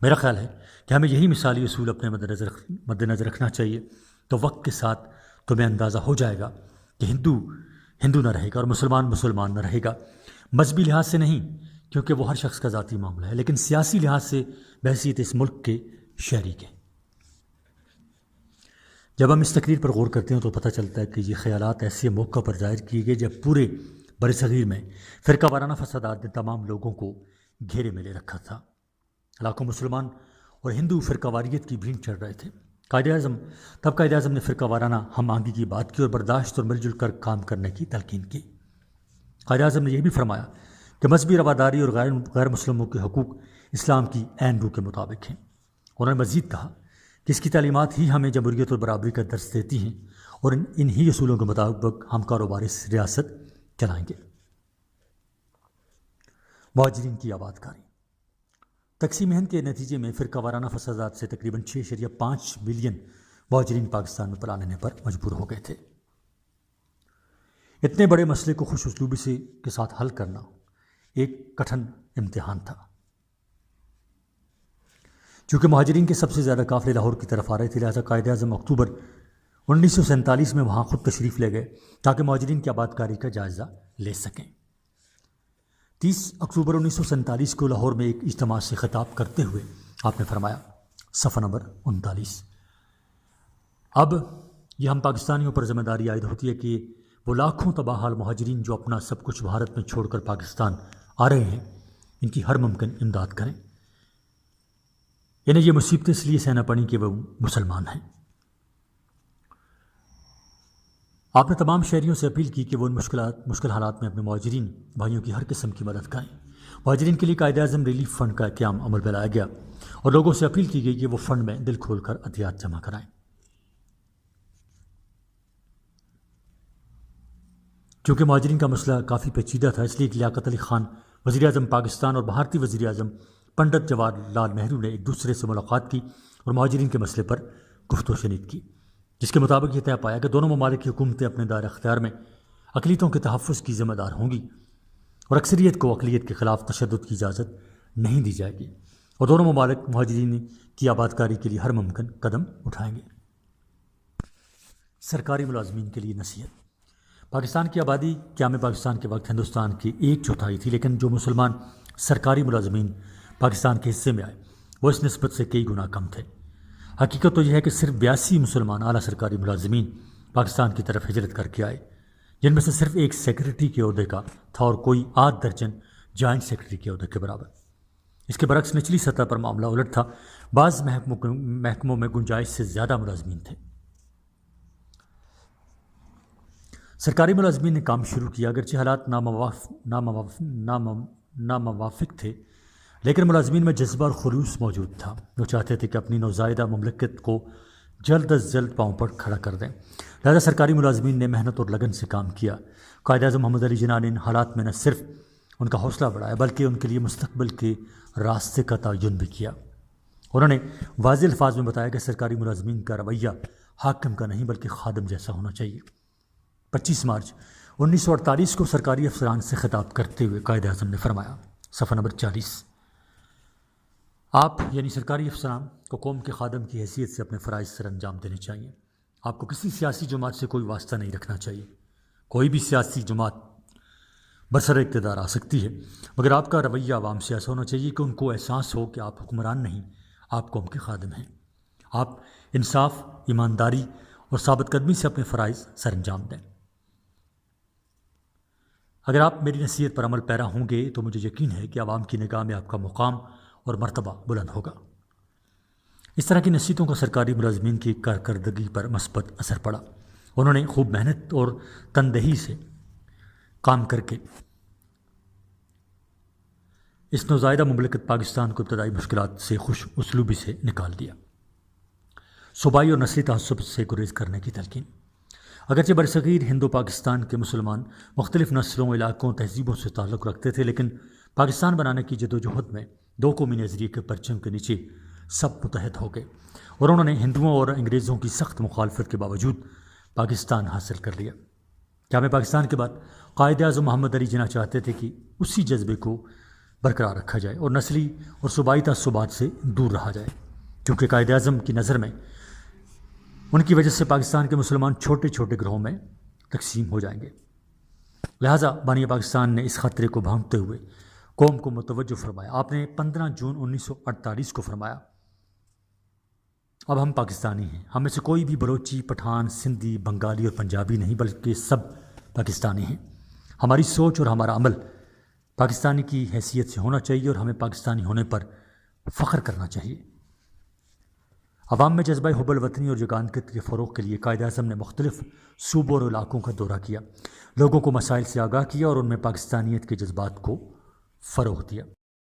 میرا خیال ہے کہ ہمیں یہی مثالی اصول اپنے مد نظر رکھنا چاہیے، تو وقت کے ساتھ تمہیں اندازہ ہو جائے گا کہ ہندو نہ رہے گا اور مسلمان نہ رہے گا، مذہبی لحاظ سے نہیں کیونکہ وہ ہر شخص کا ذاتی معاملہ ہے، لیکن سیاسی لحاظ سے بحیثیت اس ملک کے شہری کے۔ جب ہم اس تقریر پر غور کرتے ہیں تو پتہ چلتا ہے کہ یہ خیالات ایسے موقع پر ظاہر کیے گئے جب پورے برصغیر میں فرقہ وارانہ فسادات نے تمام لوگوں کو گھیرے میں لے رکھا تھا۔ لاکھوں مسلمان اور ہندو فرقہ واریت کی بھینٹ چڑھ رہے تھے۔ قائد اعظم نے فرقہ وارانہ ہم آہنگی کی بات کی اور برداشت اور مل جل کر کام کرنے کی تلقین کی۔ قائد اعظم نے یہ بھی فرمایا کہ مذہبی رواداری اور غیر مسلموں کے حقوق اسلام کی عین روح کے مطابق ہیں۔ انہوں نے مزید کہا کہ اس کی تعلیمات ہی ہمیں جمہوریت اور برابری کا درس دیتی ہیں اور انہی اصولوں کے مطابق ہم کاروبار اس ریاست چلائیں گے۔ مہاجرین کی آباد کاری۔ تقسیم ہند کے نتیجے میں فرقہ وارانہ فسادات سے تقریباً 6.5 ملین مہاجرین پاکستان میں پلانے پر مجبور ہو گئے تھے۔ اتنے بڑے مسئلے کو خوش اسلوبی کے ساتھ حل کرنا ایک کٹھن امتحان تھا۔ چونکہ مہاجرین کے سب سے زیادہ قافلے لاہور کی طرف آ رہے تھے، لہٰذا قائد اعظم اکتوبر 1947 میں وہاں خود تشریف لے گئے تاکہ مہاجرین کی آباد کاری کا جائزہ لے سکیں۔ 30 اکتوبر 1947 کو لاہور میں ایک اجتماع سے خطاب کرتے ہوئے آپ نے فرمایا، صفحہ نمبر 39، اب یہ ہم پاکستانیوں پر ذمہ داری عائد ہوتی ہے کہ وہ لاکھوں تباہ حال مہاجرین جو اپنا سب کچھ بھارت میں چھوڑ کر پاکستان آ رہے ہیں، ان کی ہر ممکن امداد کریں۔ انہیں یہ مصیبتیں اس لیے سہنا پڑیں کہ وہ مسلمان ہیں۔ آپ نے تمام شہریوں سے اپیل کی کہ وہ ان مشکل حالات میں اپنے مہاجرین بھائیوں کی ہر قسم کی مدد کریں۔ مہاجرین کے لیے قائد اعظم ریلیف فنڈ کا قیام عمل میں لایا گیا اور لوگوں سے اپیل کی گئی کہ وہ فنڈ میں دل کھول کر عطیات جمع کرائیں۔ چونکہ مہاجرین کا مسئلہ کافی پیچیدہ تھا، اس لیے لیاقت علی خان وزیر اعظم پاکستان اور بھارتی وزیر اعظم پنڈت جواہر لال نہرو نے ایک دوسرے سے ملاقات کی اور مہاجرین کے مسئلے پر گفت و شنید کی، جس کے مطابق یہ طے پایا کہ دونوں ممالک کی حکومتیں اپنے دائرہ اختیار میں اقلیتوں کے تحفظ کی ذمہ دار ہوں گی اور اکثریت کو اقلیت کے خلاف تشدد کی اجازت نہیں دی جائے گی، اور دونوں ممالک مہاجرین کی آبادکاری کے لیے ہر ممکن قدم اٹھائیں گے۔ سرکاری ملازمین کے لیے نصیحت۔ پاکستان کی آبادی قیام پاکستان کے وقت ہندوستان کی 1/4 تھی، لیکن جو مسلمان سرکاری ملازمین پاکستان کے حصے میں آئے وہ اس نسبت سے کئی گنا کم تھے۔ حقیقت تو یہ ہے کہ صرف 82 مسلمان اعلیٰ سرکاری ملازمین پاکستان کی طرف ہجرت کر کے آئے، جن میں سے صرف ایک سیکرٹری کے عہدے کا تھا اور کوئی 8 درجن جوائنٹ سیکرٹری کے عہدے کے برابر۔ اس کے برعکس نچلی سطح پر معاملہ الٹ تھا، بعض محکموں میں گنجائش سے زیادہ ملازمین تھے۔ سرکاری ملازمین نے کام شروع کیا، اگرچہ حالات ناموافق تھے، لیکن ملازمین میں جذبہ اور خلوص موجود تھا۔ وہ چاہتے تھے کہ اپنی نوزائیدہ مملکت کو جلد از جلد پاؤں پر کھڑا کر دیں، لہذا سرکاری ملازمین نے محنت اور لگن سے کام کیا۔ قائد اعظم محمد علی جناح نے ان حالات میں نہ صرف ان کا حوصلہ بڑھایا بلکہ ان کے لیے مستقبل کے راستے کا تعین بھی کیا۔ انہوں نے واضح الفاظ میں بتایا کہ سرکاری ملازمین کا رویہ حاکم کا نہیں بلکہ خادم جیسا ہونا چاہیے۔ 25 مارچ 1948 کو سرکاری افسران سے خطاب کرتے ہوئے قائد اعظم نے فرمایا، صفحہ نمبر 40، آپ یعنی سرکاری افسران کو قوم کے خادم کی حیثیت سے اپنے فرائض سر انجام دینے چاہیے۔ آپ کو کسی سیاسی جماعت سے کوئی واسطہ نہیں رکھنا چاہیے۔ کوئی بھی سیاسی جماعت برسر اقتدار آ سکتی ہے، مگر آپ کا رویہ عوام سے ایسا ہونا چاہیے کہ ان کو احساس ہو کہ آپ حکمران نہیں، آپ قوم کے خادم ہیں۔ آپ انصاف، ایمانداری اور ثابت قدمی سے اپنے فرائض سر انجام دیں۔ اگر آپ میری نصیحت پر عمل پیرا ہوں گے تو مجھے یقین ہے کہ عوام کی نگاہ میں آپ کا مقام اور مرتبہ بلند ہوگا۔ اس طرح کی نصیحتوں کا سرکاری ملازمین کی کارکردگی پر مثبت اثر پڑا۔ انہوں نے خوب محنت اور تندہی سے کام کر کے اس نوزائیدہ مملکت پاکستان کو ابتدائی مشکلات سے خوش اسلوبی سے نکال دیا۔ صوبائی اور نسلی تعصب سے گریز کرنے کی تلقین۔ اگرچہ برصغیر ہند و پاکستان کے مسلمان مختلف نسلوں، علاقوں، تہذیبوں سے تعلق رکھتے تھے، لیکن پاکستان بنانے کی جدوجہد میں 2 قومی نظریے کے پرچم کے نیچے سب متحد ہو گئے اور انہوں نے ہندوؤں اور انگریزوں کی سخت مخالفت کے باوجود پاکستان حاصل کر لیا۔ قیام پاکستان کے بعد قائد اعظم محمد علی جناح چاہتے تھے کہ اسی جذبے کو برقرار رکھا جائے اور نسلی اور صوبائی تعصبات سے دور رہا جائے، کیونکہ قائد اعظم کی نظر میں ان کی وجہ سے پاکستان کے مسلمان چھوٹے چھوٹے گروہوں میں تقسیم ہو جائیں گے۔ لہٰذا بانی پاکستان نے اس خطرے کو بھانپتے ہوئے قوم کو متوجہ فرمایا۔ آپ نے 15 جون 1948 کو فرمایا، اب ہم پاکستانی ہیں، ہم میں سے کوئی بھی بلوچی، پٹھان، سندھی، بنگالی اور پنجابی نہیں بلکہ سب پاکستانی ہیں۔ ہماری سوچ اور ہمارا عمل پاکستانی کی حیثیت سے ہونا چاہیے اور ہمیں پاکستانی ہونے پر فخر کرنا چاہیے۔ عوام میں جذبہ حب الوطنی اور یگانگت کے فروغ کے لیے قائد اعظم نے مختلف صوبوں اور علاقوں کا دورہ کیا، لوگوں کو مسائل سے آگاہ کیا اور ان میں پاکستانیت کے جذبات کو فروغ دیا۔